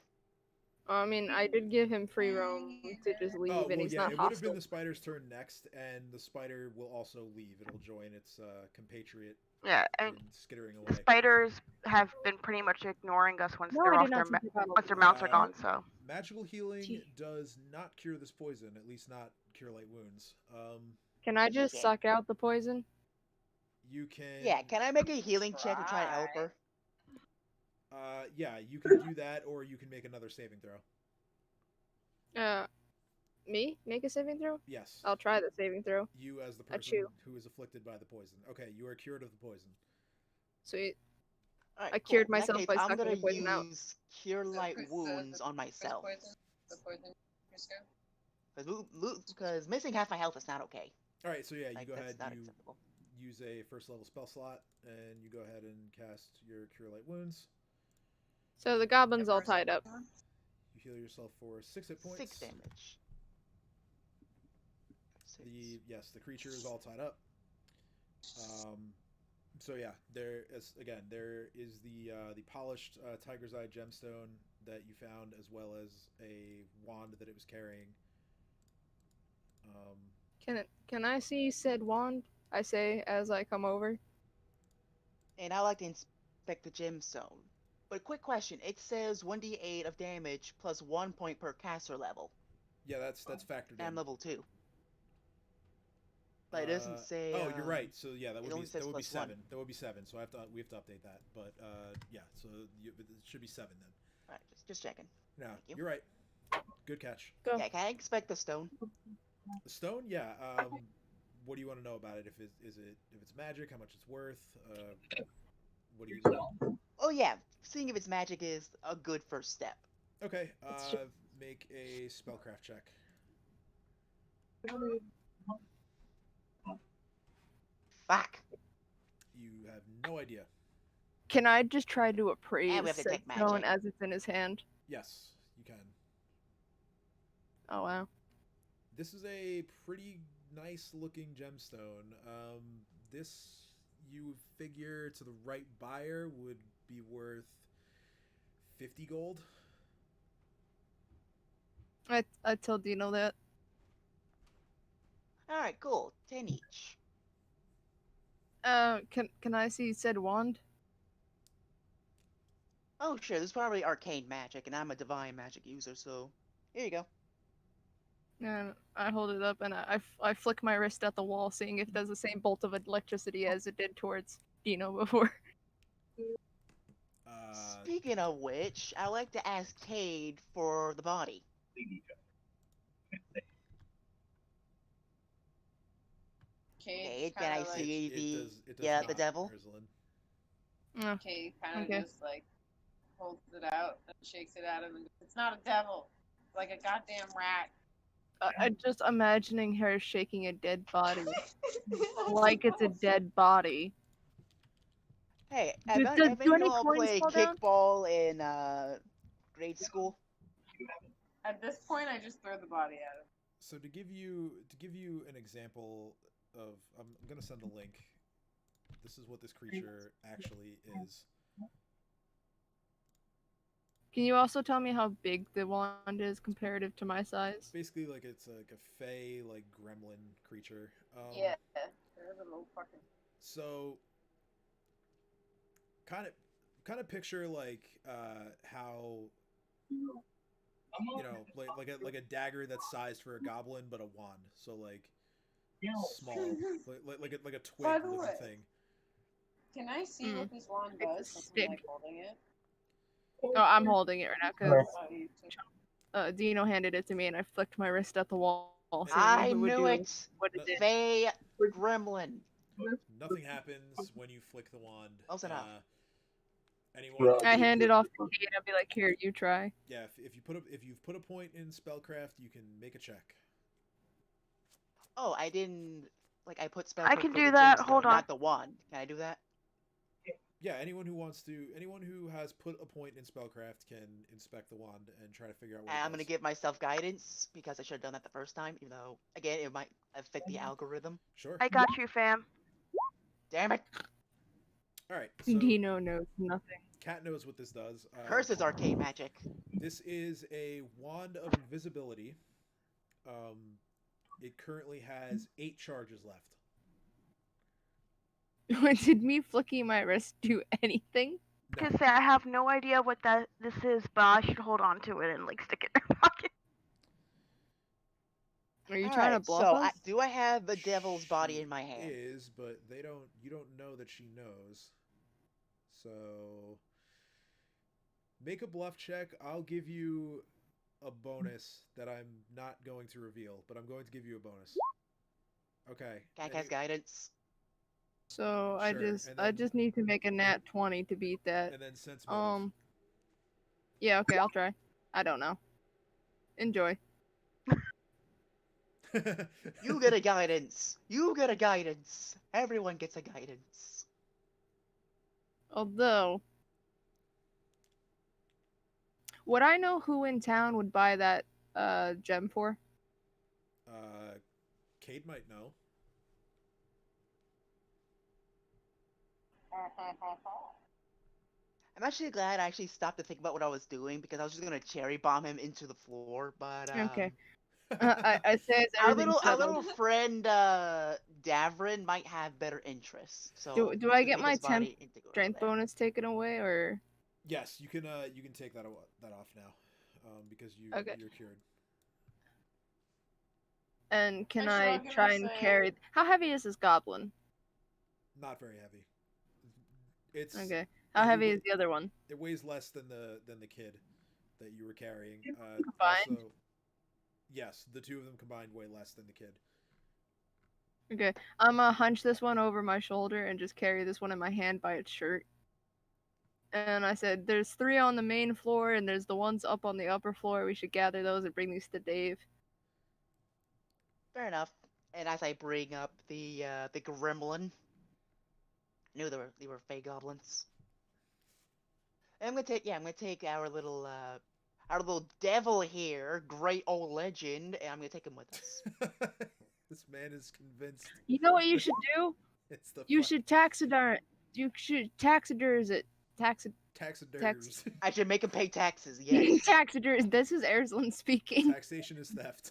I mean, I did give him free roam to just leave, Oh, well, and he's yeah, not it would have been hostile. the spider's turn next, and the spider will also leave. It'll join its compatriot Yeah, and in skittering the away. spiders have been pretty much ignoring us once No, they're I off did their not think about once their mounts are gone. So Magical healing Gee. does not cure this poison, at least not cure light wounds. Can I just Okay. suck out the poison? You can. Yeah, can I make a healing check to try to help her? Yeah, you can do that, or you can make another saving throw. Me? Make a saving throw? Yes. I'll try the saving throw. You as the I person chew. who is afflicted by the poison. Okay, you are cured of the poison. Sweet. Alright, I cool. cured In that myself case, by I'm sucking gonna the poison out. use Cure Light Wounds on myself. The poison. Just go. Because missing half my health is not okay. All right, so yeah, you Like, go that's ahead. not You acceptable. use a first level spell slot, and you go ahead and cast your Cure Light Wounds. So the goblin's all tied up. You heal yourself for 6 hit points. 6 damage. The creature is all tied up. So yeah, there is the polished tiger's eye gemstone that you found, as well as a wand that it was carrying. Can I see said wand? I say as I come over. And I like to inspect the gemstone. But quick question, it says 1d8 of damage plus 1 point per caster level. Yeah, that's factored And I'm in. level 2. But it doesn't say. Oh, you're right. So yeah, that would be only says plus 7. 1. That would be 7. So we have to update that. But yeah, so it should be 7 then. Alright, just checking. No, Thank you. you're right. Good catch. Go. Yeah, can I inspect the stone? The stone, yeah. What do you want to know about it? If it's magic, how much it's worth? What do you know? Oh yeah, seeing if it's magic is a good first step. Okay, make a spellcraft check. Fuck. You have no idea. Can I just try to appraise And we have to said take stone magic. as it's in his hand? Yes, you can. Oh wow. This is a pretty nice looking gemstone. This, you figure, to the right buyer would be worth 50 gold. I told Dino that. Alright, cool. 10 each. Can I see said wand? Oh sure, this is probably arcane magic, and I'm a divine magic user, so here you go. And I hold it up and I flick my wrist at the wall, seeing if it does the same bolt of electricity as it did towards Dino before. Speaking of which, I'd like to ask Cade for the body. Kate, can I kinda, like, see It the does. It does yeah, not, the devil? Ursula. Kate kind of Okay. just like holds it out and shakes it at him and goes, "It's not a devil. It's like a goddamn rat." I'm just imagining her shaking a dead body like it's a dead body. Hey, Do have any of any y'all coins played fall down? kickball in grade school? At this point, I just throw the body at him. So to give you an example of, I'm gonna send a link. This is what this creature actually is. Can you also tell me how big the wand is comparative to my size? Basically, like it's like a fey, like gremlin creature. Yeah, they're a little fucking. So kind of picture like how like a dagger that's sized for a goblin, but a wand. So like small, like a By twig the looking way, thing. can I see what this wand It's a does since I'm stick. like holding it? Oh, I'm holding it right now because Oh, you too. Dino handed it to me and I flicked my wrist at the wall. Seeing I who would knew do it! what it did. Fey gremlin. Nothing happens when you flick the wand. Close enough. Anyone? I hand it off to Kate. I'll be like, "Here, you try." Yeah, if you've put a point in spellcraft, you can make a check. Oh, I didn't. Like, I put spellcraft I can for do the that. gemstone, Hold on. not the wand. Can I do that? Yeah, anyone who has put a point in spellcraft can inspect the wand and try to figure out what it I'm does. gonna give myself guidance because I should have done that the first time, even though, again, it might affect the algorithm. Sure. I got you, fam. Damn it! All right. So Dino knows nothing. Cat knows what this does. Curses arcane magic. This is a wand of invisibility. It currently has 8 charges left. Did me flicking my wrist do anything? No. To say I have no idea what this is, but I should hold on to it and like stick it in my pocket. Are you trying to Alright, bluff so us? do I have the devil's body She in my hand? is, but you don't know that she knows. So make a bluff check. I'll give you a bonus that I'm not going to reveal, but I'm going to give you a bonus. Okay. Can I cast guidance? So Sure, I just need to make a nat 20 to beat that. And then sense motive. Yeah, okay, I'll try. I don't know. Enjoy. You get a guidance. You get a guidance. Everyone gets a guidance. Although, would I know who in town would buy that gem for? Cade might know. I'm actually glad I actually stopped to think about what I was doing because I was just gonna cherry bomb him into the floor, but Okay. I say it's our everything's little settled. friend Davrin might have better interests. So Do I he's gonna get take my his body and go over strength there. bonus taken away, or? Yes, you can take that off now, because you're cured. And can Actually, I I'm gonna try and say- carry? How heavy is this goblin? Not very heavy. It's Okay. How it heavy wa- is the other one? It weighs less than the kid that you were carrying. Combined? Also, yes, the two of them combined weigh less than the kid. Okay. I'm gonna hunch this one over my shoulder and just carry this one in my hand by its shirt. And I said, "There's 3 on the main floor, and there's the ones up on the upper floor. We should gather those and bring these to Dave." Fair enough. And as I bring up the gremlin, I knew they were fey goblins. And I'm gonna take our little devil here, great old legend, and I'm gonna take him with us. This man is convinced. You know what you should do? It's the You should taxiderm. You should taxiderms it. taxiderms. I should make him pay taxes. Yes. Taxiderms. This is Erzlin speaking. Taxation is theft.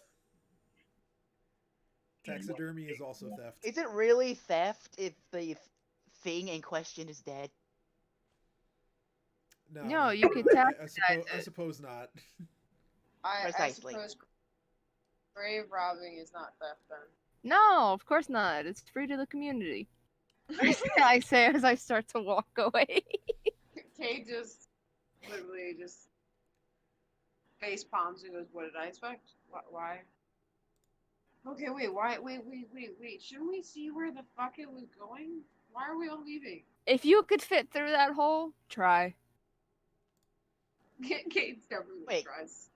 Taxidermy is also theft. Is it really theft if the thing in question is dead? No, you could I suppose not. I Precisely. suppose grave robbing is not theft then. No, of course not. It's free to the community. I say as I start to walk away. Kay just literally just face palms and goes, "What did I expect? Why? Okay, wait, wait. Shouldn't we see where the fuck it was going? Why are we all leaving? If you could fit through that hole, try. Kate's definitely Wait. tries.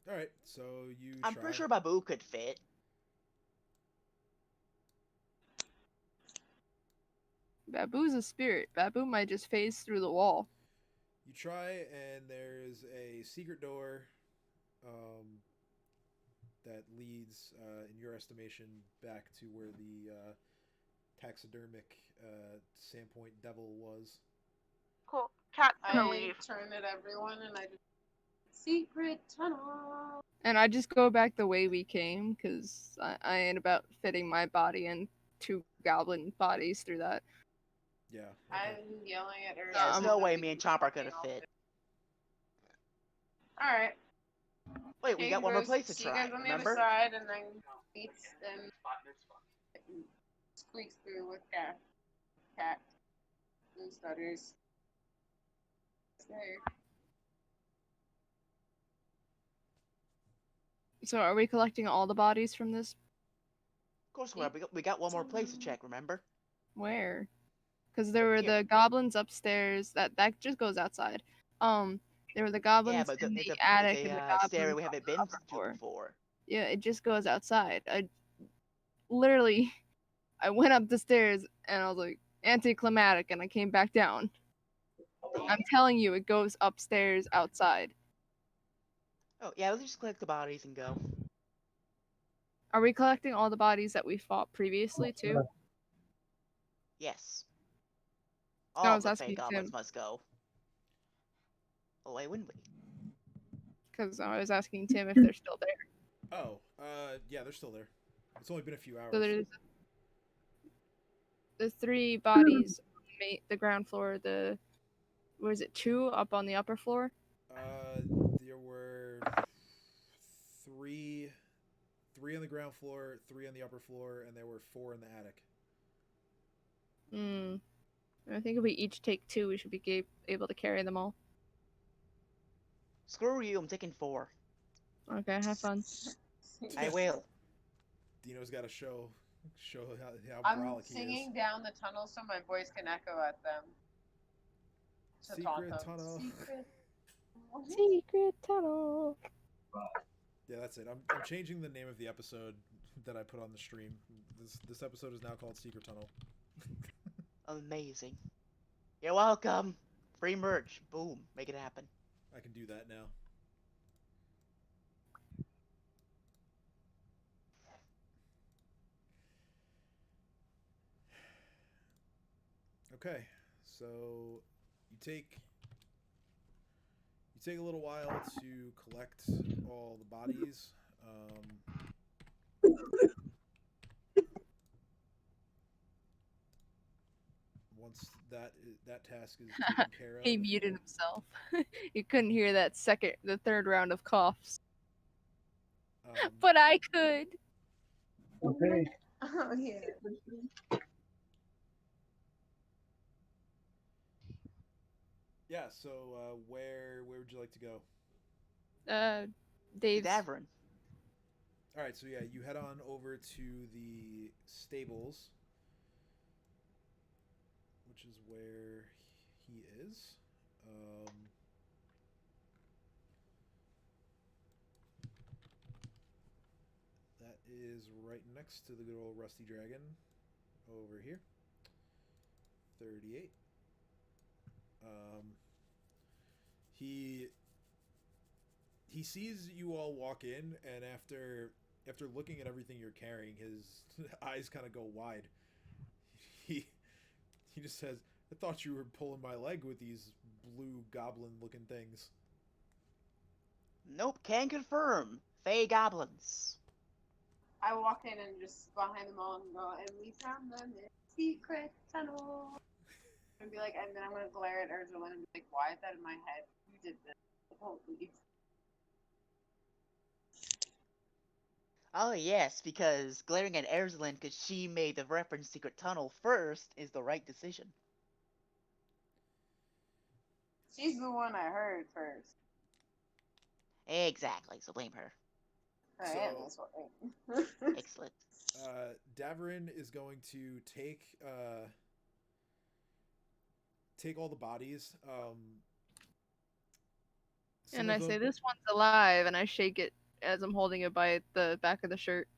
All right, so you I'm try. pretty sure Babu could fit. Babu's a spirit. Babu might just phase through the wall. You try, and there's a secret door that leads, in your estimation, back to where the taxidermic Sandpoint devil was. Cool. Cat's gonna I leave. turn at everyone and I just secret tunnel. And I just go back the way we came, because I ain't about fitting my body and 2 goblin bodies through that. Yeah. I'm yelling at her. Yeah, there's Um, no way me and Chomp are gonna fit. Alright. Wait, we got one more place to She try, goes on the remember? other side and then beats and squeaks through with cat and stutters. There. So are we collecting all the bodies from this? Of course we are. We got one more place to check, remember? Where? Because there were Here. the goblins upstairs. That just goes outside. There were the goblins Yeah, but in it's the a, attic it's and the a stairway goblins we on haven't the been upper to floor. before. Yeah, it just goes outside. Literally, I went up the stairs and I was like, anticlimactic, and I came back down. I'm telling you, it goes upstairs outside. Oh, yeah, let's just collect the bodies and go. Are we collecting all the bodies that we fought previously too? Yes. I All was the fey asking goblins Tim. must go. Oh, why wouldn't we? Because I was asking Tim if they're still there. Oh, yeah, they're still there. It's only been a few hours. So there's the 3 bodies on the ground floor. Was it 2 up on the upper floor? There were three on the ground floor, 3 on the upper floor, and there were 4 in the attic. I think if we each take 2, we should be able to carry them all. Screw you, I'm taking 4. Okay, have fun. I will. Dino's got to show how I'm brolic he is. singing down the tunnel so my voice can echo at them. To taunt Secret them. tunnel. Secret tunnel. Yeah, that's it. I'm changing the name of the episode that I put on the stream. This episode is now called Secret Tunnel. Amazing. You're welcome. Free merch. Boom. Make it happen. I can do that now. Okay, so you take a little while to collect all the bodies. Once that task is taken care of, He muted himself. You couldn't hear that the 3rd round of coughs. But I could. Okay. Oh, yeah. yeah. So where would you like to go? Dave's. Davern. All right. So yeah, you head on over to the stables, which is where he is. That is right next to the good old Rusty Dragon over here. 38. He sees you all walk in, and after looking at everything you're carrying, his eyes kind of go wide. He just says, "I thought you were pulling my leg with these blue goblin-looking things." Nope, can confirm. Fey goblins. I walk in and just behind them all and go, and we found them in secret tunnel. And be like, and then I'm gonna glare at Ursula and be like, why is that in my head? You did this. Holy. Oh yes, because glaring at Erzlin because she made the reference secret tunnel first is the right decision. She's the one I heard first. Exactly, so blame her. I So- am this way. Excellent. Davrin is going to take all the bodies. Some And of I say, them- this one's alive, and I shake it as I'm holding it by the back of the shirt.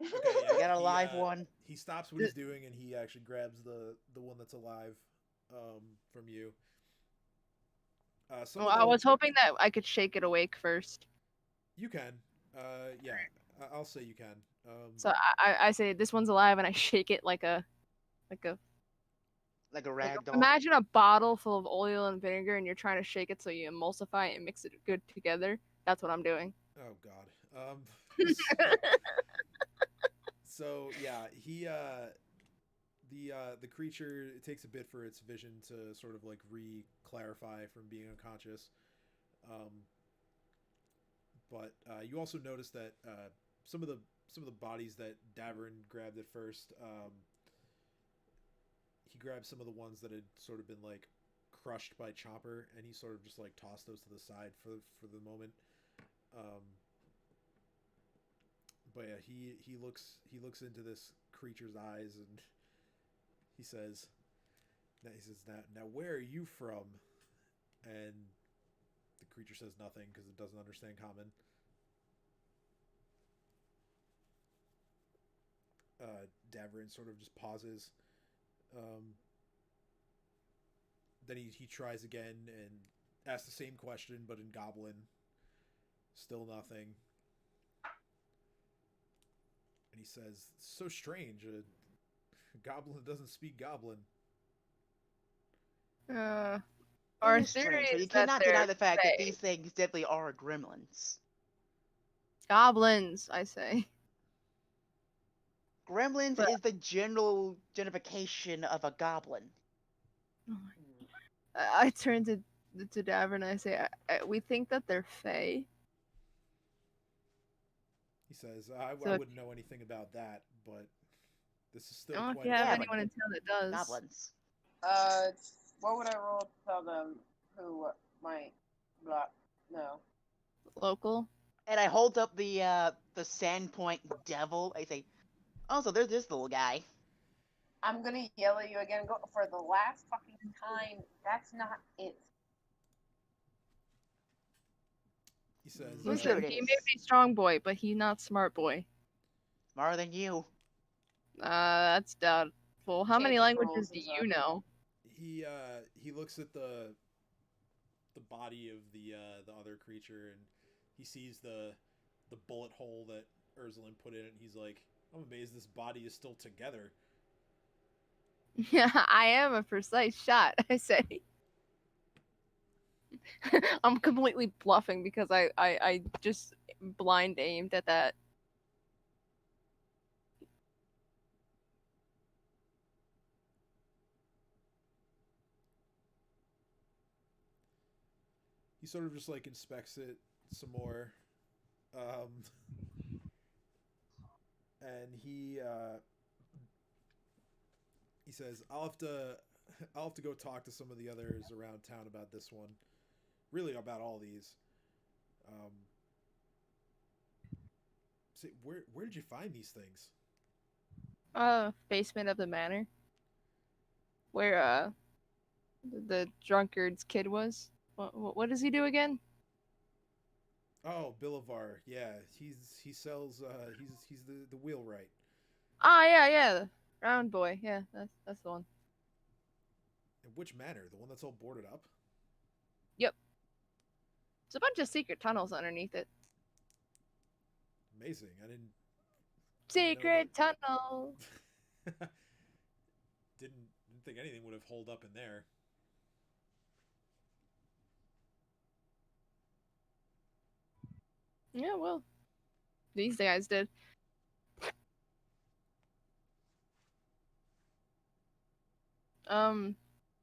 Okay, yeah, I got a he, live one. He stops what he's doing and he actually grabs the one that's alive from you. Some Well, of I them- was hoping that I could shake it awake first. You can. Yeah, I'll say you can. So I say, this one's alive, and I shake it like a Like a rag doll. imagine a bottle full of oil and vinegar, and you're trying to shake it so you emulsify it and mix it good together. That's what I'm doing. Oh God. So yeah, he the creature, it takes a bit for its vision to sort of like re-clarify from being unconscious. But you also notice that some of the bodies that Davern grabbed at first, he grabbed some of the ones that had sort of been like crushed by Chopper, and he sort of just like tossed those to the side for the moment. But yeah, he looks into this creature's eyes, and he says, now where are you from? And the creature says nothing because it doesn't understand common. Davrin sort of just pauses. Then he tries again and asks the same question, but in Goblin. Still nothing. And he says, so strange. A goblin doesn't speak Goblin. Our It is theory strange, but is you that cannot deny they're the fact that fey. these things definitely are gremlins. Goblins, I say. Gremlins But- is the general generification of a goblin. I turn to Davin and I say, we think that they're fey. He says, I So- wouldn't know anything about that, but this is still I don't know if quite you have Yeah, anyone in town that does. Goblins. What would I roll to tell them who might block? No. Local. And I hold up the Sandpoint Devil. I say, oh, so there's this little guy. I'm gonna yell at you again. Go for the last fucking time. That's not it. He says, Who's Listen, sure it he is. may be strong boy, but he's not smart boy. Smarter than you. That's doubtful. How many Change of languages rules do is you know? he looks at the body of the other creature, and he sees the bullet hole that Ursula put in it, and he's like, I'm amazed this body is still together. Yeah, I am a precise shot, I say. I'm completely bluffing because I just blind aimed at that. He sort of just like inspects it some more, and he says, I'll have to go talk to some of the others around town about this one, really about all these. Say, where did you find these things? Basement of the manor. Where the drunkard's kid was. What does he do again? Oh, Bilivar. Yeah, he sells. He's the wheelwright. Ah, yeah, round boy. Yeah, that's the one. And which manor? The one that's all boarded up? Yep. There's a bunch of secret tunnels underneath it. Amazing. I didn't Secret tunnel. didn't think anything would have holed up in there. Yeah, well, these guys did.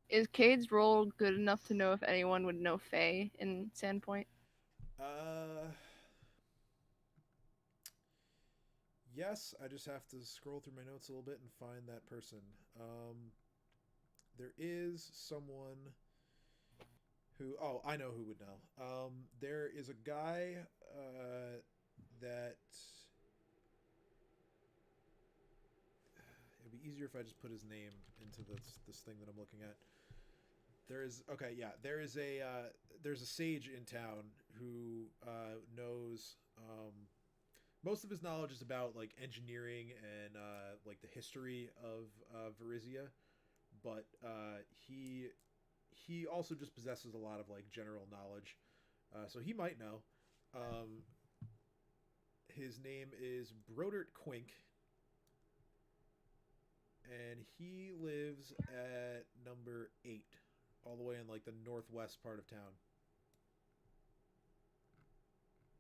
Is Cade's role good enough to know if anyone would know Faye in Sandpoint? Yes, I just have to scroll through my notes a little bit and find that person. There is someone who, I know who would know. There is a guy that it'd be easier if I just put his name into this thing that I'm looking at. There's a sage in town who knows most of his knowledge is about like engineering and like the history of Varizia, but he also just possesses a lot of like general knowledge, so he might know. His name is Brodert Quink, and he lives at number 8, all the way in like the northwest part of town.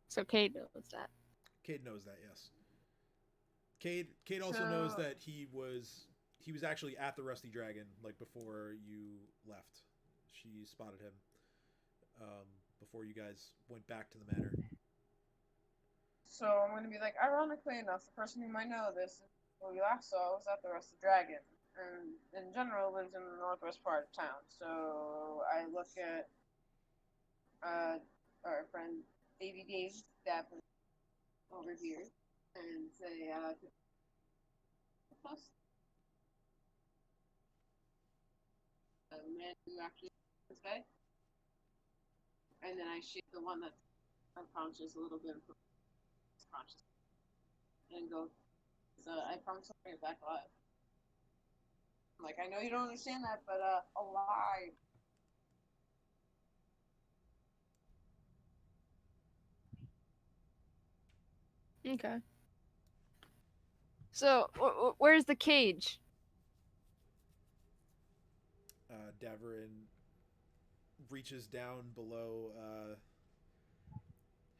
So Cade knows that. Cade knows that, yes. Cade also knows that he was actually at the Rusty Dragon like before you left. She spotted him before you guys went back to the manor. So I'm going to be like, ironically enough, the person who might know this, who we last saw, was at the Rusty Dragon, and in general lives in the northwest part of town. So I look at our friend Davy Dave Daphne over here and say, plus the man who actually this guy, and then I shake the one that's unconscious a little bit and put conscious and go, I promise I'll bring it back alive. Like, I know you don't understand that, but alive. Okay. So, where's the cage? Davarin reaches down below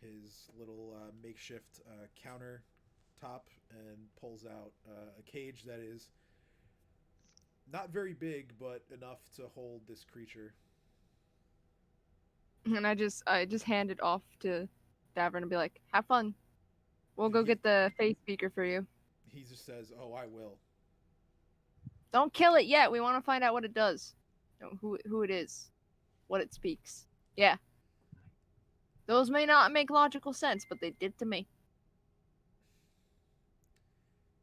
his little makeshift countertop and pulls out a cage that is not very big, but enough to hold this creature. And I just hand it off to Davern and be like, "Have fun. We'll go get the face speaker for you." He just says, "Oh, I will." Don't kill it yet. We want to find out what it does. Who it is. What it speaks. Yeah. Those may not make logical sense, but they did to me.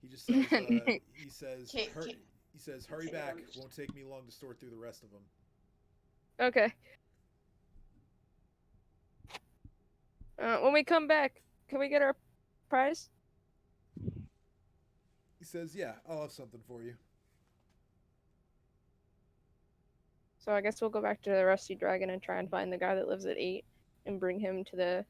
He just says, he says, hurry back. Won't take me long to sort through the rest of them. Okay. When we come back, can we get our prize? He says, yeah, I'll have something for you. So I guess we'll go back to the Rusty Dragon and try and find the guy that lives at 8 and bring him to the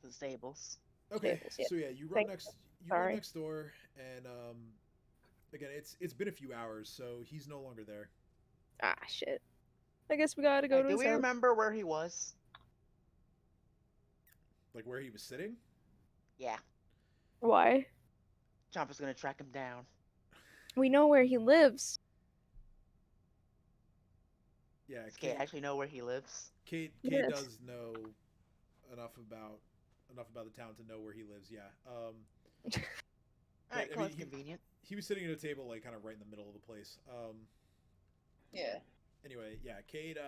stables. Okay, stables, yeah. so yeah, you run next door, and again, it's been a few hours, so he's no longer there. Ah, shit. I guess we gotta go to his Do we house. remember where he was? Like where he was sitting? Yeah. Why? Chomper's gonna track him down. We know where he lives. Yeah, does Kate actually know where he lives? Kate Yes. does know enough about the town to know where he lives. Yeah. Alright, cool, that's convenient. He was sitting at a table like kind of right in the middle of the place. Yeah. Anyway, yeah, Cade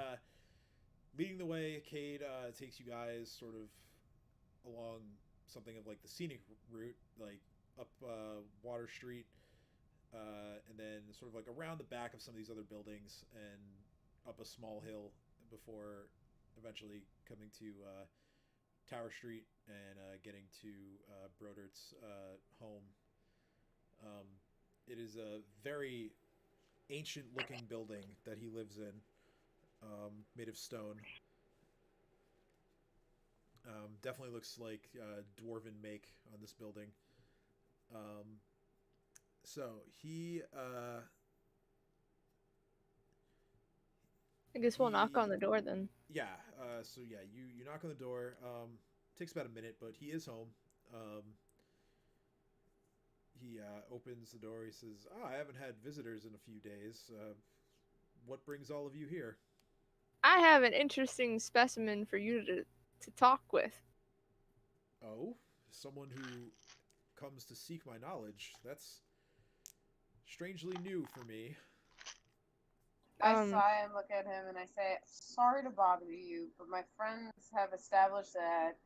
leading the way. Cade takes you guys sort of along something of like the scenic route, like up Water Street, and then sort of like around the back of some of these other buildings and up a small hill before eventually coming to Tower Street and getting to Brodert's home. It is a very ancient-looking building that he lives in, made of stone. Definitely looks like dwarven make on this building. So he I guess we'll knock on the door then. Yeah. So yeah, you knock on the door. Takes about a minute, but he is home. He opens the door. He says, I haven't had visitors in a few days. What brings all of you here? I have an interesting specimen for you to talk with. Oh? Someone who comes to seek my knowledge. That's strangely new for me. I Um, sigh and look at him and I say, "Sorry to bother you, but my friends have established that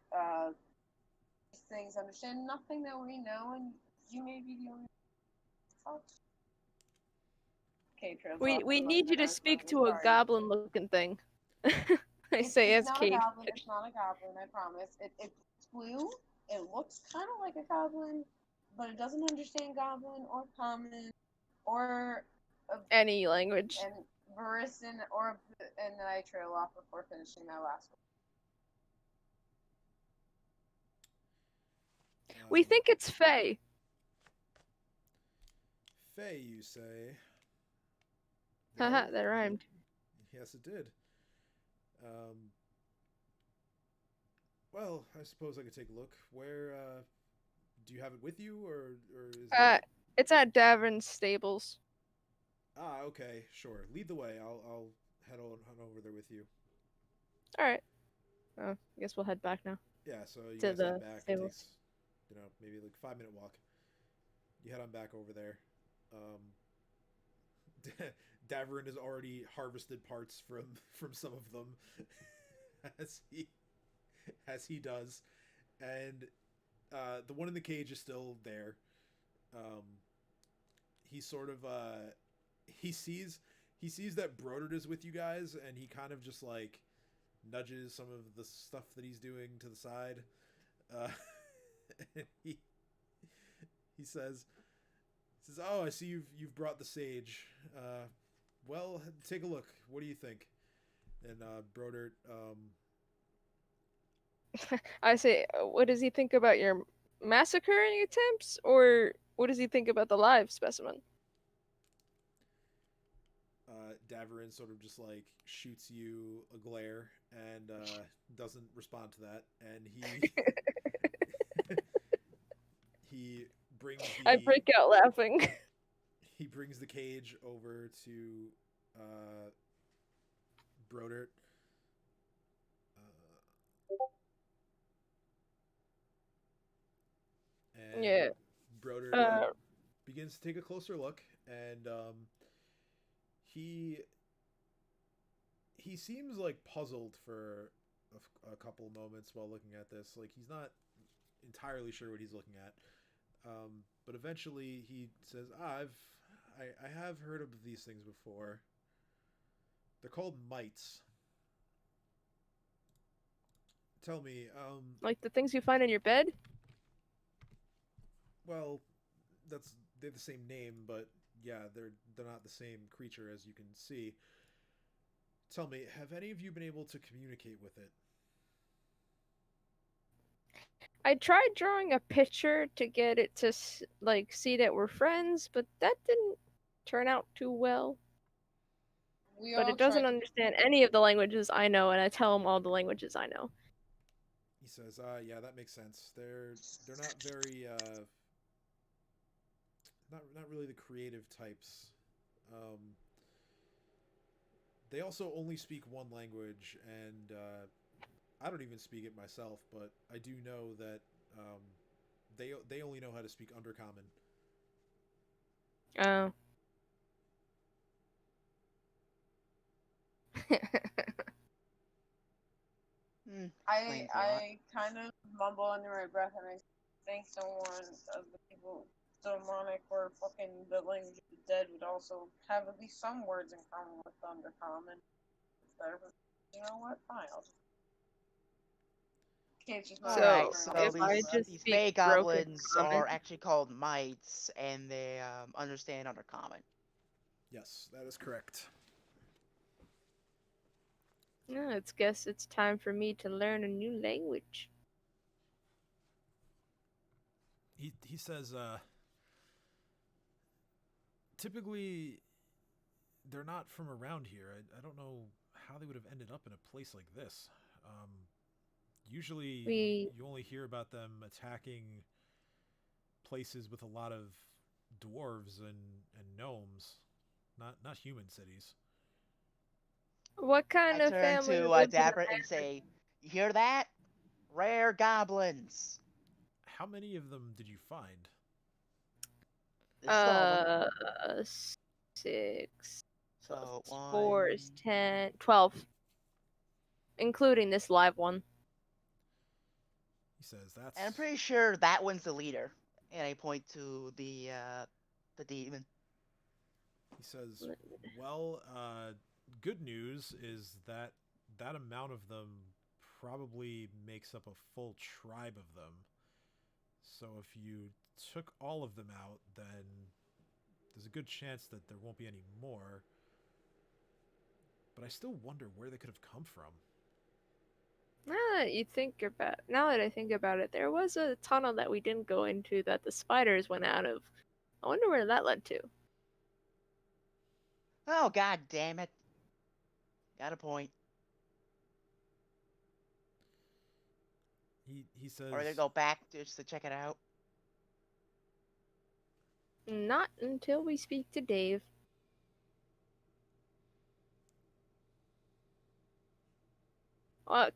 these things understand nothing that we know, and you may be the only one." Kate trails off we and looks need you at to us and speak is to a sorry. goblin-looking thing. I say It's as not a Kate. goblin. It's not a goblin. I promise. It's blue. It looks kind of like a goblin, but it doesn't understand goblin or common or Any language. and Veristan or and then I trail off before finishing that last We think it's Fae. Faye, you say? Haha, Well, that rhymed. yes, it did. Well, I suppose I could take a look. Where, do you have it with you, or is it? It's at Davern's stables. Ah, okay, sure. Lead the way. I'll head over there with you. All right. Oh, I guess we'll head back now. Yeah, so you To guys the head back. It stables. takes, maybe like 5-minute walk. You head on back over there. Davern has already harvested parts from some of them, as he does, and the one in the cage is still there. He sort of he sees that Brodert is with you guys, and he kind of just like nudges some of the stuff that he's doing to the side. And he says, "Oh, I see you've brought the sage. Well, take a look. What do you think?" And Brodert, I say, what does he think about your massacring attempts, or what does he think about the live specimen? Davarin sort of just like shoots you a glare and doesn't respond to that, and he brings I the break out laughing. he brings the cage over to Brodert. And Yeah. Brodert begins to take a closer look, and he seems like puzzled for a couple of moments while looking at this. Like he's not entirely sure what he's looking at. But eventually he says, I have heard of these things before. They're called mites. Tell me, Like the things you find in your bed? well, they're the same name, but yeah, they're not the same creature, as you can see. Tell me, have any of you been able to communicate with it? I tried drawing a picture to get it to like see that we're friends, but that didn't turn out too well. But it doesn't understand any of the languages I know, and I tell him all the languages I know. He says, yeah, that makes sense. They're not very not really the creative types. They also only speak one language, and I don't even speak it myself, but I do know that they only know how to speak Undercommon. Oh. I kind of mumble under my breath and I think someone of the people demonic or fucking the language of the dead would also have at least some words in common with Undercommon. You know what? Fine, I'll just. Alright, so if I just these speak Fey broken goblins common, are actually called mites, and they understand Undercommon. Yes, that is correct. yeah, it's guess it's time for me to learn a new language. He says, typically they're not from around here. I don't know how they would have ended up in a place like this. Usually you only hear about them attacking places with a lot of dwarves and gnomes, not human cities. What kind of turn family to lives in Dapper and say, "You hear that? Rare goblins." How many of them did you find? 6. So Four one. is 10, 12, including this live one. He says that's. And I'm pretty sure that one's the leader. And I point to the demon. He says, well, good news is that that amount of them probably makes up a full tribe of them. So if you took all of them out, then there's a good chance that there won't be any more. But I still wonder where they could have come from. Now that I think about it, there was a tunnel that we didn't go into that the spiders went out of. I wonder where that led to. Oh, god damn it. Got a point. He says. Or they go back just to check it out. Not until we speak to Dave.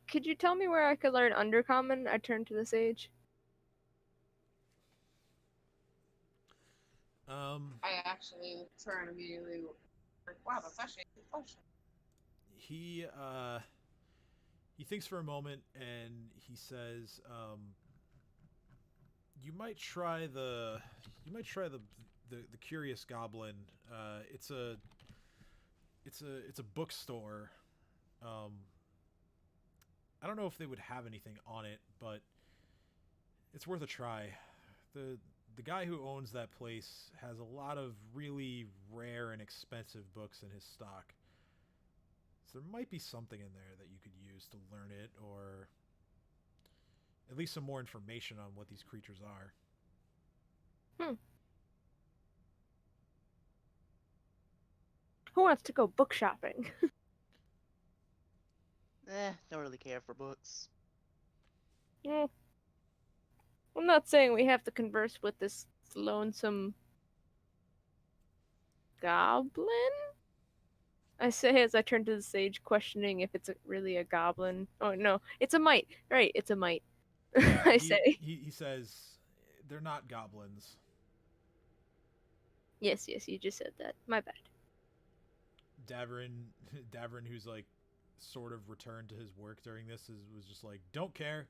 Could you tell me where I could learn Undercommon? I turned to the sage. I actually turn immediately. Like, wow, that's actually a good question. He thinks for a moment and he says, you might try the Curious Goblin. It's a bookstore. I don't know if they would have anything on it, but it's worth a try. The guy who owns that place has a lot of really rare and expensive books in his stock. So there might be something in there that you could use to learn it, or at least some more information on what these creatures are. Who wants to go book shopping? Don't really care for books. I'm not saying we have to converse with this lonesome goblin. I say as I turn to the sage, questioning if it's really a goblin. Oh no, it's a mite. Right, it's a mite. I say. He says they're not goblins. Yes, you just said that. My bad. Davrin, who's like sort of returned to his work during this, was just like, don't care.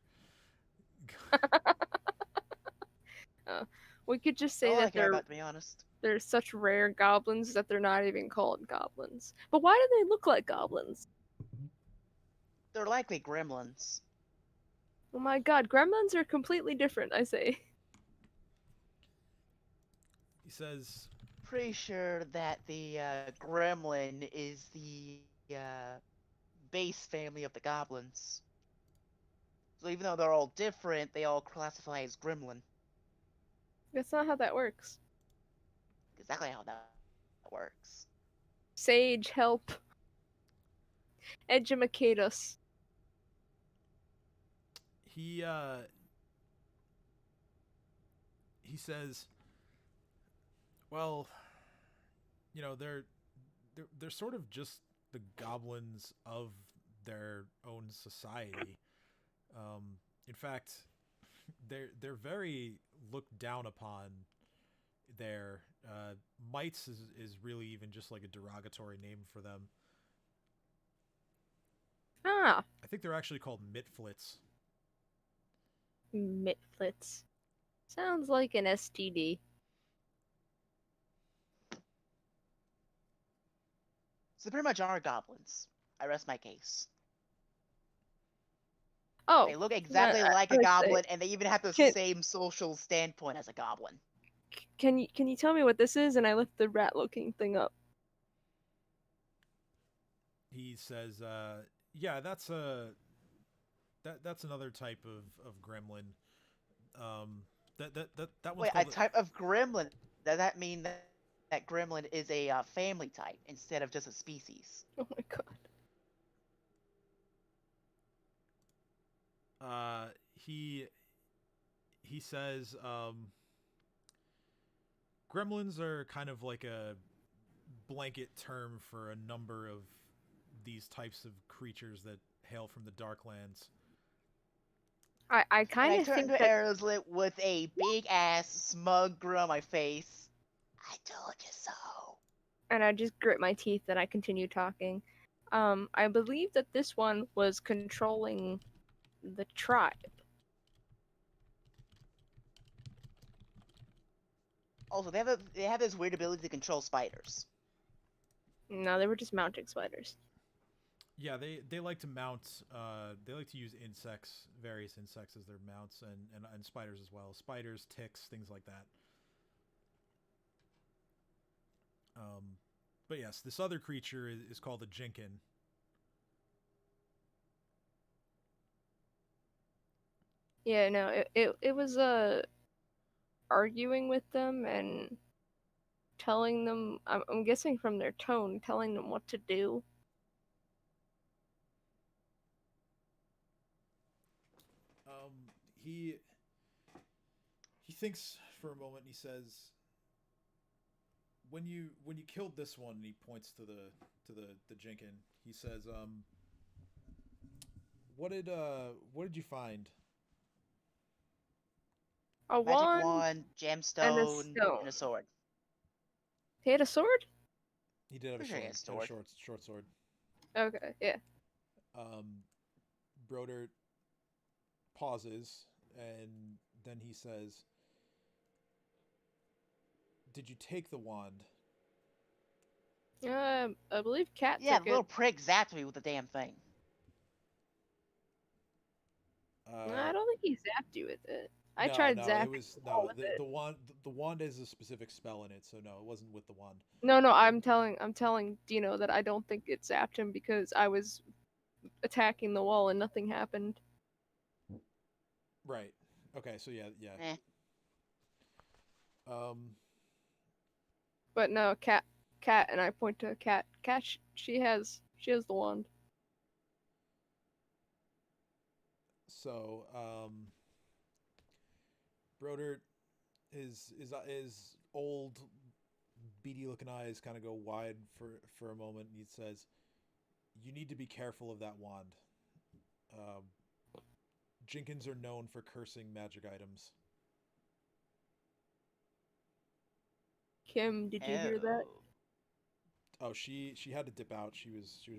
We could just say All I that care about, to be honest. they're such rare goblins that they're not even called goblins. But why do they look like goblins? They're likely gremlins. Oh my god, gremlins are completely different, I say. He says, Pretty sure that the gremlin is the base family of the goblins. So even though they're all different, they all classify as gremlin. That's not how that works. Exactly how that works. Sage, help. Educate us. he says, well, you know, they're sort of just the goblins of their own society. In fact, they're very looked down upon there. Mites is really even just like a derogatory name for them. Ah. I think they're actually called mitflits. Mitflits. Sounds like an STD. So they pretty much are goblins. I rest my case. Oh. They look exactly like a goblin, and they even have the Can- same social standpoint as a goblin. Can you tell me what this is? And I lift the rat-looking thing up. He says, yeah, that's another type of gremlin. That one's Wait, a called type of gremlin? Does that mean that gremlin is a family type instead of just a species? Oh my god. He says, gremlins are kind of like a blanket term for a number of these types of creatures that hail from the Darklands. I kind of turn think to that... Aeroslit with a big ass smug grin on my face. I told you so. And I just grit my teeth and I continue talking. I believe that this one was controlling the tribe. Also, they have this weird ability to control spiders. No, they were just mounting spiders. Yeah, they like to mount. They like to use insects, various insects as their mounts, and spiders as well. Spiders, ticks, things like that. But yes, this other creature is called a Jinkin. Yeah, no, it was arguing with them and telling them. I'm guessing from their tone, telling them what to do. He thinks for a moment and he says, when you killed this one, and he points to the Jinkin, he says, what did you find? A Magic wand wand, and a gemstone, stone. and a sword. He had a sword? He did have a Pretty sure he sword. has He had sword. a short sword. Okay, yeah. Brodert pauses, and then he says, "Did you take the wand?" I believe Cat Yeah, took the it. little prick zapped me with the damn thing. I don't think he zapped you with it. I No, tried no, it zapping was the wall no with it. the wand has a specific spell in it, so no, it wasn't with the wand. No, I'm telling Dino that I don't think it zapped him because I was attacking the wall and nothing happened. Right. Okay, so yeah. Eh. But no, Cat, and I point to Cat. Cat, she has the wand. So, Brodert, his old, beady-looking eyes kind of go wide for a moment, and he says, "You need to be careful of that wand. Jinkins are known for cursing magic items." Kim, did you hear that? Oh, she had to dip out. She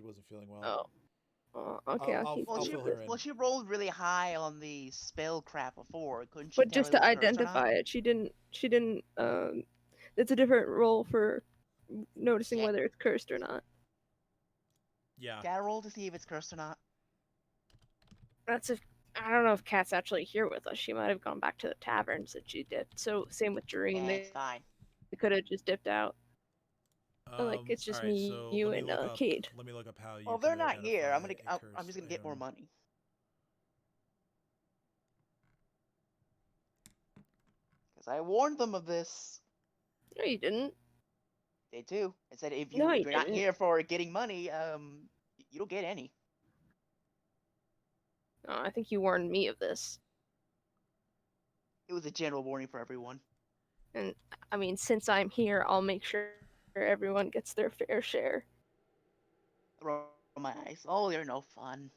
wasn't feeling well. Okay, I'll keep I'll fill her in. Well, she rolled really high on the spell crap before. Couldn't she But tell just it to was cursed or not? identify it, she didn't. It's a different roll for noticing Shit. whether it's cursed or not. Yeah. Can I roll to see if it's cursed or not? That's if I don't know if Kat's actually here with us. She might have gone back to the taverns that she did. So same with Doreen. It's fine. They could have just dipped out. Like it's just all right, me, so you, let me and look up. Cade. Let me look up how you. Well, if can they're not here, identify a I'm cursed just gonna get more item. money. Because I warned them of this. No, you didn't. They do. I said if No, you're not didn't. here for getting money, you don't get any. No, I think you warned me of this. It was a general warning for everyone. And I mean, since I'm here, I'll make sure everyone gets their fair share. Roll my eyes. Oh, they're no fun.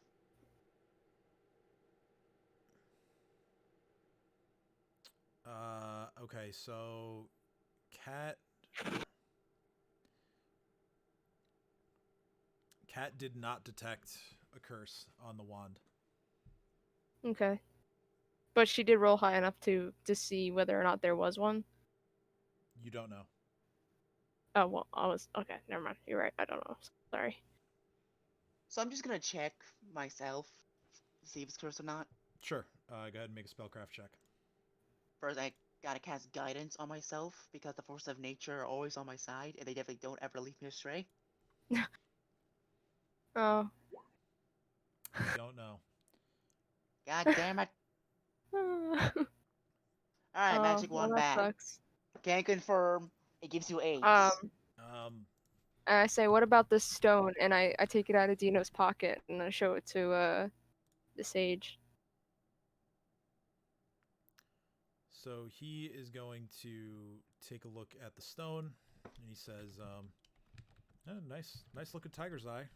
Okay, so Cat did not detect a curse on the wand. Okay. But she did roll high enough to see whether or not there was one. You don't know. Oh well, okay. Never mind. You're right. I don't know. Sorry. So I'm just gonna check myself to see if it's cursed or not. Sure. Go ahead and make a spellcraft check. First, I gotta cast guidance on myself because the forces of nature are always on my side, and they definitely don't ever leave me astray. Oh. You don't know. God damn it! Alright, magic wand that back. sucks. Can confirm it gives you 8. And I say, what about this stone? And I take it out of Dino's pocket and I show it to the sage. So he is going to take a look at the stone, and he says, nice looking tiger's eye.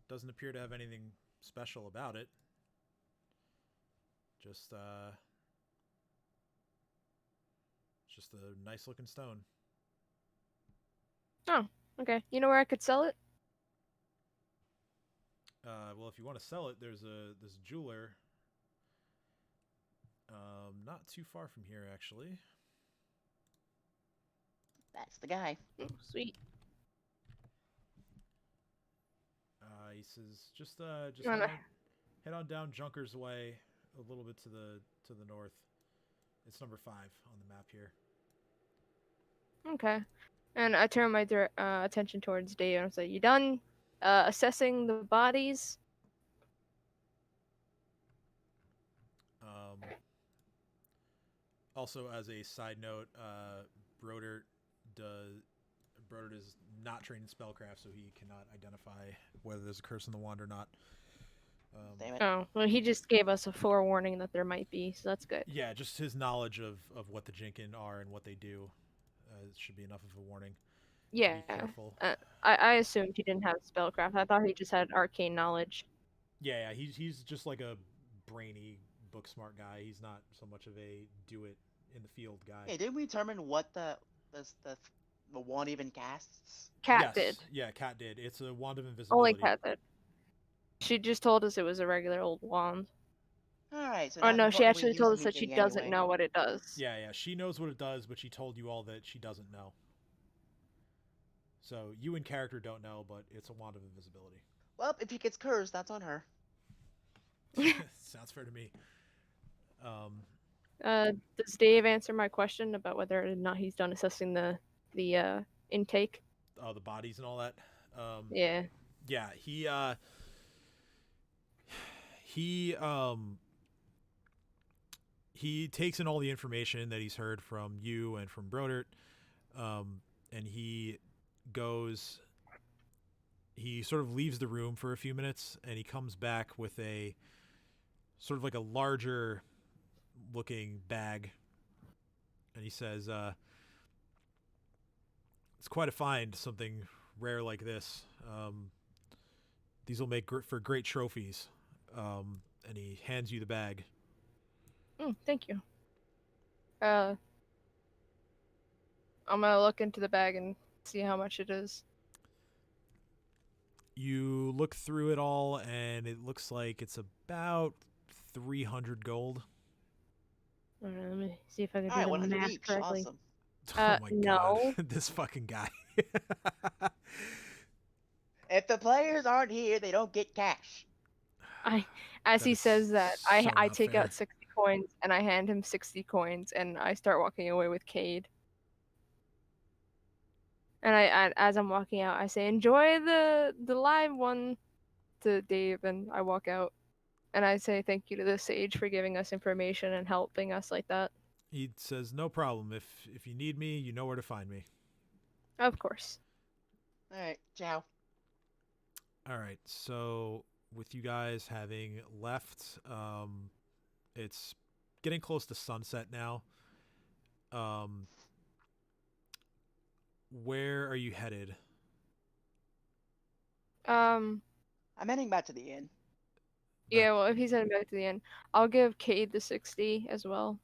Doesn't appear to have anything special about it. Just a nice looking stone. Oh, okay. You know where I could sell it? Well, if you want to sell it, there's this jeweler. Not too far from here, actually. That's the guy. Oh, sweet. He says just You wanna- head on down Junker's Way a little bit to the north. It's number 5 on the map here. Okay. And I turn my attention towards Dave and I say, "You done assessing the bodies?" Also, as a side note, Brodert is not trained in spellcraft, so he cannot identify whether there's a curse in the wand or not. Damn it. Oh, well, he just gave us a forewarning that there might be, so that's good. Yeah, just his knowledge of what the Jinkin are and what they do should be enough of a warning. Yeah. Be careful. I assumed he didn't have spellcraft. I thought he just had arcane knowledge. Yeah, he's just like a brainy, book smart guy. He's not so much of a do it in the field guy. Hey, didn't we determine what the wand even casts? Cat did. Yeah, Cat did. It's a wand of invisibility. Only Cat did. She just told us it was a regular old wand. Alright, so Oh not no, she important actually we told use us that she anything doesn't anyway. know what it does. Yeah, she knows what it does, but she told you all that she doesn't know. So you in character don't know, but it's a wand of invisibility. Well, if he gets cursed, that's on her. Sounds fair to me. Does Dave answer my question about whether or not he's done assessing the intake? The bodies and all that. Yeah. Yeah, he takes in all the information that he's heard from you and from Brodert, and he sort of leaves the room for a few minutes, and he comes back with a sort of like a larger looking bag, and he says, it's quite a find, something rare like this. These will make for great trophies. And he hands you the bag. Thank you. I'm gonna look into the bag and see how much it is. You look through it all, and it looks like it's about 300 gold. Let me see if I can Alright, do the 100 math each. correctly. Awesome. Oh my no. god, this fucking guy. If the players aren't here, they don't get cash. As he says that, I not take fair. out 60 coins and I hand him 60 coins and I start walking away with Cade. And as I'm walking out, I say, "Enjoy the live one," to Dave, and I walk out. And I say thank you to the sage for giving us information and helping us like that. He says, no problem. If you need me, you know where to find me. Of course. Alright, ciao. Alright, so with you guys having left, it's getting close to sunset now. Where are you headed? I'm heading back to the inn. Yeah, well, if he's heading back to the inn, I'll give Cade the 60 as well.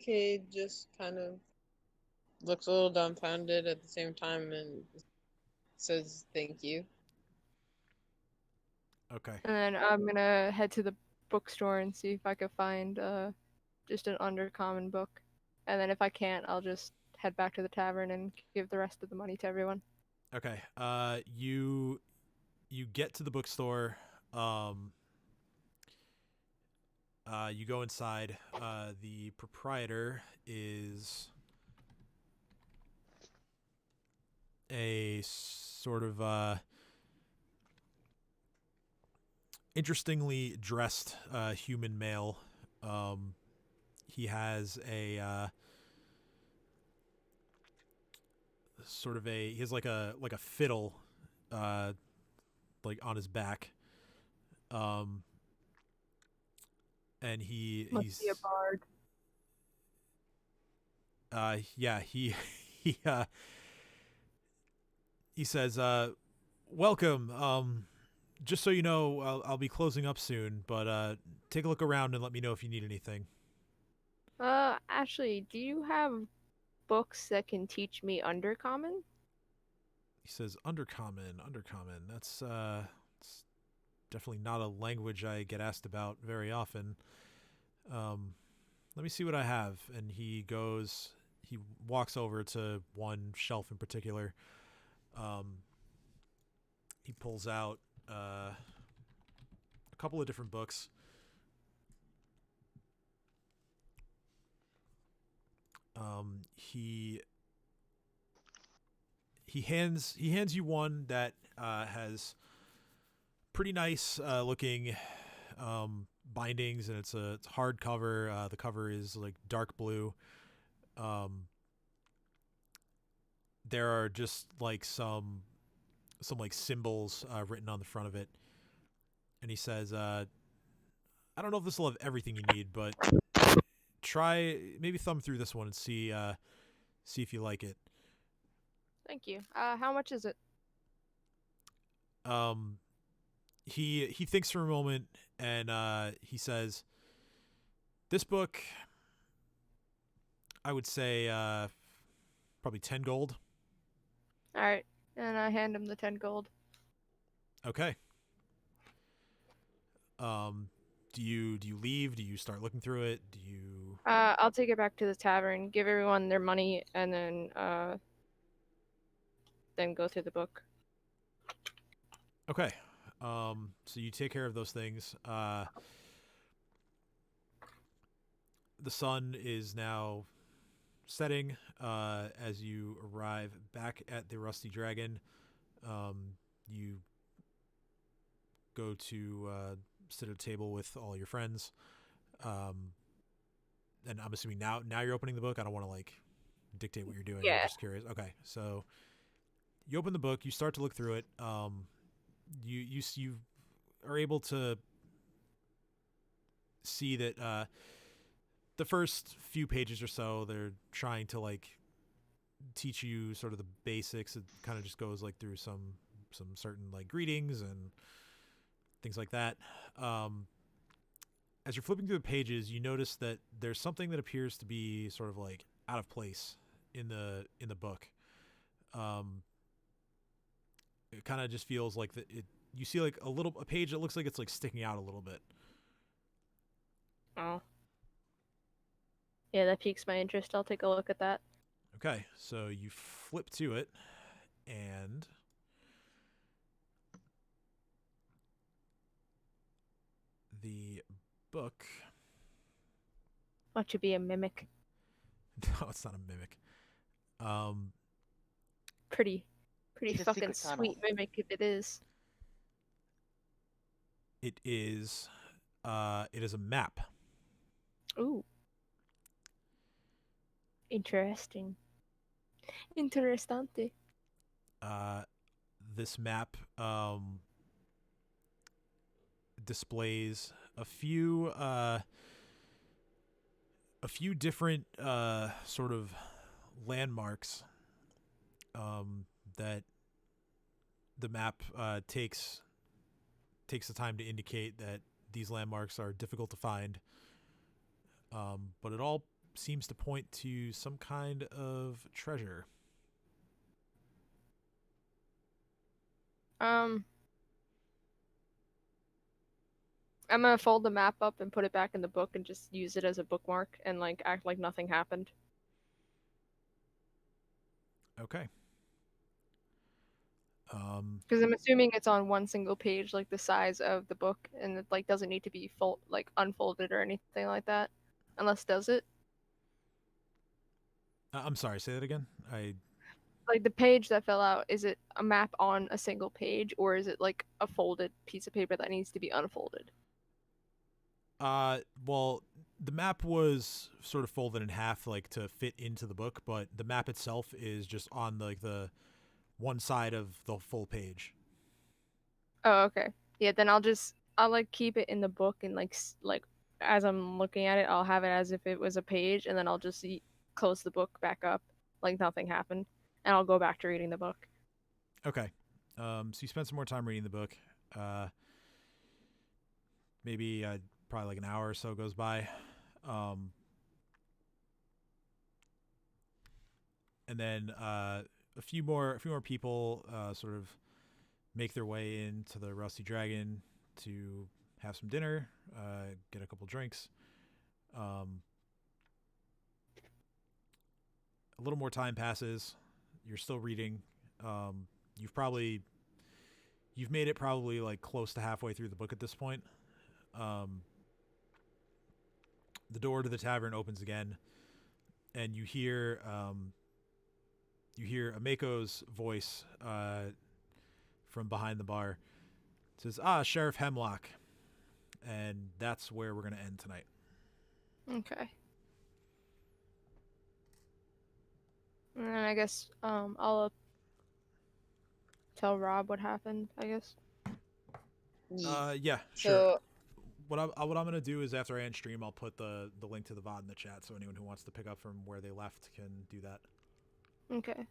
Cade just kind of looks a little dumbfounded at the same time and says thank you. Okay. And then I'm gonna head to the bookstore and see if I can find just an undercommon book. And then if I can't, I'll just head back to the tavern and give the rest of the money to everyone. Okay. You get to the bookstore. You go inside. The proprietor is a sort of interestingly dressed human male. He has a he has like a fiddle like on his back. And he's be a bard. Yeah, he says, welcome. Just so you know, I'll be closing up soon, but take a look around and let me know if you need anything. Actually, do you have books that can teach me Undercommon? He says, Undercommon. That's it's definitely not a language I get asked about very often. Let me see what I have. And he walks over to one shelf in particular. He pulls out a couple of different books. He hands you one that has pretty nice looking bindings, and it's hardcover. The cover is like dark blue. There are just like some like symbols written on the front of it, and he says, "I don't know if this will have everything you need, but maybe thumb through this one and see if you like it." Thank you. How much is it? He thinks for a moment, and he says, "This book, I would say probably 10 gold." All right, and I hand him the 10 gold. Okay. Do you leave? Do you start looking through it? Do you? I'll take it back to the tavern, give everyone their money, and then go through the book. Okay. So you take care of those things. The sun is now setting as you arrive back at the Rusty Dragon. You go to sit at a table with all your friends. And I'm assuming now you're opening the book. I don't want to like dictate what you're doing. Yeah. I'm just curious. Okay, so you open the book. You start to look through it. You are able to see that the first few pages or so, they're trying to like teach you sort of the basics. It kind of just goes like through some certain like greetings and things like that. As you're flipping through the pages, you notice that there's something that appears to be sort of like out of place in the book. It kind of just feels like you see like a page that looks like it's like sticking out a little bit. Oh. Yeah, that piques my interest. I'll take a look at that. Okay, so you flip to it, and the book. Watch you be a mimic. No, it's not a mimic. Pretty It's a fucking secret tunnel. sweet mimic if it is. It is a map. Ooh. Interesting. Interessante. This map displays a few different sort of landmarks that the map takes the time to indicate that these landmarks are difficult to find, but it all seems to point to some kind of treasure. I'm gonna fold the map up and put it back in the book and just use it as a bookmark and like act like nothing happened. Okay. Because I'm assuming it's on one single page, like the size of the book, and it like doesn't need to be unfolded or anything like that, unless does it? I'm sorry. Say that again. Like the page that fell out, is it a map on a single page, or is it like a folded piece of paper that needs to be unfolded? Well, the map was sort of folded in half, like to fit into the book, but the map itself is just on like the one side of the full page. Oh, okay. Yeah, then I'll like keep it in the book and like as I'm looking at it, I'll have it as if it was a page, and then I'll just close the book back up like nothing happened, and I'll go back to reading the book. Okay. So you spend some more time reading the book. Maybe probably like an hour or so goes by. and then a few more people sort of make their way into the Rusty Dragon to have some dinner, get a couple drinks. A little more time passes. You're still reading. You've made it probably like close to halfway through the book at this point. The door to the tavern opens again, and you hear Ameko's voice from behind the bar. It says, Sheriff Hemlock. And that's where we're going to end tonight. Okay. And then I guess I'll tell Rob what happened, I guess. Yeah, sure. What I'm going to do is after I end stream, I'll put the link to the VOD in the chat, so anyone who wants to pick up from where they left can do that. Okay.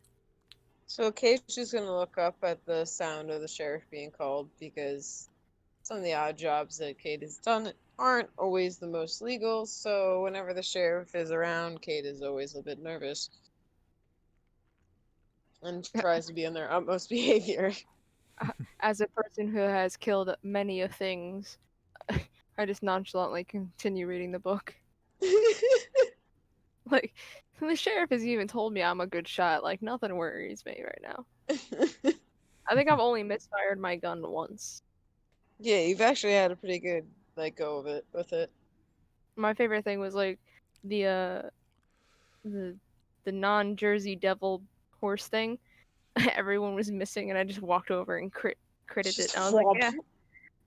So Kate's just gonna look up at the sound of the sheriff being called, because some of the odd jobs that Kate has done aren't always the most legal, so whenever the sheriff is around, Kate is always a bit nervous. And tries to be on their utmost behavior. As a person who has killed many of things, I just nonchalantly continue reading the book. Like, the sheriff has even told me I'm a good shot. Like, nothing worries me right now. I think I've only misfired my gun once. Yeah, you've actually had a pretty good go of it with it. My favorite thing was like the non-Jersey Devil horse thing. Everyone was missing, and I just walked over and critted it. I was like, yeah.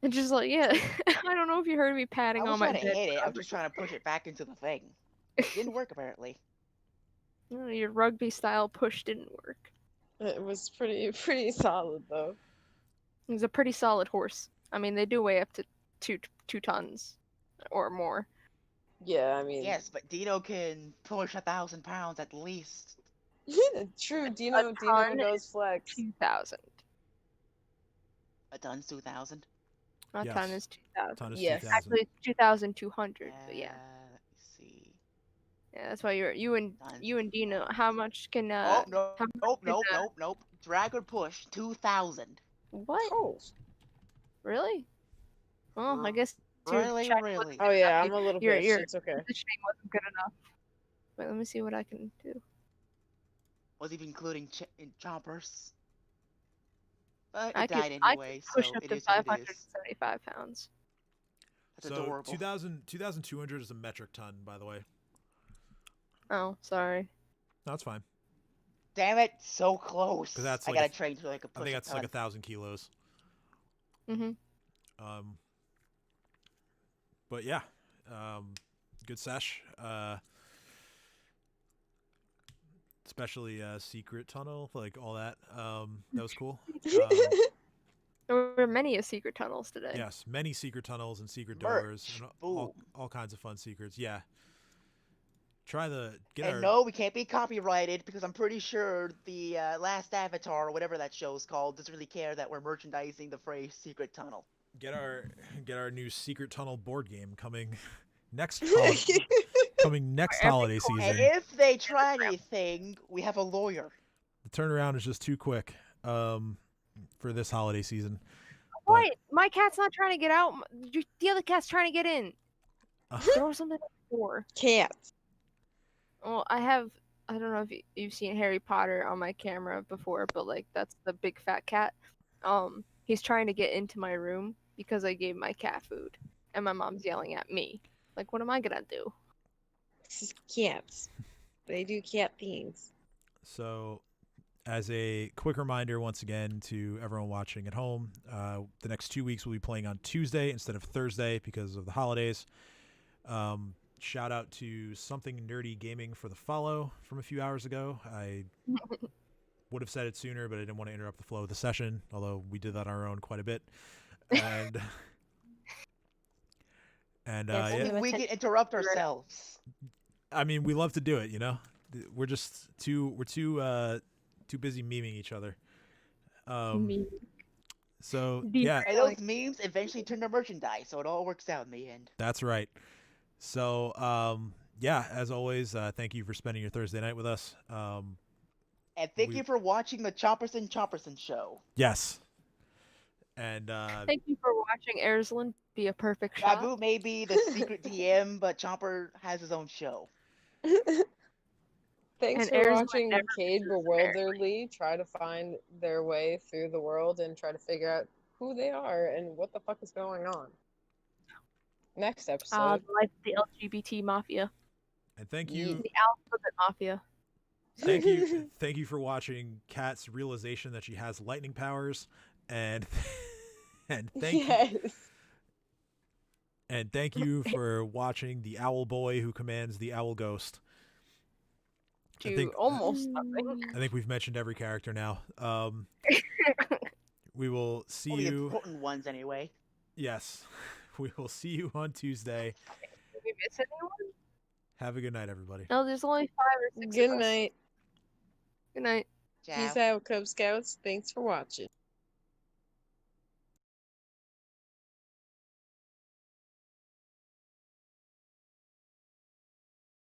And just like, yeah. I don't know if you heard me patting I on was my trying bed. to hit it. I'm just trying to push it back into the thing. It didn't work apparently. Your rugby style push didn't work. It was pretty solid though. It was a pretty solid horse. I mean, they do weigh up to two tons or more. Yeah, I mean. Yes, but Dino can push 1,000 pounds at least. True, Dino does flex. 2,000. A ton's 2,000. A Yes. ton is 2,000. Ton is Yes. 2,000. Actually, it's 2,200. But yeah, Let me see. yeah. That's why you and Dino. How much can Oh no! how much Nope. Dragon push 2,000. What? Oh. Really? Well, I guess Really. Oh yeah, I'm a little your pissed. It's okay. positioning wasn't good enough. Wait, let me see what I can do. Was even including chompers. But I it died could anyway, push so up it to is what it is. 575 pounds. That's So adorable. 2,200 is a metric ton, by the way. Oh, sorry. No, that's fine. Damn it, so close. 'Cause that's I like gotta train so I can push I think that's a like ton. 1,000 kilos. Mhm. But yeah, good sesh. Especially secret tunnel, like all that. That was cool. There were many a secret tunnels today. Yes, many secret tunnels and secret Merch. doors and Boom. all kinds of fun secrets. Yeah. And no, we can't be copyrighted because I'm pretty sure the last Avatar or whatever that show's called doesn't really care that we're merchandising the phrase secret tunnel. get our new secret tunnel board game coming next holiday season. And if they try anything, we have a lawyer. The turnaround is just too quick for this holiday season. Wait, my cat's not trying to get out. The other cat's trying to get in. Throw something at the door. Cat. Well, I don't know if you've seen Harry Potter on my camera before, but like that's the big fat cat. He's trying to get into my room because I gave my cat food, and my mom's yelling at me. Like, what am I gonna do? Cats. They do cat things. So, as a quick reminder, once again, to everyone watching at home, the next 2 weeks we'll be playing on Tuesday instead of Thursday because of the holidays. Shout out to Something Nerdy Gaming for the follow from a few hours ago. I would have said it sooner, but I didn't want to interrupt the flow of the session, although we did that on our own quite a bit. And yeah. We can interrupt ourselves. I mean, we love to do it, you know. We're just too busy memeing each other. So yeah, and those memes eventually turn to merchandise, so it all works out in the end. That's right. So yeah, as always, thank you for spending your Thursday night with us. And thank you for watching the Chomperson show. Yes. And Thank you for watching Erzlin be a perfect shot. Babu may be the secret DM, but Chomper has his own show. Thanks And for Erzlin watching never Cade misses, bewilderedly try to find their way through the world and try to figure out who they are and what the fuck is going on. Next episode. The life of the LGBT mafia. And thank you. The alphabet mafia. Thank you for watching Kat's realization that she has lightning powers, and thank you for watching the Owl Boy who commands the Owl Ghost. Almost nothing. I think we've mentioned every character now. We will see Only you. Important ones, anyway. Yes, we will see you on Tuesday. Did we miss anyone? Have a good night, everybody. No, there's only 5 or 6 Good of us. night. Good night. Peace out, Cub Scouts. Thanks for watching.